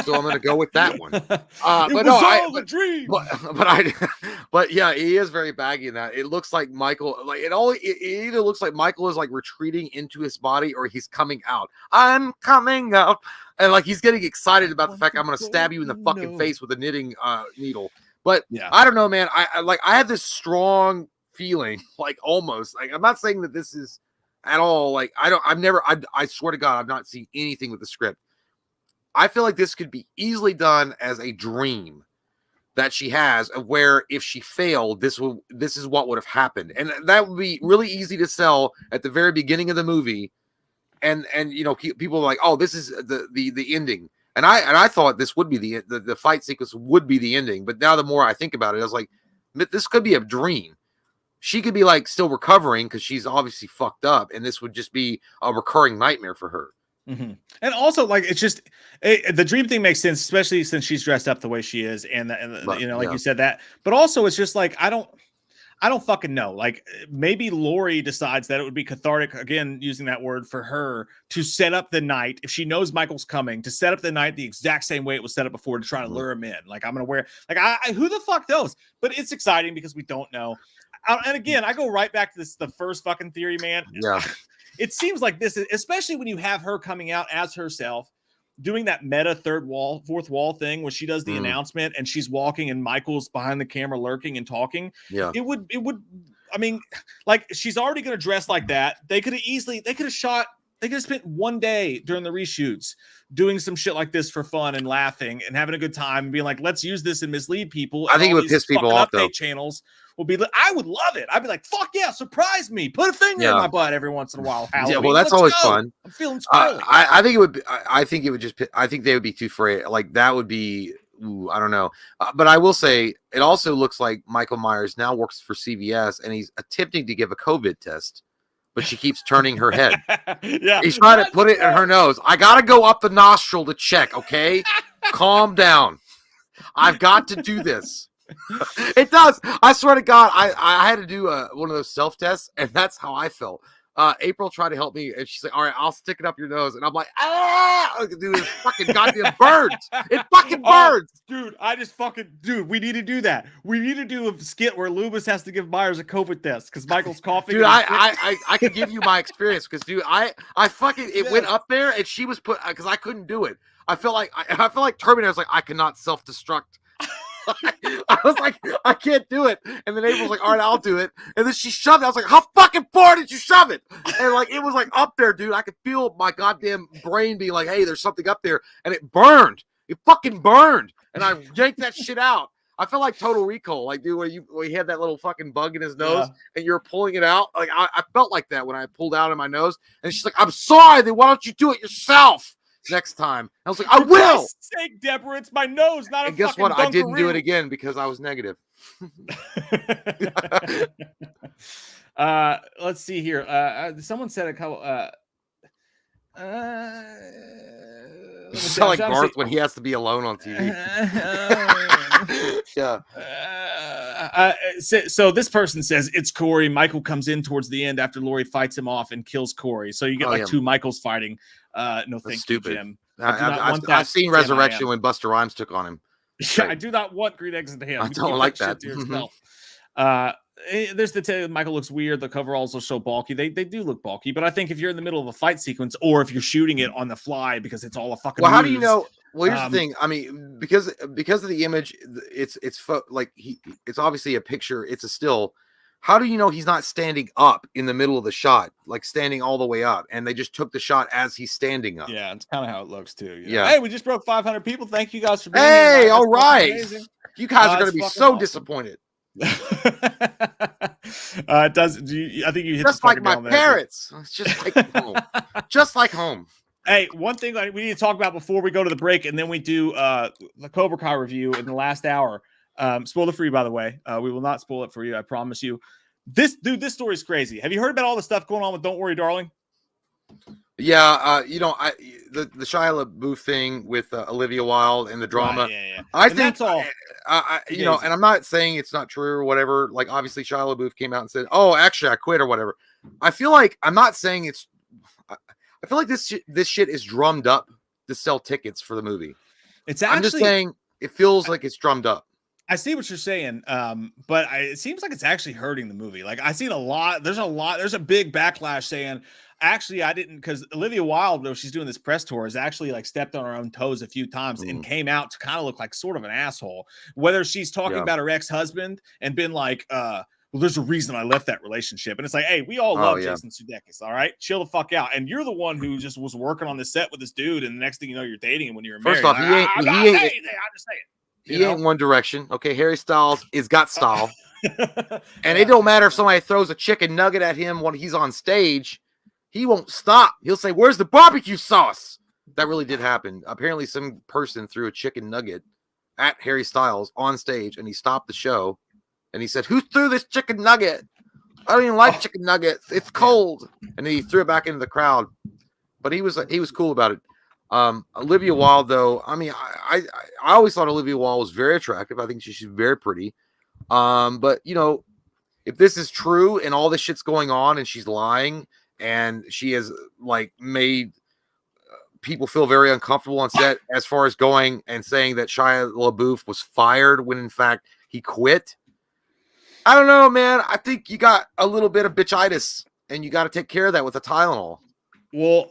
So I'm going to go with that one. A dream. But yeah, he is very baggy in that. It looks like Michael, it either looks like Michael is like retreating into his body or he's coming out. I'm coming out. And like he's getting excited about the fact I'm going to stab you in the fucking face with a knitting needle. But I don't know, man. I have this strong feeling, like almost like I'm not saying that this is at all like I swear to God, I've not seen anything with the script. I feel like this could be easily done as a dream that she has of where if she failed, this is what would have happened. And that would be really easy to sell at the very beginning of the movie. And people are like, oh, this is the ending. And I thought this would be the fight sequence would be the ending. But now the more I think about it, I was like, this could be a dream. She could be like still recovering because she's obviously fucked up. And this would just be a recurring nightmare for her. Mm-hmm. And also, like, it's just the dream thing makes sense, especially since she's dressed up the way she is, and you said that. But also, it's just like I don't fucking know. Like, maybe Lori decides that it would be cathartic, again, using that word for her to set up the night if she knows Michael's coming, to set up the night the exact same way it was set up before to try to lure him in. Like, I'm gonna wear who the fuck knows? But it's exciting because we don't know. And again, I go right back to the first fucking theory, man. Yeah. It seems like this is, especially when you have her coming out as herself, doing that meta fourth wall thing where she does the announcement and she's walking and Michael's behind the camera lurking and talking. Yeah. It would, I mean, like she's already going to dress like that. They could have spent one day during the reshoots doing some shit like this for fun and laughing and having a good time and being like, let's use this and mislead people. I think it would piss people off though. Channels will be, I would love it. I'd be like, fuck yeah, surprise me. Put a finger in my butt every once in a while. Halloween. Yeah, well, that's always fun. I'm feeling squirrely. I think it would. I think it would just. I think they would be too afraid. Like that would be. Ooh, I don't know. But I will say, it also looks like Michael Myers now works for CVS and he's attempting to give a COVID test, but she keeps turning her head. Yeah, he's trying to put it in her nose. I gotta go up the nostril to check. Okay, calm down. I've got to do this. It does. I swear to God, I had to do one of those self tests, and that's how I felt. April tried to help me, and she's like, "All right, I'll stick it up your nose," and I'm like, "Ah, dude, it fucking goddamn burns! It fucking burns, dude! We need to do that. We need to do a skit where Loomis has to give Myers a COVID test because Michael's coughing. Dude, I could give you my experience because, dude, I fucking went up there and she was put because I couldn't do it. I feel like Terminator was like, I cannot self-destruct. I was like, I can't do it. And then April was like, all right, I'll do it. And then she shoved it. I was like, how fucking far did you shove it? And like, it was like up there, dude. I could feel my goddamn brain being like, hey, there's something up there. And it burned. It fucking burned. And I yanked that shit out. I felt like Total Recall. Like, dude, where he had that little fucking bug in his nose and you're pulling it out. Like, I felt like that when I pulled out in my nose. And she's like, I'm sorry. Then why don't you do it yourself next time? I was like, I will. For sake, Deborah, it's my nose, not and a guess fucking what? I didn't do Dunkaroo. it again because I was negative. Let's see here. Someone said a couple. It's not like Garth when he has to be alone on TV. Yeah. So this person says it's Corey. Michael comes in towards the end after Laurie fights him off and kills Corey. So you get two Michaels fighting. No, thank you, Jim. I've seen Resurrection when Busta Rhymes took on him. Yeah, I do not want green eggs in the ham. I don't like that. There's the Michael looks weird. The cover also show bulky. They do look bulky, but I think if you're in the middle of a fight sequence or if you're shooting it on the fly because it's all a fucking. Well, how do you know? Well, here's the thing. I mean, because of the image, it's obviously a picture. It's a still. How do you know he's not standing up in the middle of the shot, like standing all the way up? And they just took the shot as he's standing up. Yeah, it's kind of how it looks too. You know? Yeah. Hey, we just broke 500 people. Thank you guys for being here. Hey, all right. You guys are going to be so disappointed. I think you hit just like my parents. It's just like home. Just like home. Hey, one thing we need to talk about before we go to the break, and then we do the Cobra Kai review in the last hour. Spoiler free, by the way. We will not spoil it for you. I promise you. This story is crazy. Have you heard about all the stuff going on with Don't Worry, Darling? Yeah, the Shia LaBeouf thing with Olivia Wilde and the drama. Right, yeah. I think that's all. And I'm not saying it's not true or whatever. Like, obviously, Shia LaBeouf came out and said, "Oh, actually, I quit" or whatever. I feel like I'm not saying it's. I feel like this shit is drummed up to sell tickets for the movie. It's actually. I'm just saying it feels like it's drummed up. I see what you're saying, but it seems like it's actually hurting the movie. Like, I've seen a lot. There's a big backlash saying. Actually, I didn't, because Olivia Wilde, though she's doing this press tour, has actually like stepped on her own toes a few times and came out to kind of look like sort of an asshole. Whether she's talking about her ex-husband and been like, well, there's a reason I left that relationship. And it's like, hey, we all love Jason Sudeikis, all right? Chill the fuck out. And you're the one who just was working on the set with this dude, and the next thing you know, you're dating him when you're married. First off, like, I'm just saying. He ain't One Direction. Okay, Harry Styles is got style. And it don't matter if somebody throws a chicken nugget at him when he's on stage. He won't stop. He'll say, "Where's the barbecue sauce?" That really did happen. Apparently, some person threw a chicken nugget at Harry Styles on stage, and he stopped the show. And he said, "Who threw this chicken nugget? I don't even like chicken nuggets. It's cold." And then he threw it back into the crowd. But he was cool about it. Olivia Wilde, though, I mean, I always thought Olivia Wilde was very attractive. I think she's very pretty. But you know, if this is true and all this shit's going on and she's lying. And she has like made people feel very uncomfortable on set as far as going and saying that Shia LaBeouf was fired when in fact he quit. I don't know, man. I think you got a little bit of bitchitis and you got to take care of that with a Tylenol. Well,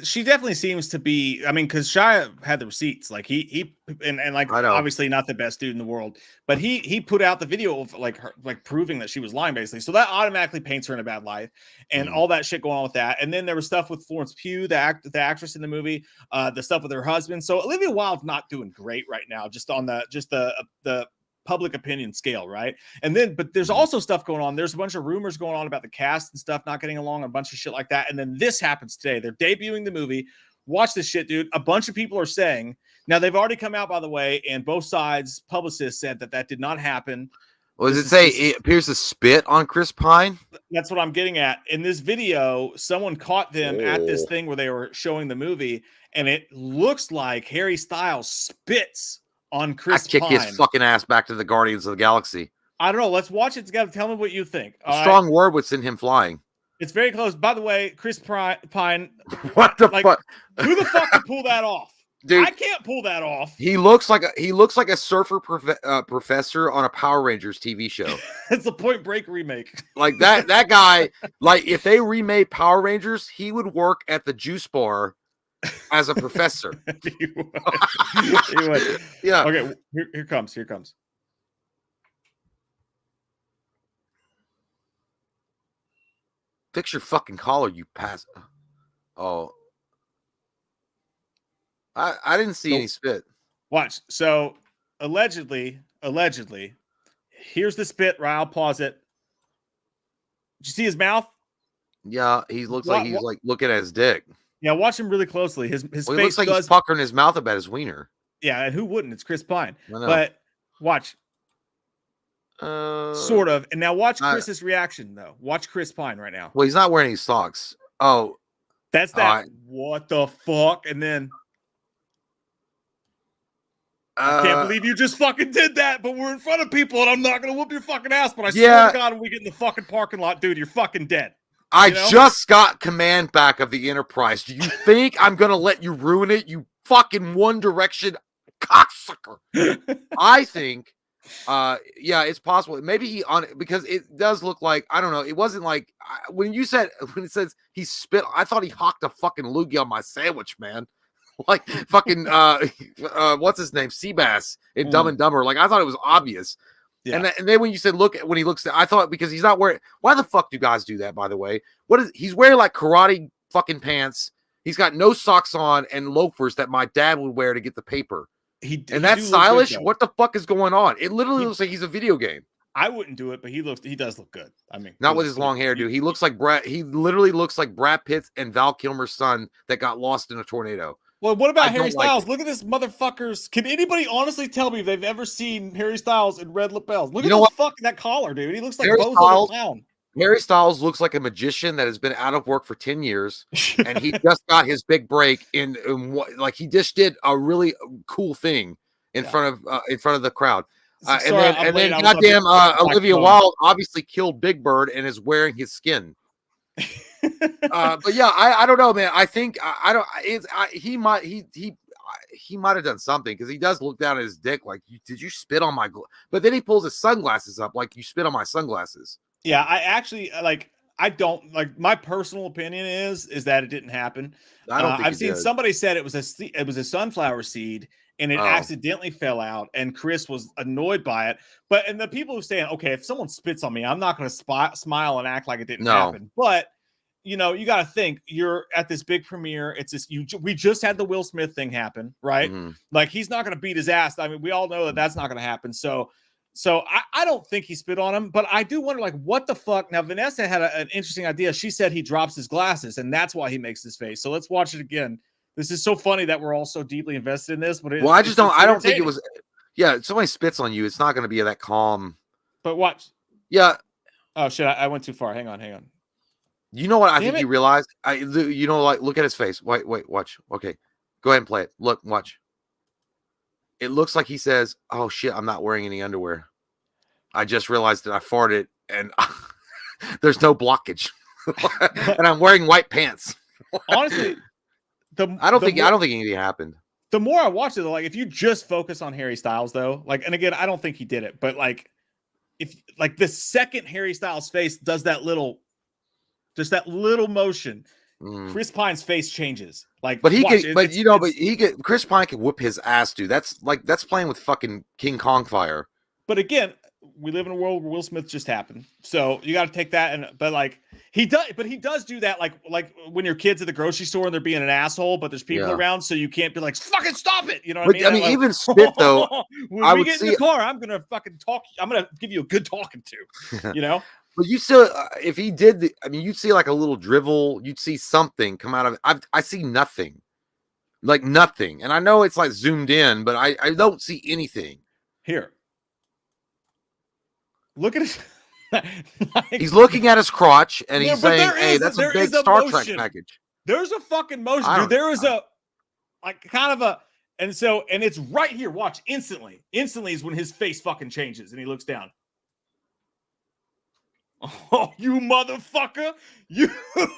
she definitely seems to be. I mean, because Shia had the receipts, like he like obviously not the best dude in the world, but he put out the video of like her like proving that she was lying basically. So that automatically paints her in a bad light, and all that shit going on with that. And then there was stuff with Florence Pugh, the actress in the movie, the stuff with her husband. So Olivia Wilde's not doing great right now, just on the public opinion scale, right? And then, but there's also stuff going on. There's a bunch of rumors going on about the cast and stuff not getting along, a bunch of shit like that. And then this happens today. They're debuting the movie. Watch this shit, dude. A bunch of people are saying, now they've already come out, by the way, and both sides publicists said that did not happen. What does it say? It appears to spit on Chris Pine. That's what I'm getting at. In this video, someone caught them at this thing where they were showing the movie, and it looks like Harry Styles spits on Chris Pine. I kick his fucking ass back to the Guardians of the Galaxy. I don't know. Let's watch it together. Tell me what you think. A strong word would send him flying. It's very close. By the way, Chris Pine. What the fuck? Who the fuck can pull that off? Dude, I can't pull that off. He looks like a surfer professor on a Power Rangers TV show. It's a Point Break remake. Like that guy, like if they remade Power Rangers, he would work at the juice bar as a professor. He would. Yeah. Okay, here comes. Fix your fucking collar, you pass. Oh. I didn't see any spit. Watch. So allegedly, here's the spit. Right, I'll pause it. Did you see his mouth? Yeah, he looks like he's like looking at his dick. Yeah, watch him really closely. His face looks like he's puckering his mouth about his wiener. Yeah, and who wouldn't? It's Chris Pine. But watch. Sort of. And now watch Chris's reaction, though. Watch Chris Pine right now. Well, he's not wearing any socks. Oh. That's that. What the fuck? And then I can't believe you just fucking did that, but we're in front of people and I'm not going to whoop your fucking ass. But I swear to God, when we get in the fucking parking lot, dude, you're fucking dead. I just got command back of the Enterprise. Do you think I'm going to let you ruin it, you fucking One Direction cocksucker? I think, yeah, it's possible. Maybe he on it because it does look like, I don't know. It wasn't like when it says he spit, I thought he hawked a fucking loogie on my sandwich, man. Like fucking what's his name, Seabass in Dumb and Dumber. Like I thought it was obvious. Yeah. And then when you said when he looks, I thought because he's not wearing. Why the fuck do guys do that? By the way, he's wearing like karate fucking pants. He's got no socks on and loafers that my dad would wear to get the paper. And that's stylish. What the fuck is going on? It literally looks like he's a video game. I wouldn't do it, but he does look good. I mean, not with his long hair, dude. He looks like He literally looks like Brad Pitt and Val Kilmer's son that got lost in a tornado. Well, what about Harry Styles? Look at this motherfucker's. Can anybody honestly tell me if they've ever seen Harry Styles in red lapels? Look at that collar, dude. He looks like Bozo the Clown. Harry Styles looks like a magician that has been out of work for 10 years, and he just got his big break in like he just did a really cool thing in front of the crowd. And then goddamn Olivia Wilde obviously killed Big Bird and is wearing his skin. But yeah, I don't know, man. I think he might have done something because he does look down at his dick like, did you spit on my? But then he pulls his sunglasses up like you spit on my sunglasses. Yeah, I actually I don't like. My personal opinion is that it didn't happen. I don't think I've seen somebody said it was a sunflower seed and it accidentally fell out, and Chris was annoyed by it. And the people who saying, okay, if someone spits on me, I'm not going to smile and act like it didn't happen. But you got to think you're at this big premiere. It's this. We just had the Will Smith thing happen, right? Mm-hmm. Like he's not going to beat his ass. I mean, we all know that that's not going to happen. So I don't think he spit on him, but I do wonder, like, what the fuck? Now, Vanessa had an interesting idea. She said he drops his glasses, and that's why he makes his face. So let's watch it again. This is so funny that we're all so deeply invested in this. But I don't think it was. Yeah, if somebody spits on you, it's not going to be that calm. But watch. Yeah. Oh shit! I went too far. Hang on. You know what? I think he realized. Like, look at his face. Wait, watch. Okay, go ahead and play it. Look, watch. It looks like he says, "Oh shit, I'm not wearing any underwear. I just realized that I farted and there's no blockage, and I'm wearing white pants." Honestly, I don't think anything happened. The more I watch it, like if you just focus on Harry Styles, though, like, and again, I don't think he did it, but like, if like the second Harry Styles' face does that little motion, Chris Pine's face changes. Like, but Chris Pine can whip his ass, dude. That's playing with fucking King Kong fire. But again, we live in a world where Will Smith just happened, so you got to take that. But like he does do that, like when your kids at the grocery store and they're being an asshole, but there's people around, so you can't be like, fucking stop it. You know what I mean? I mean, even spit though. When we get in the car, I'm gonna fucking talk. I'm gonna give you a good talking to. You know. But you still, if he did, you'd see like a little drivel. You'd see something come out of it. I see nothing, like nothing. And I know it's like zoomed in, but I don't see anything. Here, look at his. He's looking at his crotch and he's saying, "Hey, that's a big Star Trek package." There's a fucking motion, dude. There is a like kind of a, and it's right here. Watch instantly. Instantly is when his face fucking changes and he looks down. Oh, you motherfucker! You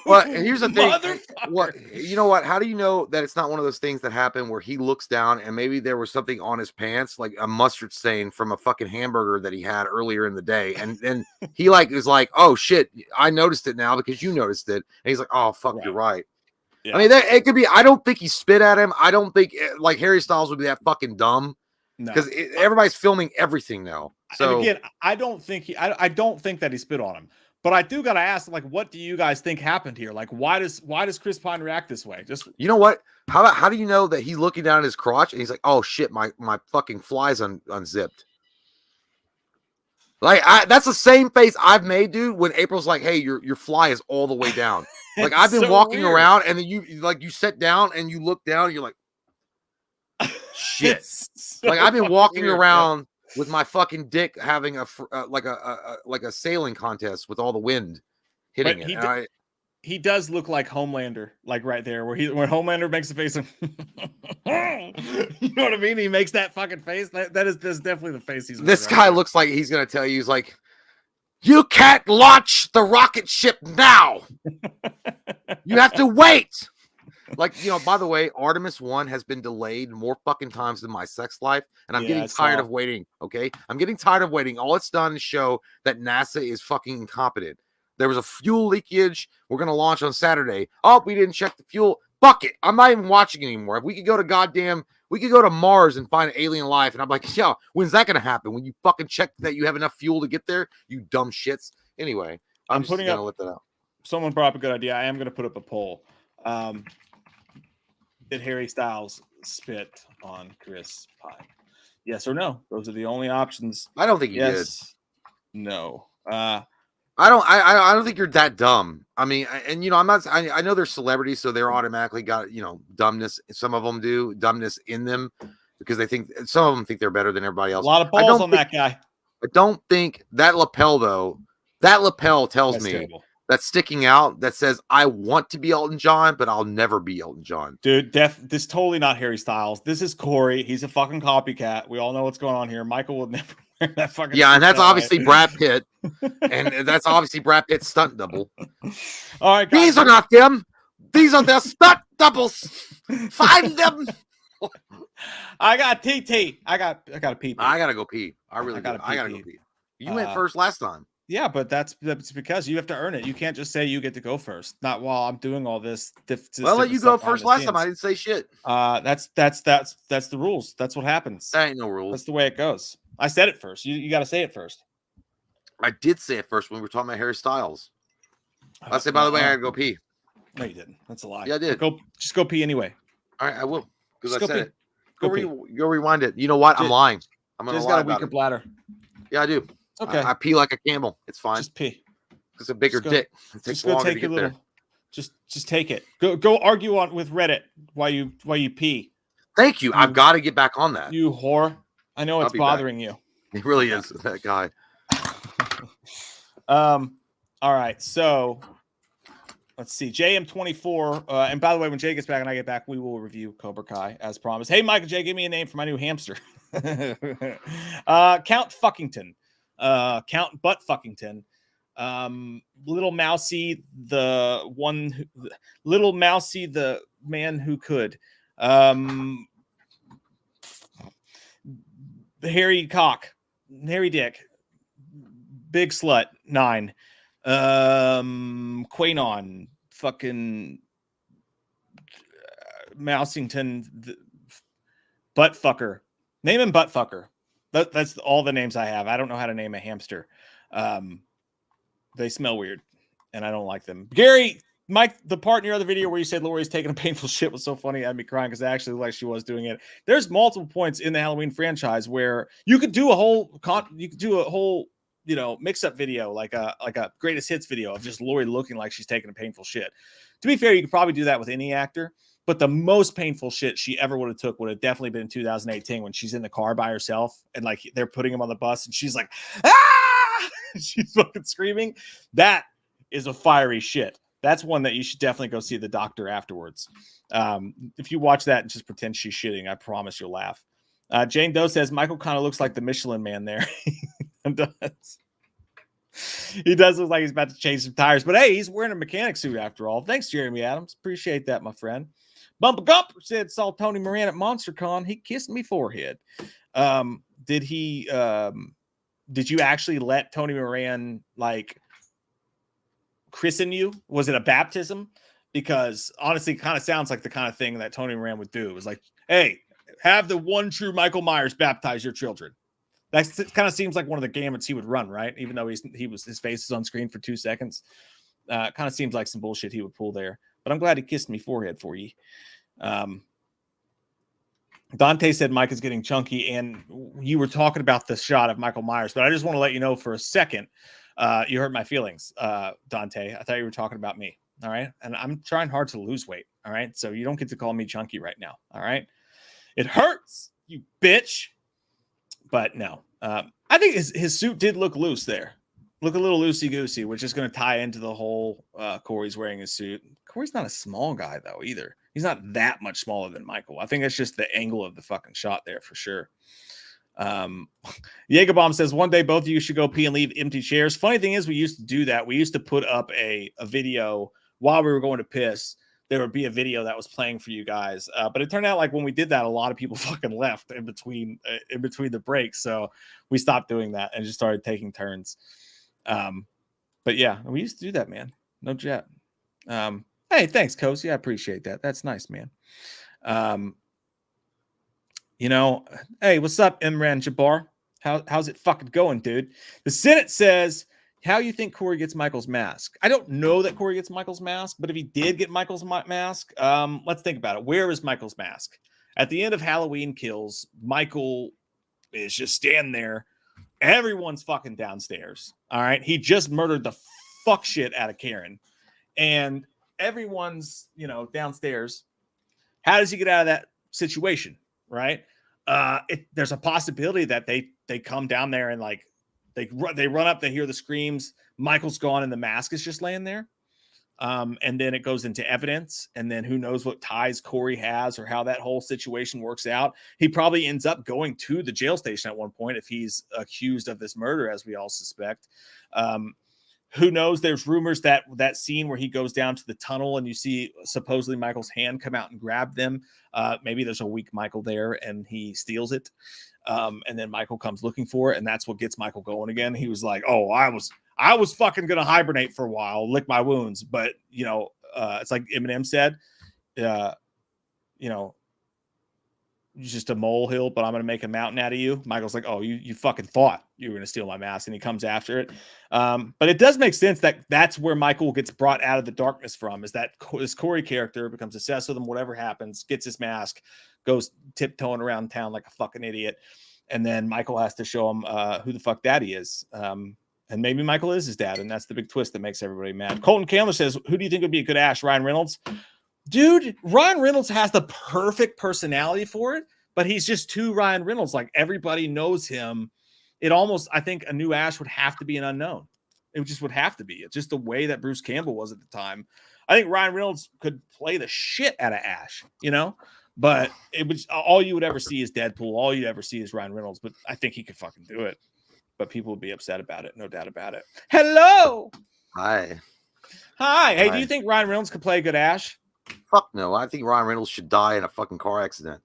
Well, here's the thing. motherfucker. What you know? What? How do you know that it's not one of those things that happen where he looks down and maybe there was something on his pants, like a mustard stain from a fucking hamburger that he had earlier in the day, and then he like is like, oh shit, I noticed it now because you noticed it, and he's like, oh fuck, you're right. Yeah. I mean, it could be. I don't think he spit at him. I don't think like Harry Styles would be that fucking dumb. Because everybody's filming everything now. So and again, I don't think I don't think that he spit on him. But I do gotta ask, like, what do you guys think happened here? Like, why does Chris Pine react this way? Just you know what? How do you know that he's looking down at his crotch and he's like, oh shit, my fucking fly's unzipped. Like that's the same face I've made, dude. When April's like, hey, your fly is all the way down. Like I've been walking around and then you sit down and you look down and you're like, shit. Like I've been walking around with my fucking dick having a sailing contest with all the wind hitting it. He does look like Homelander, like right there, where Homelander makes a face. You know what I mean? He makes that fucking face. That's definitely the face he's. This guy looks like he's gonna tell you. He's like, you can't launch the rocket ship now. You have to wait. Like, you know, by the way, Artemis 1 has been delayed more fucking times than my sex life, and I'm getting tired of waiting, okay? I'm getting tired of waiting. All it's done is show that NASA is fucking incompetent. There was a fuel leakage. We're going to launch on Saturday. Oh, we didn't check the fuel. Fuck it. I'm not even watching anymore. If we could go to Mars and find alien life, and I'm like, yeah, when's that going to happen? When you fucking check that you have enough fuel to get there? You dumb shits. Anyway, I'm just going to let that out. Someone brought up a good idea. I am going to put up a poll. Did Harry Styles spit on Chris Pine? Yes or no? Those are the only options. I don't think he did. No. I don't think you're that dumb. I mean, and you know, I know they're celebrities, so they're automatically got, you know, dumbness. Some of them do dumbness in them because some of them think they're better than everybody else. A lot of balls on that guy. I don't think that lapel tells me terrible. That's sticking out that says, I want to be Elton John, but I'll never be Elton John. Dude, this is totally not Harry Styles. This is Corey. He's a fucking copycat. We all know what's going on here. Michael would never wear that fucking. Yeah, and that's obviously Brad Pitt. And that's obviously Brad Pitt's stunt double. All right, guys. These are not them. These are their stunt doubles. Find them. I got TT. I got to pee. I got to go pee. I gotta go pee. You went first last time. Yeah, but that's because you have to earn it. You can't just say you get to go first. Not while I'm doing all this. Well, let you go first last time. I didn't say shit. That's the rules. That's what happens. That ain't no rules. That's the way it goes. I said it first. You got to say it first. I did say it first when we were talking about Harry Styles. I said, by the way, I gotta go pee. No, you didn't. That's a lie. Yeah, I did. Just go pee anyway. All right, I will because I said it. Go rewind it. You know what? I'm lying. I'm gonna lie got a weaker bladder. Yeah, I do. Okay. I pee like a camel. It's fine. Just pee. It's a bigger dick. It takes longer to get there. Just take it. Go argue with Reddit while you pee. Thank you. I've got to get back on that. You whore. I know it's bothering you. It really is, that guy. All right. So let's see. JM24. And by the way, when Jay gets back and I get back, we will review Cobra Kai as promised. Hey, Michael J, give me a name for my new hamster. Count Fuckington. Count Butt Fuckington. Little Mousy, the man who could. Harry Cock, Harry Dick, Big Slut 9, Quanon, fucking Mousington, Butt Fucker. Name him Butt Fucker. That's all the names I have. I don't know how to name a hamster. They smell weird, and I don't like them. Gary, Mike, the part in your other video where you said Lori's taking a painful shit was so funny. I had me crying because I actually like she was doing it. There's multiple points in the Halloween franchise where you could do a whole, mix-up video, like a greatest hits video of just Lori looking like she's taking a painful shit. To be fair, you could probably do that with any actor. But the most painful shit she ever would have took would have definitely been in 2018 when she's in the car by herself and like they're putting him on the bus and she's like, ah! She's fucking screaming. That is a fiery shit. That's one that you should definitely go see the doctor afterwards. If you watch that and just pretend she's shitting, I promise you'll laugh. Jane Doe says Michael kind of looks like the Michelin Man there. Does. He does look like he's about to change some tires, but hey, he's wearing a mechanic suit after all. Thanks, Jeremy Adams. Appreciate that, my friend. Bumper Gumper said, saw Tony Moran at MonsterCon. He kissed me forehead. Did he, did you actually let Tony Moran like christen you? Was it a baptism? Because honestly, it kind of sounds like the kind of thing that Tony Moran would do. It was like, hey, have the one true Michael Myers baptize your children. That kind of seems like one of the gamuts he would run, right? Even though his face is on screen for 2 seconds. Kind of seems like some bullshit he would pull there. But I'm glad he kissed me forehead for you. Dante said Mike is getting chunky, and you were talking about the shot of Michael Myers, but I just want to let you know for a second, you hurt my feelings, Dante. I thought you were talking about me. All right. And I'm trying hard to lose weight. All right. So you don't get to call me chunky right now. All right. It hurts, you bitch. But no, I think his suit did look loose there. Look a little loosey-goosey, which is going to tie into the whole Corey's wearing his suit. Corey's not a small guy, though, either. He's not that much smaller than Michael. I think that's just the angle of the fucking shot there for sure. Jägerbomb says, one day both of you should go pee and leave empty chairs. Funny thing is, we used to do that. We used to put up a video while we were going to piss. There would be a video that was playing for you guys. But it turned out like when we did that, a lot of people fucking left in between the breaks. So we stopped doing that and just started taking turns. But yeah, we used to do that, man. No jet. Hey, thanks, Cozy. I appreciate that. That's nice, man. Hey, what's up, Imran Jabbar? How's it fucking going, dude? The Senate says, how you think Corey gets Michael's mask? I don't know that Corey gets Michael's mask, but if he did get Michael's mask, let's think about it. Where is Michael's mask? At the end of Halloween Kills, Michael is just standing there. Everyone's fucking downstairs. All right. He just murdered the fuck shit out of Karen. And everyone's, downstairs. How does he get out of that situation? Right. There's a possibility that they come down there and like, they run up, they hear the screams. Michael's gone and the mask is just laying there. And then it goes into evidence. And then who knows what ties Corey has or how that whole situation works out. He probably ends up going to the jail station at one point if he's accused of this murder, as we all suspect. Who knows? There's rumors that scene where he goes down to the tunnel and you see supposedly Michael's hand come out and grab them. Maybe there's a weak Michael there and he steals it. And then Michael comes looking for it, and that's what gets Michael going again. He was like, "Oh, I was fucking gonna hibernate for a while, lick my wounds." But it's like Eminem said, just a molehill, but I'm gonna make a mountain out of you. Michael's like, "Oh, you fucking thought you were gonna steal my mask," and he comes after it. But it does make sense that that's where Michael gets brought out of the darkness from. Is that this Corey character becomes obsessed with him, whatever happens, gets his mask, goes tiptoeing around town like a fucking idiot. And then Michael has to show him who the fuck daddy is. And maybe Michael is his dad. And that's the big twist that makes everybody mad. Colton Candler says, who do you think would be a good Ash? Ryan Reynolds? Dude, Ryan Reynolds has the perfect personality for it, but he's just too Ryan Reynolds. Like everybody knows him. It almost, I think a new Ash would have to be an unknown. It just would have to be. It's just the way that Bruce Campbell was at the time. I think Ryan Reynolds could play the shit out of Ash, but it was all you would ever see is Deadpool. All you'd ever see is Ryan Reynolds, but I think he could fucking do it. But people would be upset about it. No doubt about it. Hello. Hi. Hey, do you think Ryan Reynolds could play a good Ash? Fuck no. I think Ryan Reynolds should die in a fucking car accident.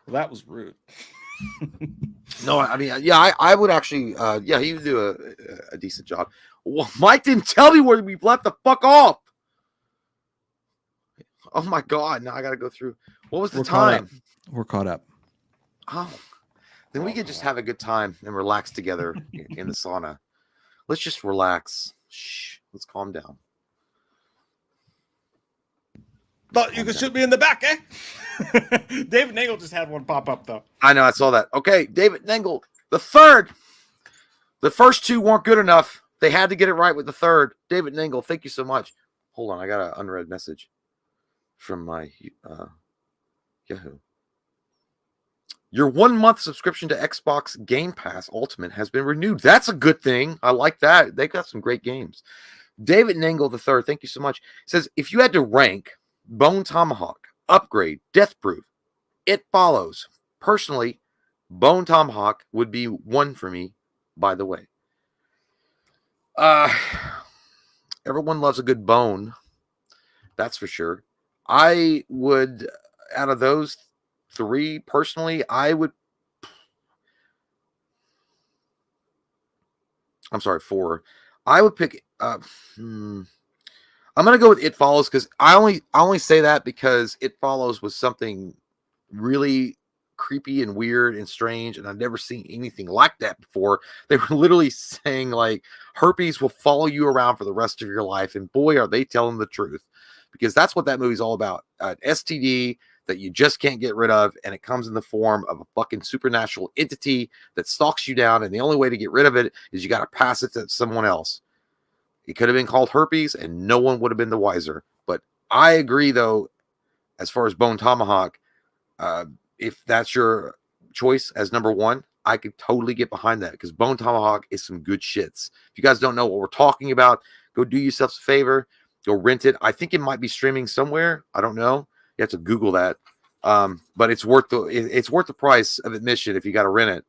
Well, that was rude. No, I mean, yeah, I would actually, he would do a decent job. Well, Mike didn't tell me where we left the fuck off. Oh my God. Now I got to go through. What was the time? We're caught up. Oh, then we could just have a good time and relax together in the sauna. Let's just relax. Shh. Let's calm down. Thought you could shoot me in the back, eh? David Nangle just had one pop up, though. I know. I saw that. Okay. David Nangle, the third. The first two weren't good enough. They had to get it right with the third. David Nangle, thank you so much. Hold on. I got an unread message from my Yahoo. Your 1 month subscription to Xbox Game Pass Ultimate has been renewed. That's a good thing. I like that. They got some great games. David Nangle III, thank you so much. Says, if you had to rank Bone Tomahawk, Upgrade, Death Proof, it follows. Personally, Bone Tomahawk would be 1 for me, by the way. Everyone loves a good bone. That's for sure. I would, out of those three, personally, four. I would pick. I'm gonna go with It Follows because I only say that because It Follows was something really creepy and weird and strange, and I've never seen anything like that before. They were literally saying like herpes will follow you around for the rest of your life, and boy, are they telling the truth, because that's what that movie's all about. An STD that you just can't get rid of, and it comes in the form of a fucking supernatural entity that stalks you down, and the only way to get rid of it is you got to pass it to someone else. It could have been called herpes, and no one would have been the wiser. But I agree, though, as far as Bone Tomahawk, if that's your choice as number one, I could totally get behind that because Bone Tomahawk is some good shits. If you guys don't know what we're talking about, go do yourselves a favor. Go rent it. I think it might be streaming somewhere. I don't know. You have to Google that. But it's worth the price of admission if you got to rent it.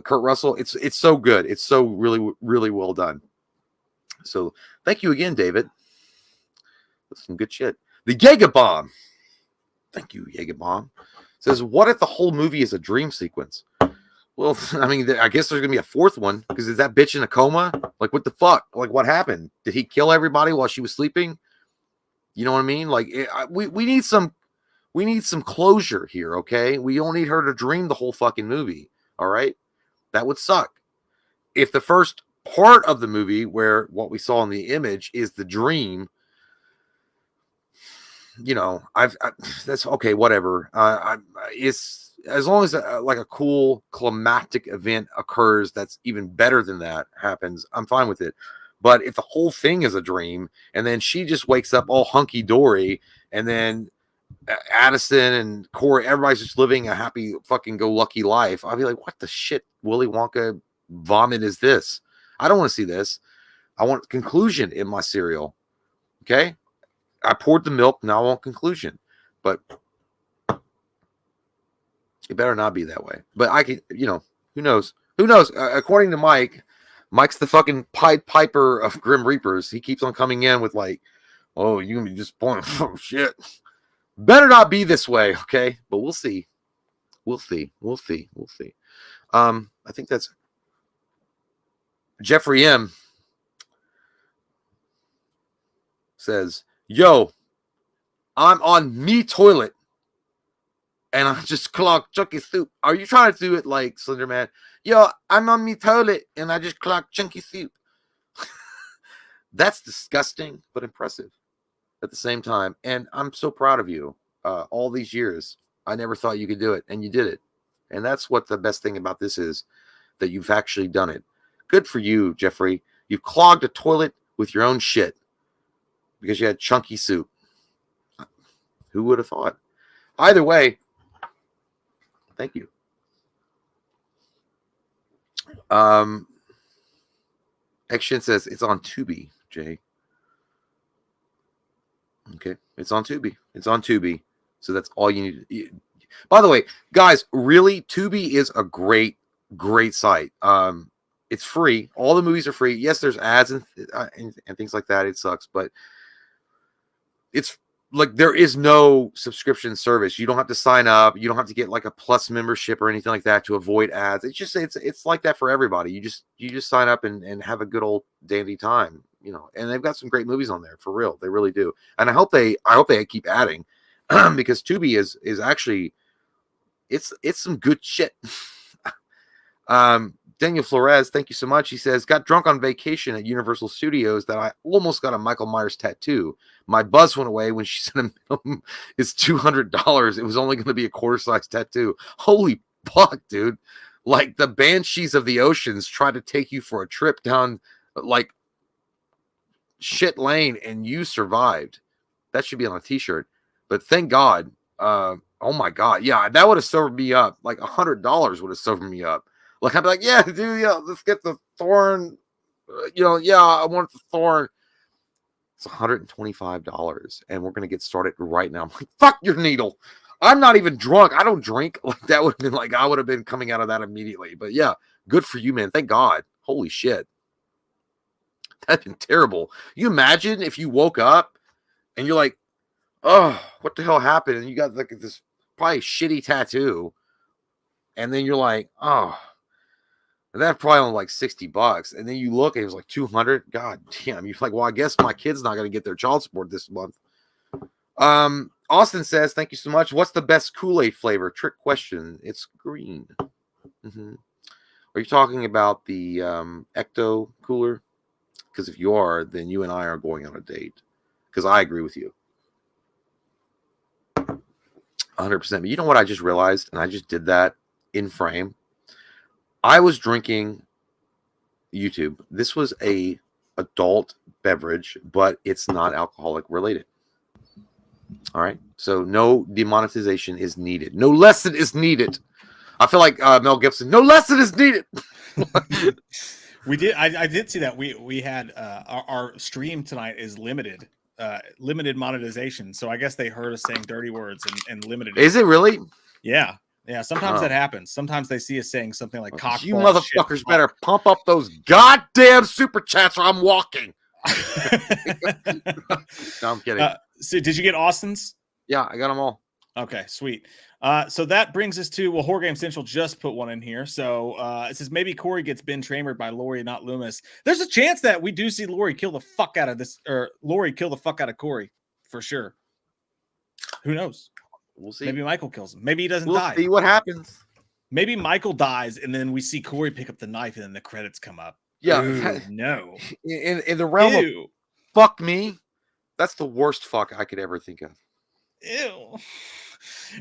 Kurt Russell, it's so good. It's so really, really well done. So thank you again, David. That's some good shit. The Jaeger Bomb. Thank you, Jaeger Bomb. Says, what if the whole movie is a dream sequence? Well, I mean, I guess there's gonna be a fourth one because is that bitch in a coma? Like, what the fuck? Like, what happened? Did he kill everybody while she was sleeping? You know what I mean? Like, we need some closure here. Okay, we don't need her to dream the whole fucking movie. All right, that would suck. If the first part of the movie, where what we saw in the image is the dream, you know, that's okay. Whatever. It's as long as like a cool climactic event occurs that's even better than that happens, I'm fine with it. But if the whole thing is a dream and then she just wakes up all hunky dory, and then Addison and Corey, everybody's just living a happy fucking go lucky life, I'll be like, what the shit, Willy Wonka vomit is this? I don't want to see this. I want conclusion in my cereal. Okay, I poured the milk, now I want conclusion. But it better not be that way. But I can, you know, who knows? Who knows? According to Mike's the fucking Pied Piper of Grim Reapers. He keeps on coming in with like, oh, you're going to be disappointed. Oh, shit. Better not be this way, okay? But we'll see. We'll see. We'll see. We'll see. I think that's Jeffrey M. says, yo, I'm on me toilet and I just clogged chunky soup. Are you trying to do it like Slender Man? Yo, I'm on me toilet and I just clogged chunky soup. That's disgusting, but impressive at the same time. And I'm so proud of you. All these years, I never thought you could do it, and you did it. And that's what the best thing about this is, that you've actually done it. Good for you, Jeffrey. You clogged a toilet with your own shit because you had chunky soup. Who would have thought? Either way, thank you. Action says it's on Tubi, Jay. Okay, it's on Tubi. It's on Tubi. So that's all you need. By the way, guys, really, Tubi is a great site. It's free. All the movies are free. Yes, there's ads and things like that. It sucks, but it's like there is no subscription service. You don't have to sign up. You don't have to get like a plus membership or anything like that to avoid ads. It's just it's like that for everybody. You just sign up and have a good old dandy time, you know. And they've got some great movies on there for real. They really do. And I hope they keep adding because Tubi is actually it's some good shit. Daniel Flores, thank you so much. He says, got drunk on vacation at Universal Studios that I almost got a Michael Myers tattoo. My buzz went away when she said it's $200. It was only going to be a quarter-size tattoo. Holy fuck, dude. Like the Banshees of the Oceans try to take you for a trip down like shit lane and you survived. That should be on a t-shirt. But thank God. Oh my God. Yeah, that would have sobered me up. Like $100 would have sobered me up. Like, I'd be like, yeah, dude, yeah, let's get the thorn. You know, yeah, I want the thorn. It's $125, and we're going to get started right now. I'm like, fuck your needle. I'm not even drunk. I don't drink. Like, that would have been like, I would have been coming out of that immediately. But yeah, good for you, man. Thank God. Holy shit. That'd been terrible. You imagine if you woke up and you're like, oh, what the hell happened? And you got like this probably shitty tattoo. And then you're like, oh, that probably only like $60. And then you look and it was like 200. God damn. You're like, well, I guess my kid's not going to get their child support this month. Austin says, thank you so much. What's the best Kool-Aid flavor? Trick question. It's green. Are you talking about the Ecto Cooler? Because if you are, then you and I are going on a date. Because I agree with you. 100%. But you know what I just realized? And I just did that in frame. I was drinking YouTube. This was a adult beverage, but it's not alcoholic related. All right. So no demonetization is needed. No lesson is needed. I feel like Mel Gibson. No lesson is needed. We did. I did see that we had our stream tonight is limited monetization. So I guess they heard us saying dirty words and limited. Is it really? Yeah. Yeah, sometimes that happens. Sometimes they see us saying something like cock. You motherfuckers better pump up those goddamn super chats or I'm walking. No, I'm kidding. So did you get Austin's? Yeah, I got them all. Okay, sweet. So that brings us to, Horror Game Central just put one in here. So it says maybe Corey gets Ben Tramered by Laurie, not Loomis. There's a chance that we do see Laurie kill the fuck out of this, or Laurie kill the fuck out of Corey for sure. Who knows? We'll see. Maybe Michael kills him. Maybe he doesn't die. We'll see what happens. Maybe Michael dies, and then we see Corey pick up the knife, and then the credits come up. Yeah. Ooh, no. In the realm of fuck me, that's the worst fuck I could ever think of. Ew.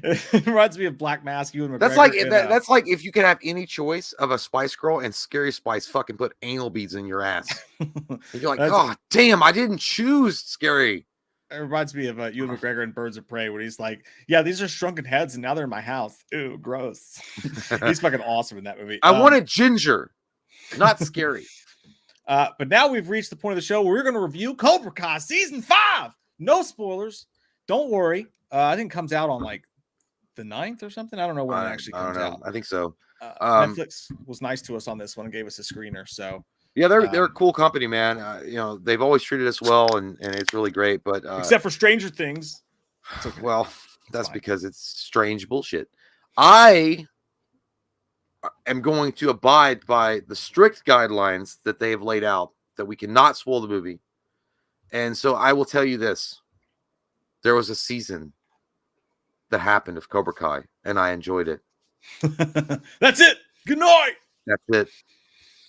It reminds me of Black Mask. You and McGregor. That's like if you could have any choice of a Spice Girl and Scary Spice fucking put anal beads in your ass. And you're like, oh damn, I didn't choose Scary. It reminds me of Ewan McGregor in Birds of Prey, when he's like, yeah, these are shrunken heads and now they're in my house. Ew, gross. He's fucking awesome in that movie. I wanted Ginger, not Scary. But now we've reached the point of the show where we're going to review Cobra Kai Season 5. No spoilers. Don't worry. I think it comes out on like the 9th or something. I don't know when it actually comes out. I think so. Netflix was nice to us on this one and gave us a screener. So yeah, they're a cool company, man. You know, they've always treated us well, and it's really great. But except for Stranger Things. Okay. Well, that's because it's strange bullshit. I am going to abide by the strict guidelines that they have laid out that we cannot spoil the movie. And so I will tell you this. There was a season that happened of Cobra Kai, and I enjoyed it. That's it. Good night. That's it.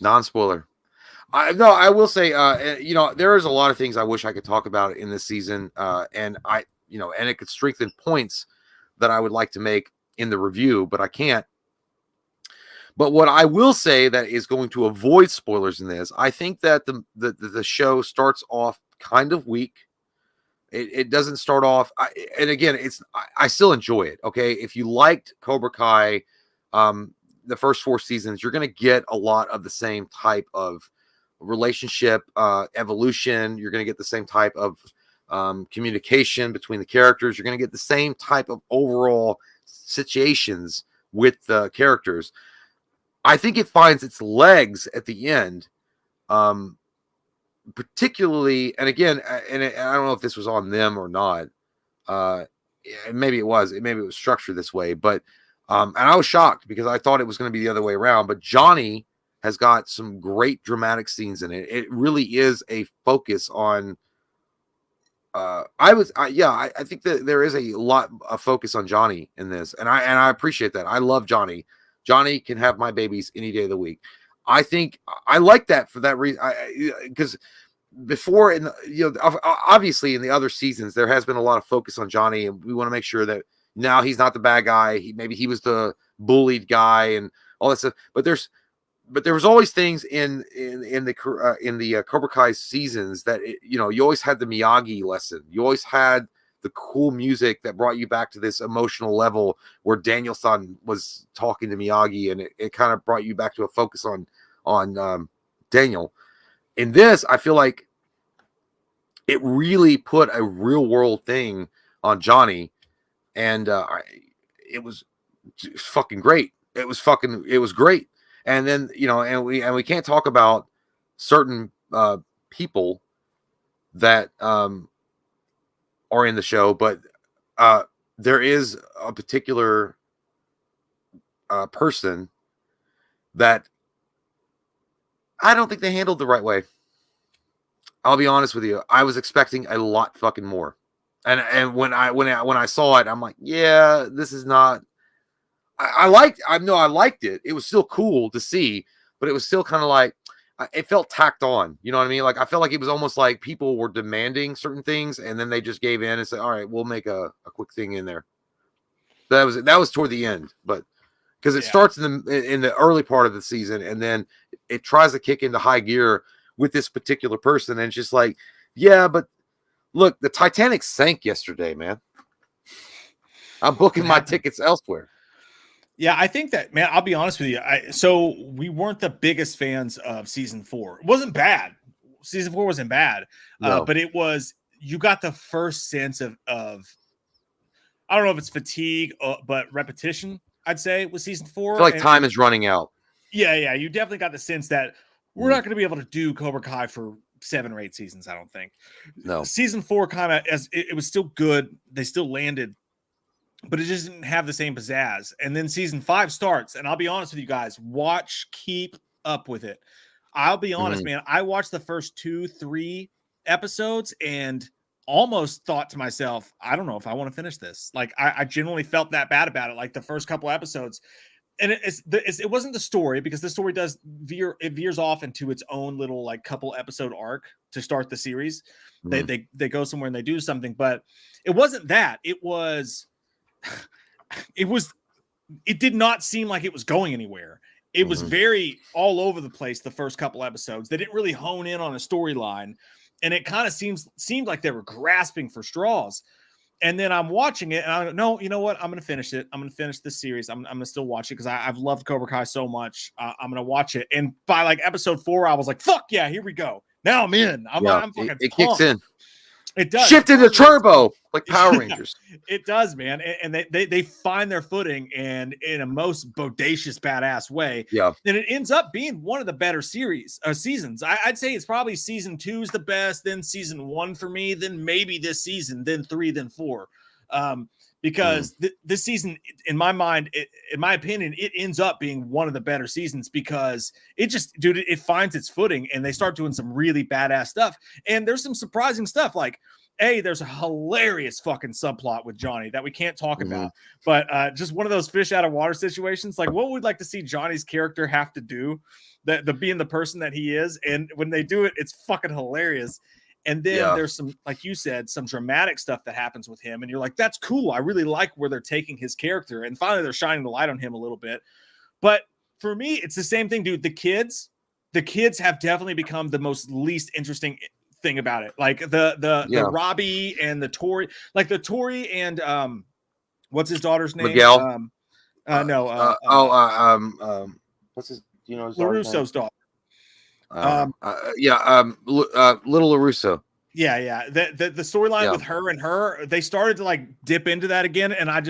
Non-spoiler. I will say, you know, there is a lot of things I wish I could talk about in this season, and it could strengthen points that I would like to make in the review, but I can't. But what I will say that is going to avoid spoilers in this, I think that the show starts off kind of weak. It doesn't start off, and again, I still enjoy it. Okay, if you liked Cobra Kai, the first 4 seasons, you're going to get a lot of the same type of relationship evolution. You're going to get the same type of communication between the characters. You're going to get the same type of overall situations with the characters. I think it finds its legs at the end, particularly, and again, and I don't know if this was on them or not. Maybe it was. Maybe it was structured this way, but and I was shocked because I thought it was going to be the other way around. But Johnny has got some great dramatic scenes in it. It really is a focus on. I think that there is a lot of focus on Johnny in this, and I appreciate that. I love Johnny. Johnny can have my babies any day of the week. I think I like that for that reason, because before obviously in the other seasons there has been a lot of focus on Johnny, and we want to make sure that now he's not the bad guy. Maybe he was the bullied guy and all that stuff. But there was always things in the Cobra Kai seasons that you always had the Miyagi lesson. You always had the cool music that brought you back to this emotional level where Daniel-san was talking to Miyagi, and it kind of brought you back to a focus on Daniel. In this, I feel like it really put a real world thing on Johnny, and it was fucking great. It was great. And then, and we can't talk about certain people that are in the show, but there is a particular person that I don't think they handled the right way. I'll be honest with you. I was expecting a lot fucking more. And when I saw it, I'm like, yeah, this is not. I liked it. It was still cool to see, but it was still kind of like it felt tacked on. You know what I mean? Like I felt like it was almost like people were demanding certain things, and then they just gave in and said, "All right, we'll make a quick thing in there." That was toward the end, but because it starts in the early part of the season, and then it tries to kick into high gear with this particular person, and it's just like, yeah, but look, the Titanic sank yesterday, man. I'm booking my tickets elsewhere. Yeah, I think that, man, I'll be honest with you. So we weren't the biggest fans of season 4. It wasn't bad. Season 4 wasn't bad, No. But it was, you got the first sense of I don't know if it's fatigue, but repetition, I'd say, with season 4. I feel like time is running out. Yeah. You definitely got the sense that we're not going to be able to do Cobra Kai for 7 or 8 seasons, I don't think. No. Season 4 kind of, as it was still good. They still landed, but it just didn't have the same pizzazz. And then season 5 starts, and I'll be honest with you guys, keep up with it. I'll be honest, man. I watched the first 2-3 episodes and almost thought to myself, I don't know if I want to finish this. Like I genuinely felt that bad about it. Like the first couple episodes, and it wasn't the story, because the story veers off into its own little like couple episode arc to start the series. They go somewhere and they do something, but it wasn't that. It did not seem like it was going anywhere. It was very all over the place the first couple episodes. They didn't really hone in on a storyline, and it kind of seemed like they were grasping for straws. And then I'm watching it, and I don't know, you know what? I'm going to finish it. I'm going to finish this series. I'm going to still watch it because I've loved Cobra Kai so much. I'm going to watch it. And by like episode 4, I was like, fuck yeah, here we go. Now I'm in. I'm fucking it kicks in. It does. Shifted to turbo like Power Rangers. It does, man. And they find their footing, and in a most bodacious, badass way. Yeah. And it ends up being one of the better seasons. I'd say it's probably season 2 is the best, then season 1 for me, then maybe this season, then 3, then 4. Because this season, in my mind, in my opinion, it ends up being one of the better seasons, because it finds its footing, and they start doing some really badass stuff. And there's some surprising stuff. Like, there's a hilarious fucking subplot with Johnny that we can't talk about, but just one of those fish out of water situations. Like, what would like to see Johnny's character have to do, the being the person that he is, and when they do it, it's fucking hilarious. And then there's some, like you said, some dramatic stuff that happens with him. And you're like, that's cool. I really like where they're taking his character. And finally, they're shining the light on him a little bit. But for me, it's the same thing, dude. The kids have definitely become the most least interesting thing about it. Like the Robbie and the Tori, like the Tori and what's his daughter's name? Miguel. What's his, you know, his LaRusso's daughter. Little LaRusso. Yeah. The storyline with her, they started to like dip into that again, and I'm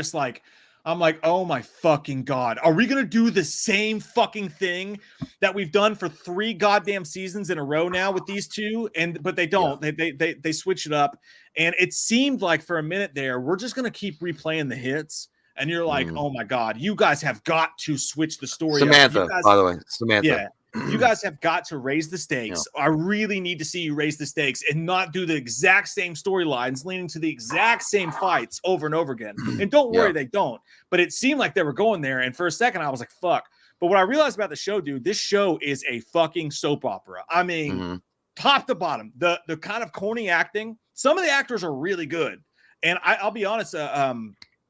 like, oh my fucking god, are we gonna do the same fucking thing that we've done for 3 goddamn seasons in a row now with these two? But they don't. They switch it up, and it seemed like for a minute there, we're just gonna keep replaying the hits. And you're like, oh my god, you guys have got to switch the story. Samantha, by the way, Samantha. Yeah. You guys have got to raise the stakes. Yeah. I really need to see you raise the stakes and not do the exact same storylines leading to the exact same fights over and over again. And don't worry, they don't. But it seemed like they were going there. And for a second, I was like, fuck. But what I realized about the show, dude, this show is a fucking soap opera. I mean, top to bottom, the kind of corny acting. Some of the actors are really good. And I'll be honest,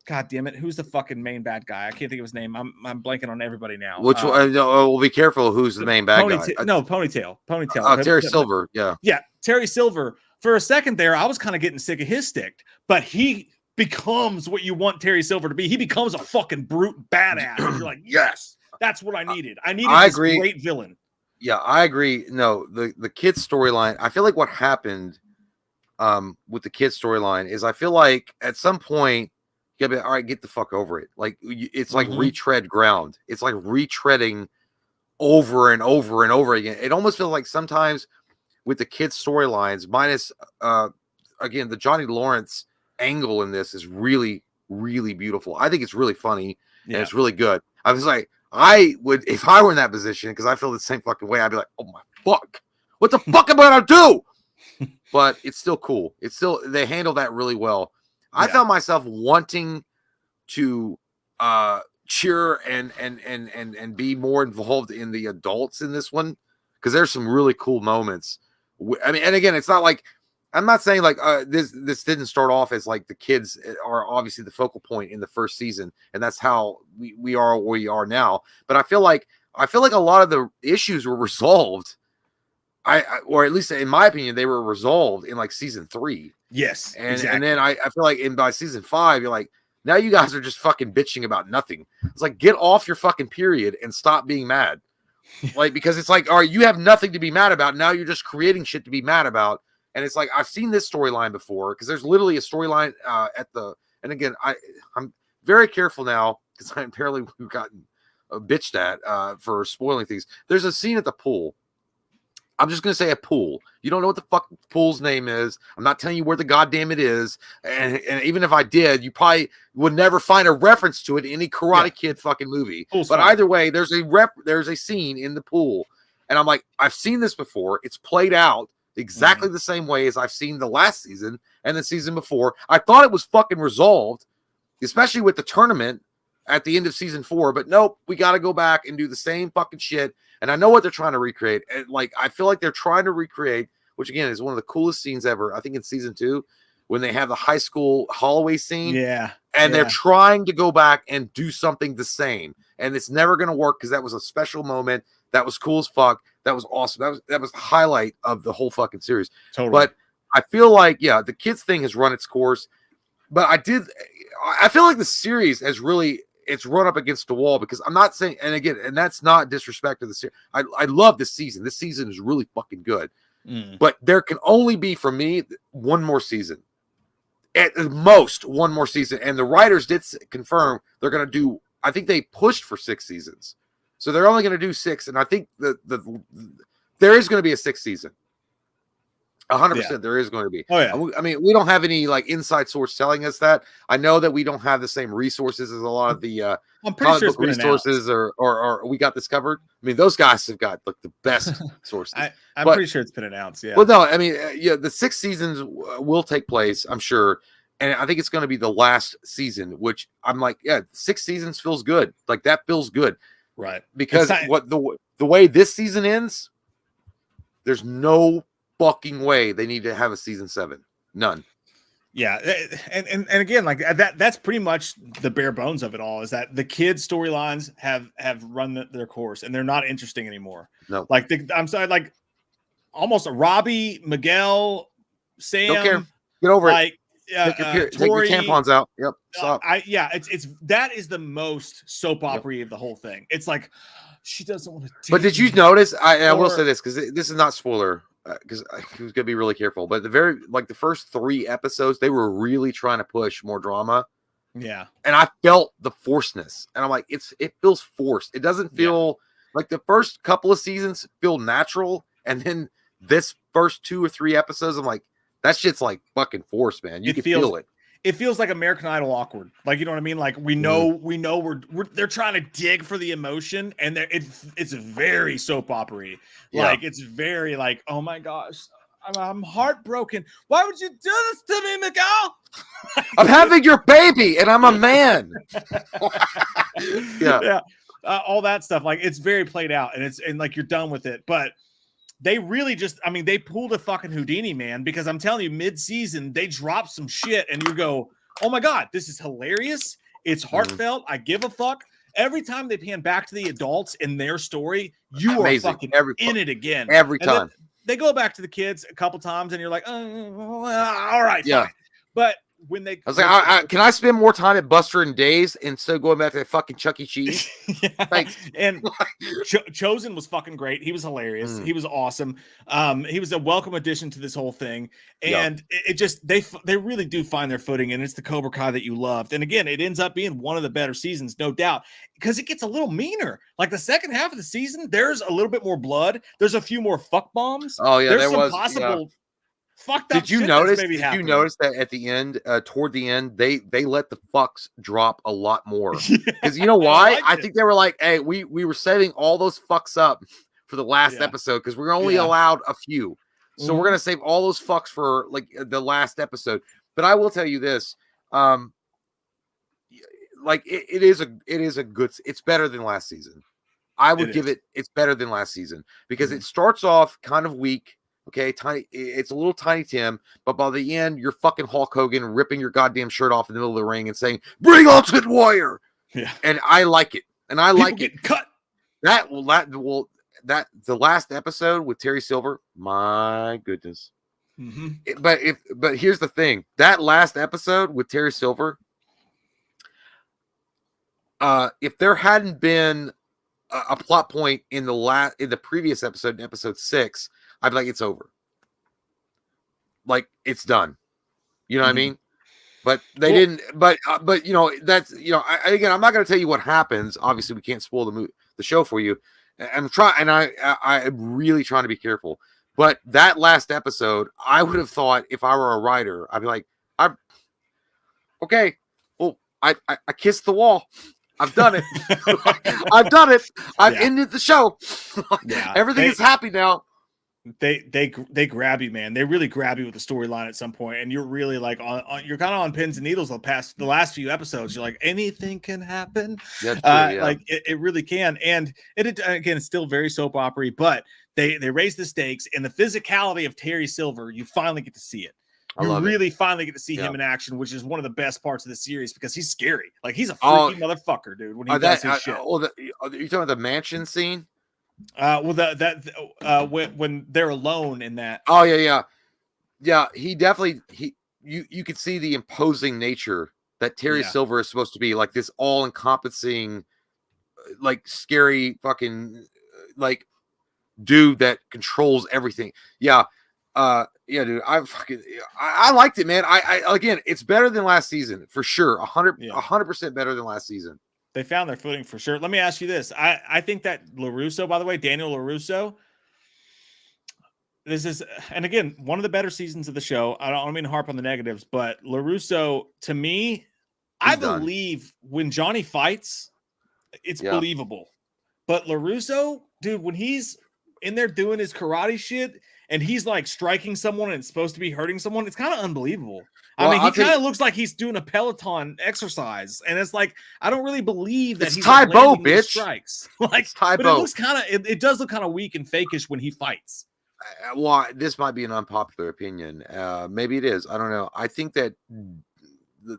God damn it! Who's the fucking main bad guy? I can't think of his name. I'm blanking on everybody now. Which one? We'll be careful. Who's the main bad guy? Ponytail. Oh, Terry Silver. Yeah, Terry Silver. For a second there, I was kind of getting sick of his stick, but he becomes what you want Terry Silver to be. He becomes a fucking brute badass. And you're like, yes, that's what I needed. I needed this great villain. Yeah, I agree. No, the kid's storyline. I feel like what happened with the kid's storyline is I feel like at some point. Yeah, but all right, get the fuck over it. Like it's like retread ground. It's like retreading over and over and over again. It almost feels like sometimes with the kids' storylines, minus again the Johnny Lawrence angle in this is really, really beautiful. I think it's really funny and it's really good. I was like, I would, if I were in that position, because I feel the same fucking way, I'd be like, oh my fuck, what the fuck am I gonna do? But it's still cool. It's still, they handle that really well. I found myself wanting to cheer and be more involved in the adults in this one, because there's some really cool moments. I mean, and again, it's not like, I'm not saying like this didn't start off as like the kids are obviously the focal point in the first season, and that's how we are where we are now. But I feel like a lot of the issues were resolved. Or at least in my opinion, they were resolved in like season 3. Yes, and exactly. And then I feel like by season 5, you're like, now you guys are just fucking bitching about nothing. It's like, get off your fucking period and stop being mad. Like, because it's like, all right, you have nothing to be mad about. Now you're just creating shit to be mad about. And it's like, I've seen this storyline before, because there's literally a storyline and again, I'm very careful now, because apparently we've gotten bitched at for spoiling things. There's a scene at the pool. I'm just going to say a pool. You don't know what the fuck the pool's name is. I'm not telling you where the goddamn it is. And even if I did, you probably would never find a reference to it in any Karate Kid fucking movie. Pool's but fine. Either way, there's a scene in the pool. And I'm like, I've seen this before. It's played out exactly the same way as I've seen the last season and the season before. I thought it was fucking resolved, especially with the tournament at the end of season 4. But nope, we got to go back and do the same fucking shit. And I know what they're trying to recreate. And like, I feel like they're trying to recreate, which again is one of the coolest scenes ever. I think in season 2, when they have the high school hallway scene. Yeah. And they're trying to go back and do something the same. And it's never going to work, because that was a special moment. That was cool as fuck. That was awesome. That was the highlight of the whole fucking series. Totally. But I feel like, the kids thing has run its course. But I feel like the series has really, it's run up against the wall, because I'm not saying, and again, and that's not disrespect to the series. I love this season. This season is really fucking good. But there can only be, for me, one more season. At the most, one more season. And the writers did confirm they're going to do, I think they pushed for 6 seasons. So they're only going to do 6. And I think there is going to be a 6th season. 100% there is going to be. Oh, yeah. I mean, we don't have any like inside source telling us that. I know that we don't have the same resources as a lot of the I'm pretty sure it's been resources or we got this covered. I mean, those guys have got like the best sources. I'm pretty sure it's been announced. Yeah. Well, no, I mean, the 6 seasons will take place, I'm sure. And I think it's going to be the last season, which I'm like, 6 seasons feels good. Like that feels good. Right. Because the way this season ends, there's no fucking way they need to have a season 7. None. Yeah. And again, like that's pretty much the bare bones of it all, is that the kids' storylines have run their course and they're not interesting anymore. No. Like I'm sorry, like almost Robbie, Miguel, Sam. Don't care. Get over it. Take your tampons out. Yep. Stop. It's that is the most soap opera of the whole thing. It's like she doesn't want to. But did you notice? I will say this, because this is not spoiler, because I was gonna be really careful. But the first 3 episodes, they were really trying to push more drama. Yeah. And I felt the forcedness, and I'm like, it feels forced. It doesn't feel like the first couple of seasons feel natural, and then this first 2 or 3 episodes, I'm like, that shit's like fucking forced, man. You can feel it. It feels like American Idol awkward. Like, you know what I mean? Like we know they're trying to dig for the emotion, and it's very soap opera-y. Like it's very like, oh my gosh, I'm heartbroken. Why would you do this to me, Miguel? I'm having your baby, and I'm a man. All that stuff. Like it's very played out, and like you're done with it, but. They really just, I mean, they pulled a fucking Houdini, man, because I'm telling you, mid-season, they dropped some shit, and you go, oh my God, this is hilarious. It's heartfelt. I give a fuck. Every time they pan back to the adults in their story, you are fucking in it again. Every time. They go back to the kids a couple times, and you're like, all right, fine. But when they, I was like, can I spend more time at Buster and Days instead of going back to that fucking Chuck E. Cheese? Thanks. And Chosen was fucking great. He was hilarious. He was awesome. He was a welcome addition to this whole thing. And it just, they really do find their footing, and it's the Cobra Kai that you loved. And again, it ends up being one of the better seasons, no doubt, because it gets a little meaner. Like the second half of the season, there's a little bit more blood. There's a few more fuck bombs. Oh yeah, there's there some was possible. Fucked up. Did you notice that at the end, toward the end, they let the fucks drop a lot more? Because you know why? I think they were like, hey, we were saving all those fucks up for the last episode because we're only allowed a few. So we're gonna save all those fucks for like the last episode. But I will tell you this, like it is a good. It's better than last season. I would give it. It's better than last season because it starts off kind of weak. Okay, tiny. It's a little Tiny Tim, but by the end, you're fucking Hulk Hogan ripping your goddamn shirt off in the middle of the ring and saying, "Bring Ultimate Warrior." Yeah, and I like it, and I like it. Cut. The last episode with Terry Silver, my goodness. But here's the thing: that last episode with Terry Silver, if there hadn't been a plot point in the previous episode, in episode 6. I'd be like, it's over. Like, it's done. You know what I mean? But they didn't. But you know, that's, you know, again, I'm not going to tell you what happens. Obviously, we can't spoil the show for you. I'm really trying to be careful. But that last episode, I would have thought if I were a writer, I'd be like, okay, well, I kissed the wall. I've done it. I've done it. I've ended the show. Everything is happy now. They grab you, man. They really grab you with the storyline at some point, and you're really like you're kind of on pins and needles the last few episodes. You're like, anything can happen. That's true, like it really can. And again, it's still very soap opera, but they raise the stakes, and the physicality of Terry Silver, you finally get to see it. You really finally get to see him in action, which is one of the best parts of the series because he's scary. Like, he's a freaky motherfucker, dude, when he does his shit. Are you talking about the mansion scene? When they're alone in that. Oh yeah. He definitely you could see the imposing nature that Terry Silver is supposed to be, like this all-encompassing, like scary fucking like dude that controls everything. Yeah, dude. I liked it, man. I again, it's better than last season for sure. 100% better than last season. They found their footing for sure. Let me ask you this. I think that LaRusso, by the way, Daniel LaRusso, this is, and again, one of the better seasons of the show. I don't mean to harp on the negatives, but LaRusso, to me, I believe when Johnny fights, it's believable. But LaRusso, dude, when he's in there doing his karate shit and he's like striking someone and it's supposed to be hurting someone, it's kind of unbelievable. Well, I mean, he kind of looks like he's doing a Peloton exercise, and it's like I don't really believe that he's Tae Bo, bitch. Strikes. Like, but it looks kind of it does look kind of weak and fakish when he fights. Well, this might be an unpopular opinion. Maybe it is. I don't know. I think that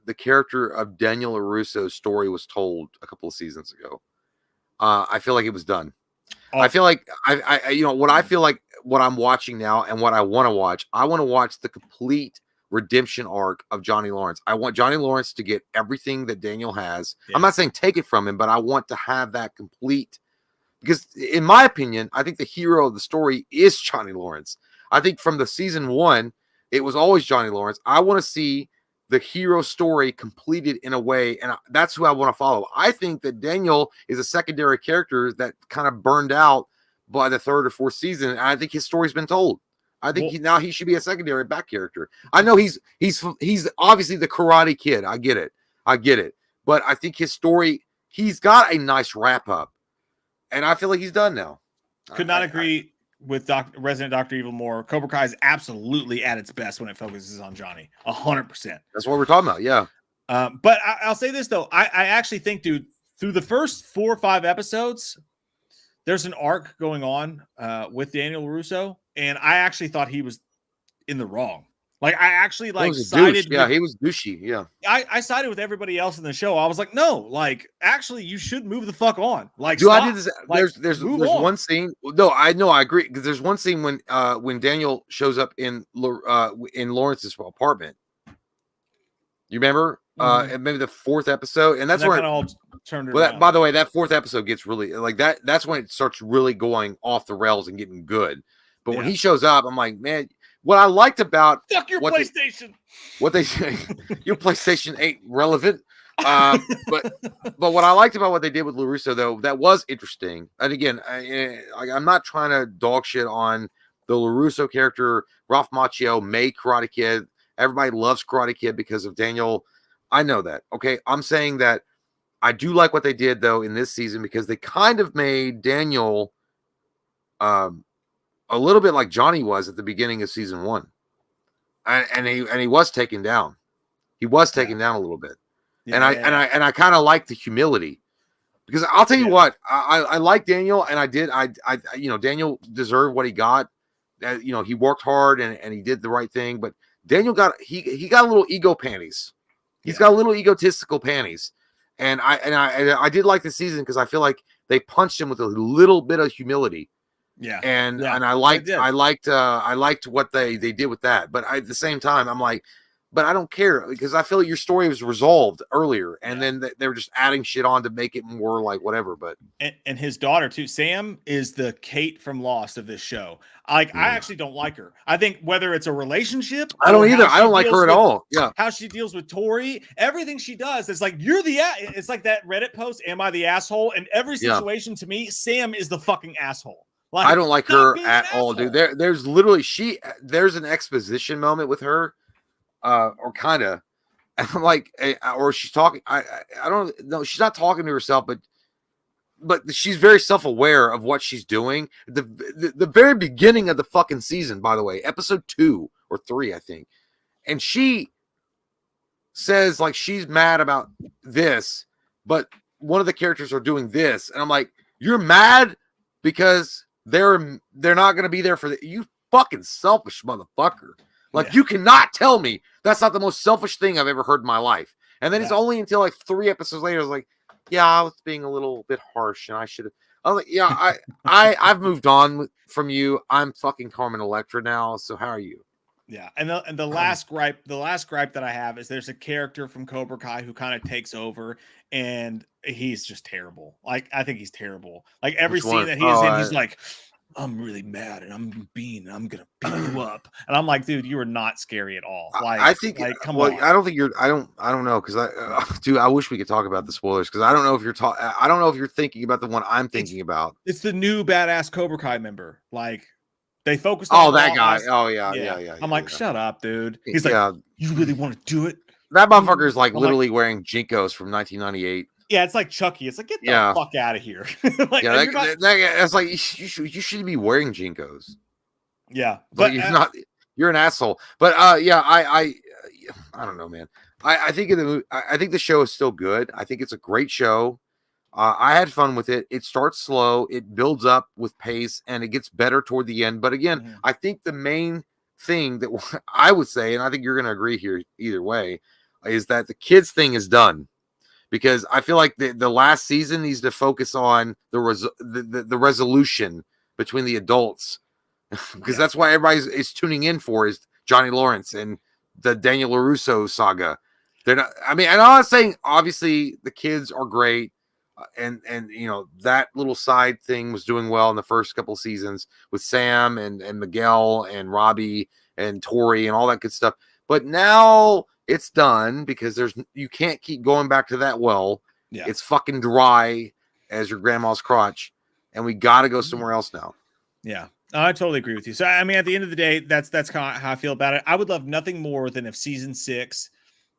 the character of Daniel LaRusso's story was told a couple of seasons ago. I feel like it was done. Oh. I feel like I feel like what I'm watching now and what I want to watch the complete redemption arc of Johnny Lawrence. I want Johnny Lawrence to get everything that Daniel has. I'm not saying take it from him, but I want to have that complete, because in my opinion, I think the hero of the story is Johnny Lawrence. I think from the season 1, it was always Johnny Lawrence. I want to see the hero story completed in a way, and that's who I want to follow. I think that Daniel is a secondary character that kind of burned out by the 3rd or 4th season, and I think his story's been told. I think he should be a secondary back character. I know he's obviously the Karate Kid. I get it. But I think his story, he's got a nice wrap up, and I feel like he's done now. Could not agree with Resident Dr. Evil more. Cobra Kai is absolutely at its best when it focuses on Johnny. 100%. That's what we're talking about. Yeah. But I'll say this though. I actually think, dude, through the first 4 or 5 episodes, there's an arc going on with Daniel LaRusso, and I actually thought he was in the wrong. Like, I actually sided. Yeah, he was douchey. Yeah, I sided with everybody else in the show. I was like, no, like, actually, you should move the fuck on. Like, I did this. Like, there's one scene. No, I agree, because there's one scene when Daniel shows up in Lawrence's apartment, You remember? And maybe the 4th episode, and that's that where kind of all turned it well, around. by the way, that 4th episode gets really like that. That's when it starts really going off the rails and getting good. But when he shows up, I'm like, man, what I liked about fuck your PlayStation. What they say, your PlayStation ain't relevant. But what I liked about what they did with LaRusso, though, that was interesting. And again, I'm not trying to dog shit on the LaRusso character. Ralph Macchio made Karate Kid. Everybody loves Karate Kid because of Daniel. I know that. Okay. I'm saying that I do like what they did, though, in this season because they kind of made Daniel a little bit like Johnny was at the beginning of season 1. And he was taken down. He was taken down a little bit. And I kind of like the humility because I'll tell you what, I like Daniel, and I Daniel deserved what he got. He worked hard and he did the right thing, but Daniel got a little ego panties. He's got a little egotistical panties, and I did like the season because I feel like they punched him with a little bit of humility. And I liked what they did with that, but at the same time I'm like, but I don't care because I feel like your story was resolved earlier, and then they were just adding shit on to make it more like whatever. But and his daughter too, Sam, is the Kate from Lost of this show. I actually don't like her. I think whether it's a relationship, I don't either. I don't like her at all. Yeah, how she deals with Tori, everything she does, it's like it's like that Reddit post, "Am I the asshole?" In every situation, to me, Sam is the fucking asshole. Like, I don't like her at all, dude. There's literally there's an exposition moment with her. Or kind of, I'm like, or she's talking. I don't know. She's not talking to herself, but she's very self-aware of what she's doing. The very beginning of the fucking season, by the way, episode 2 or 3, I think, and she says like she's mad about this, but one of the characters are doing this, and I'm like, you're mad because they're not going to be there for you fucking selfish motherfucker. Like, you cannot tell me that's not the most selfish thing I've ever heard in my life. And then it's only until like 3 episodes later, I was like, yeah, I was being a little bit harsh, and I should have. I was like, yeah, I've moved on from you. I'm fucking Carmen Electra now. So how are you? Yeah, and the last gripe that I have is there's a character from Cobra Kai who kind of takes over, and he's just terrible. Like, I think he's terrible. Like every scene that he's in, he's like, I'm really mad and I'm gonna beat you up. And I'm like, dude, you are not scary at all. Like, I think, like, come on. I don't think you're. I don't know because dude, I wish we could talk about the spoilers because I don't know if you're I don't know if you're thinking about the one I'm thinking about. It's the new badass Cobra Kai member. Like, they focused on that guy. Oh yeah. I'm like, shut up, dude. He's like, you really want to do it? That motherfucker is like literally wearing Jinkos from 1998. Yeah, it's like Chucky. It's like, get the fuck out of here. Like, that's like you shouldn't be wearing Jinkos. Yeah, but you're not. You're an asshole. But I don't know, man. I think I think the show is still good. I think it's a great show. I had fun with it. It starts slow, it builds up with pace, and it gets better toward the end. But again, I think the main thing that I would say, and I think you're going to agree here either way, is that the kids thing is done. Because I feel like the last season needs to focus on the resolution between the adults, because that's why everybody is tuning in for is Johnny Lawrence and the Daniel LaRusso saga. They're not. I mean, and I'm not saying obviously the kids are great, and that little side thing was doing well in the first couple of seasons with Sam and Miguel and Robbie and Tori and all that good stuff. But now it's done because you can't keep going back to that well. Yeah. It's fucking dry as your grandma's crotch, and we got to go somewhere else now. Yeah, I totally agree with you. So, I mean, at the end of the day, that's kind of how I feel about it. I would love nothing more than if season 6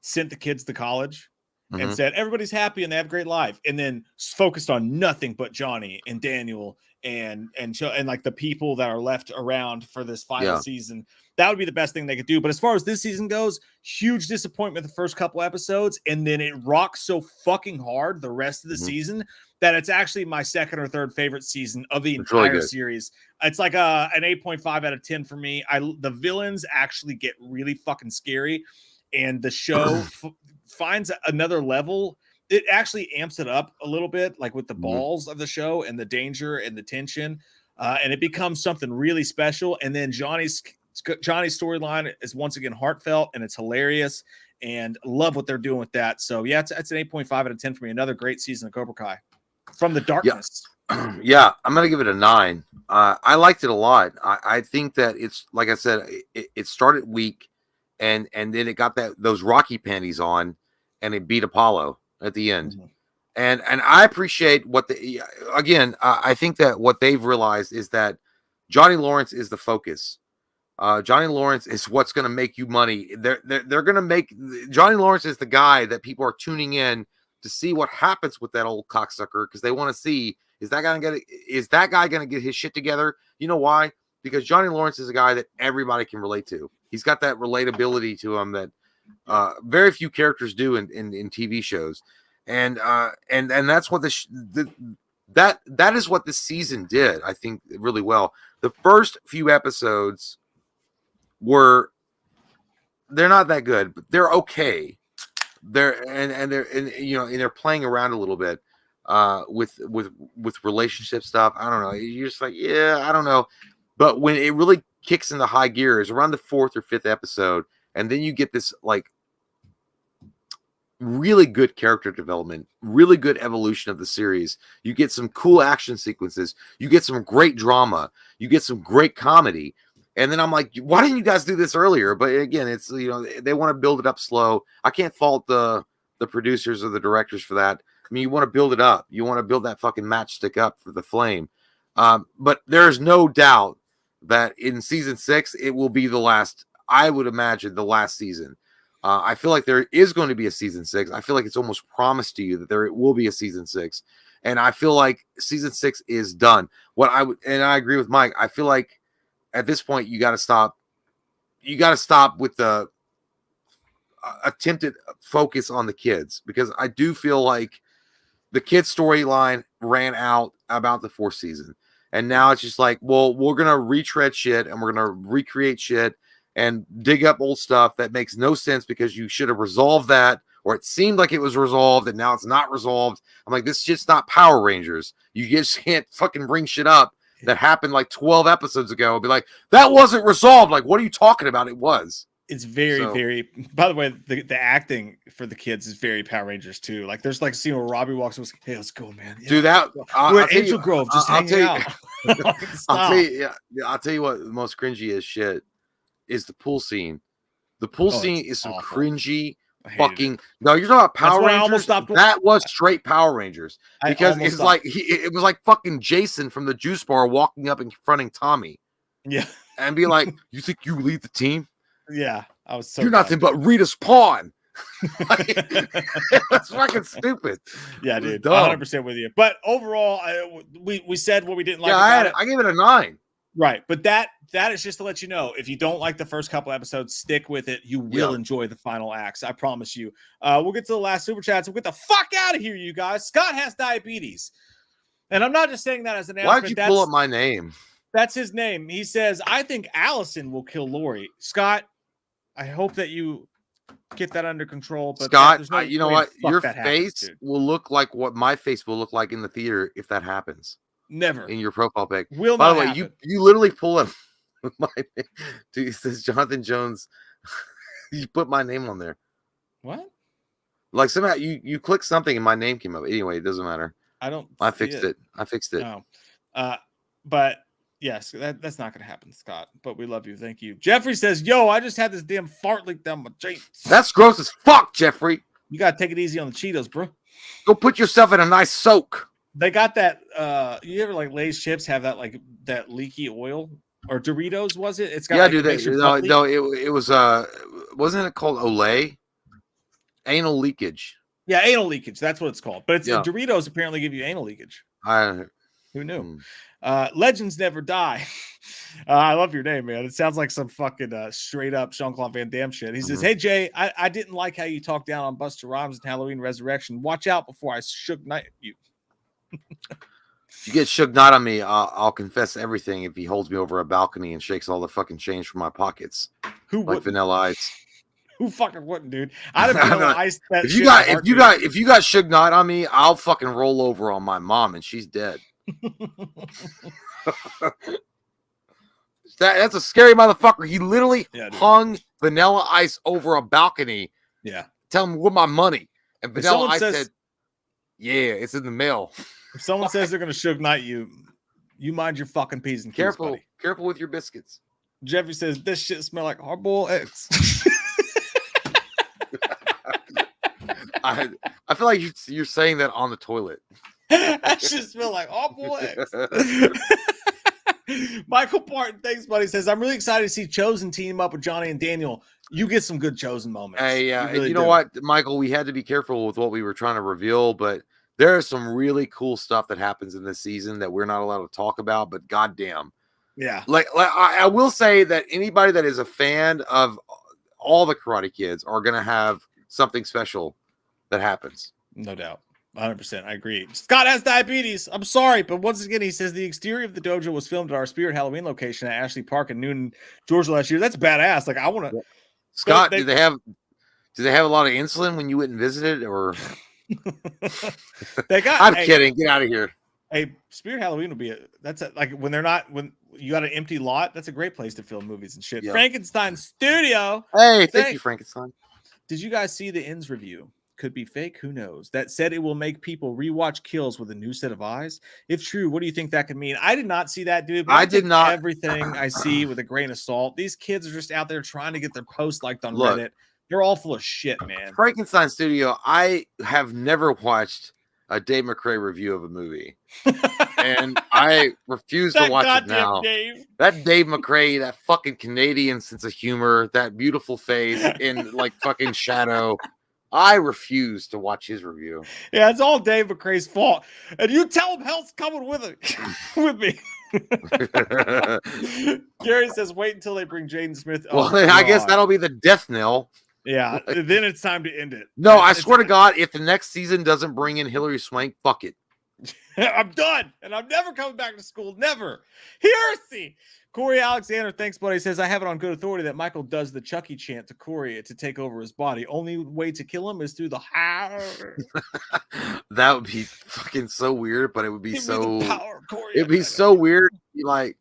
sent the kids to college and said everybody's happy and they have a great life, and then focused on nothing but Johnny and Daniel and like the people that are left around for this final season. That would be the best thing they could do. But as far as this season goes, huge disappointment the first couple episodes, and then it rocks so fucking hard the rest of the season that it's actually my second or third favorite season of the entire series. It's like an 8.5 out of 10 for me. The villains actually get really fucking scary, and the show finds another level. It actually amps it up a little bit, like with the balls of the show and the danger and the tension, and it becomes something really special. And then Johnny's storyline is once again heartfelt, and it's hilarious, and love what they're doing with that. So yeah, it's an 8.5 out of 10 for me. Another great season of Cobra Kai from the darkness. Yeah, I'm gonna give it a 9. I liked it a lot. I think that it's like I said, it started weak, and then it got those Rocky panties on, and it beat Apollo at the end. Mhm. And I appreciate what I think that what they've realized is that Johnny Lawrence is the focus. Johnny Lawrence is what's going to make you money. They're going to make Johnny Lawrence is the guy that people are tuning in to see what happens with that old cocksucker, because they want to see, is that guy going to get his shit together? You know why? Because Johnny Lawrence is a guy that everybody can relate to. He's got that relatability to him that very few characters do in TV shows. And that's what that is what this season did, I think, really well. The first few episodes they're not that good, but they're okay. They're playing around a little bit with relationship stuff. I don't know. You're just like, yeah, I don't know. But when it really kicks into high gear is around the 4th or 5th episode, and then you get this like really good character development, really good evolution of the series. You get some cool action sequences. You get some great drama. You get some great comedy. And then I'm like, why didn't you guys do this earlier? But again, it's, they want to build it up slow. I can't fault the producers or the directors for that. I mean, you want to build it up. You want to build that fucking matchstick up for the flame. But there's no doubt that in season 6, it will be the last, I would imagine, the last season. I feel like there is going to be a season 6. I feel like it's almost promised to you that there will be a season 6. And I feel like season 6 is done. And I agree with Mike. I feel like at this point, you got to stop. You got to stop with the attempted focus on the kids, because I do feel like the kids' storyline ran out about the 4th season. And now it's just like, well, we're going to retread shit and we're going to recreate shit and dig up old stuff that makes no sense, because you should have resolved that, or it seemed like it was resolved and now it's not resolved. I'm like, this shit's not Power Rangers. You just can't fucking bring shit up that happened like 12 episodes ago and be like, that wasn't resolved. Like, what are you talking about? It was. It's very, by the way, the acting for the kids is very Power Rangers too. Like, there's like a scene where Robbie walks up, hey, let's go, man. Yeah. Do that. We're at Angel Grove, just hanging out. I'll tell you what the most cringy is shit is the pool scene. The pool scene is some awful. Cringy fucking. No, you're talking about Power Rangers. That was straight Power Rangers, because it's like it was like fucking Jason from the juice bar walking up and confronting Tommy. Yeah, and be like, "You think you lead the team?" Yeah, I was so. You're nothing but Rita's pawn. That's fucking stupid. Yeah, dude, 100% with you. But overall, we said what we didn't like. Yeah, I gave it a 9. Right, but that is just to let you know, if you don't like the first couple episodes, stick with it. You will enjoy the final acts. I promise you. We'll get to the last super chats. We'll get the fuck out of here, you guys. Scott has diabetes, and I'm not just saying that as an announcement. Why did you pull up my name? That's his name. He says, "I think Allison will kill Lori." Scott, I hope that you get that under control. But Scott, you know what? Your face will look like what my face will look like in the theater if that happens. Never in your profile pic. By the way, you literally pull up my name. Dude, it says Jonathan Jones. You put my name on there. What? Like somehow you click something and my name came up. Anyway, it doesn't matter. I fixed it. I fixed it. No. But yes, that's not gonna happen, Scott. But we love you. Thank you. Jeffrey says, "Yo, I just had this damn fart leak down my jeans." That's gross as fuck, Jeffrey. You gotta take it easy on the Cheetos, bro. Go put yourself in a nice soak. They got that. You ever like Lay's chips have that like that leaky oil, or Doritos? Was it? It's got dude. No, it was wasn't it called Olay? Anal leakage. Yeah, anal leakage. That's what it's called. But it's Doritos apparently give you anal leakage. Who knew? Legends never die. I love your name, man. It sounds like some fucking straight up Jean-Claude Van Damme shit. He says, "Hey Jay, I didn't like how you talked down on Busta Rhymes and Halloween Resurrection. Watch out before I shook knight you." If you get Suge Knight on me, I'll confess everything if he holds me over a balcony and shakes all the fucking change from my pockets. Who like Vanilla Ice? Who fucking wouldn't, dude? I'd have Vanilla Ice. If you got Suge Knight on me, I'll fucking roll over on my mom and she's dead. That's a scary motherfucker. He literally hung Vanilla Ice over a balcony Yeah. Tell them where my money. And Vanilla someone Ice says- said, yeah, it's in the mail. If someone says they're going to Suge Knight you, you mind your fucking P's and Q's, Careful, buddy. careful with your biscuits. Jeffrey says, this shit smell like hard-boiled eggs. I feel like you're saying that on the toilet. That shit smell like hard-boiled eggs. Michael Parton, thanks, buddy, says, I'm really excited to see Chosen team up with Johnny and Daniel. You get some good Chosen moments. Hey, really you know what, Michael? We had to be careful with what we were trying to reveal, but there is some really cool stuff that happens in this season that we're not allowed to talk about. But goddamn, yeah, like I will say that anybody that is a fan of all the Karate Kids are gonna have something special that happens. No doubt. 100%. I agree. Scott has diabetes. I'm sorry, but once again, he says the exterior of the dojo was filmed at our Spirit Halloween location at Ashley Park in Newton, Georgia last year. That's badass. Like, I want to. Scott, do they have a lot of insulin when you went and visited, or? They got. I'm kidding. Get out of here. Hey, Spirit Halloween would be like when you got an empty lot. That's a great place to film movies and shit. Yeah. Frankenstein Studio. Hey, thank you, Frankenstein. Did you guys see the Ends review? Could be fake, who knows? That said it will make people rewatch kills with a new set of eyes. If true, what do you think that could mean? I did not see that, dude. But I did not. Everything I see with a grain of salt. These kids are just out there trying to get their posts liked on Reddit. They're all full of shit, man. Frankenstein Studio. I have never watched a Dave McRae review of a movie, and I refuse to watch it now. Dave. That Dave McRae, that fucking Canadian sense of humor, that beautiful face in like fucking shadow. I refuse to watch his review. Yeah, it's all Dave McRae's fault. And you tell him hell's coming with it with me. Gary says, wait until they bring Jaden Smith. Well, I guess that'll be the death knell. Yeah, then it's time to end it. No, I swear to God, if the next season doesn't bring in Hilary Swank, fuck it. I'm done. And I'm never coming back to school. Never. Heresy. Corey Alexander, thanks, buddy. Says, I have it on good authority that Michael does the Chucky chant to Corey to take over his body. Only way to kill him is through the power. That would be fucking so weird, but it would be power, Corey. It'd be so weird. Like,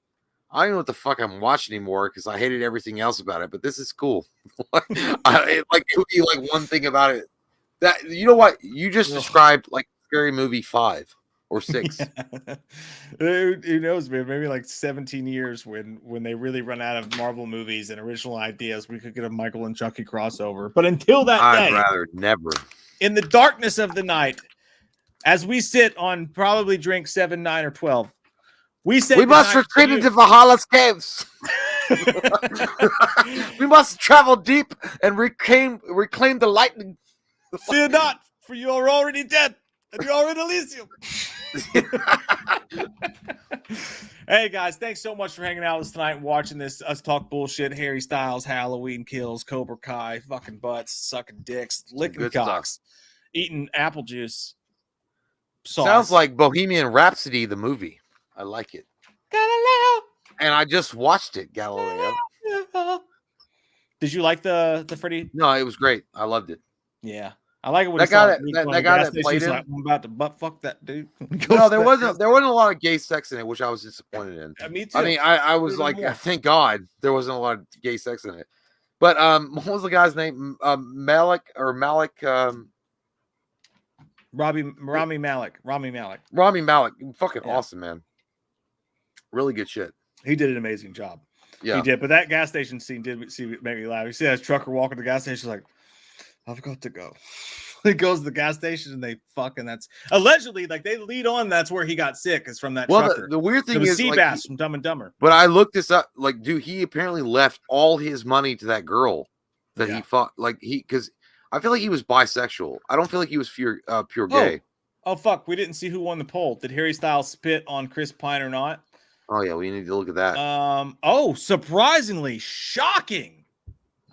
I don't know what the fuck I'm watching anymore because I hated everything else about it, but this is cool. It would be like one thing about it. That, you know what? You just described like Scary Movie 5 or 6. Who knows, man? Maybe like 17 years when they really run out of Marvel movies and original ideas, we could get a Michael and Chucky crossover. But until that I'd day, rather never. In the darkness of the night, as we sit on probably drink 7, 9, or 12, we must retreat into Valhalla's caves. We must travel deep and reclaim the lightning. Fear not, for you are already dead, and you are in Elysium. Hey guys, thanks so much for hanging out with us tonight and watching us talk bullshit. Harry Styles, Halloween Kills, Cobra Kai, fucking butts, sucking dicks, licking cocks, eating apple juice. Sauce. Sounds like Bohemian Rhapsody, the movie. I like it. Galileo. And I just watched it, Galileo. Did you like the Freddy? No, it was great. I loved it. Yeah. I like it when that guy that played it. Like, I'm about to butt fuck that dude. No, there wasn't a lot of gay sex in it, which I was disappointed in. Me too. I mean, I was like, thank God there wasn't a lot of gay sex in it. But what was the guy's name? Malik. Rami Malek. Fucking awesome, man. Really good shit. He did an amazing job. Yeah, he did. But that gas station scene did make me laugh. You see that trucker walking to the gas station, like, I've got to go. He goes to the gas station and they fuck, and that's allegedly like they lead on. That's where he got sick, is from that trucker. The weird thing is, Seabass from Dumb and Dumber. But I looked this up. Like, dude, he apparently left all his money to that girl that he fought. Like, because I feel like he was bisexual. I don't feel like he was pure gay. Oh fuck, we didn't see who won the poll. Did Harry Styles spit on Chris Pine or not? Oh yeah, we need to look at that. Oh, surprisingly shocking.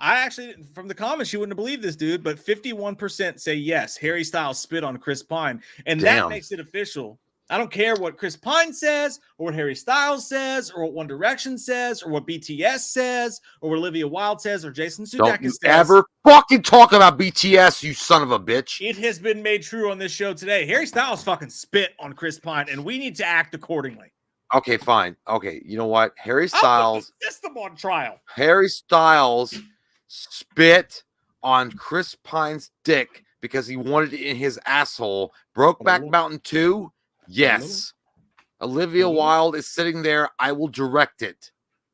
I actually, from the comments, you wouldn't have believed this, dude, but 51% say yes, Harry Styles spit on Chris Pine, and that makes it official. I don't care what Chris Pine says, or what Harry Styles says, or what One Direction says, or what BTS says, or what Olivia Wilde says, or Jason Sudeikis says. Don't ever fucking talk about BTS, you son of a bitch. It has been made true on this show today. Harry Styles fucking spit on Chris Pine, and we need to act accordingly. Okay, fine. Okay, you know what? Harry Styles. I'll put the system on trial. Harry Styles spit on Chris Pine's dick because he wanted it in his asshole. Brokeback Mountain 2, yes. Olivia Wilde is sitting there. I will direct it.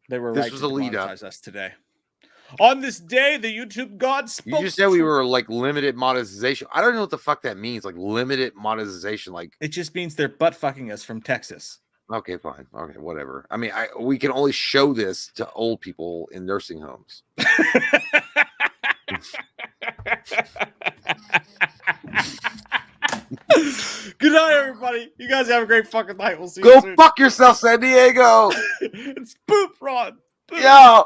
They were this right was to a lead up us today. On this day, the YouTube gods spoke. You just said we were like limited monetization. I don't know what the fuck that means. Like limited monetization. Like it just means they're butt fucking us from Texas. Okay, fine. Okay, whatever. I mean, we can only show this to old people in nursing homes. Good night, everybody. You guys have a great fucking night. We'll see you soon. Go fuck yourself, San Diego. It's poop, Ron. Poop. Yo.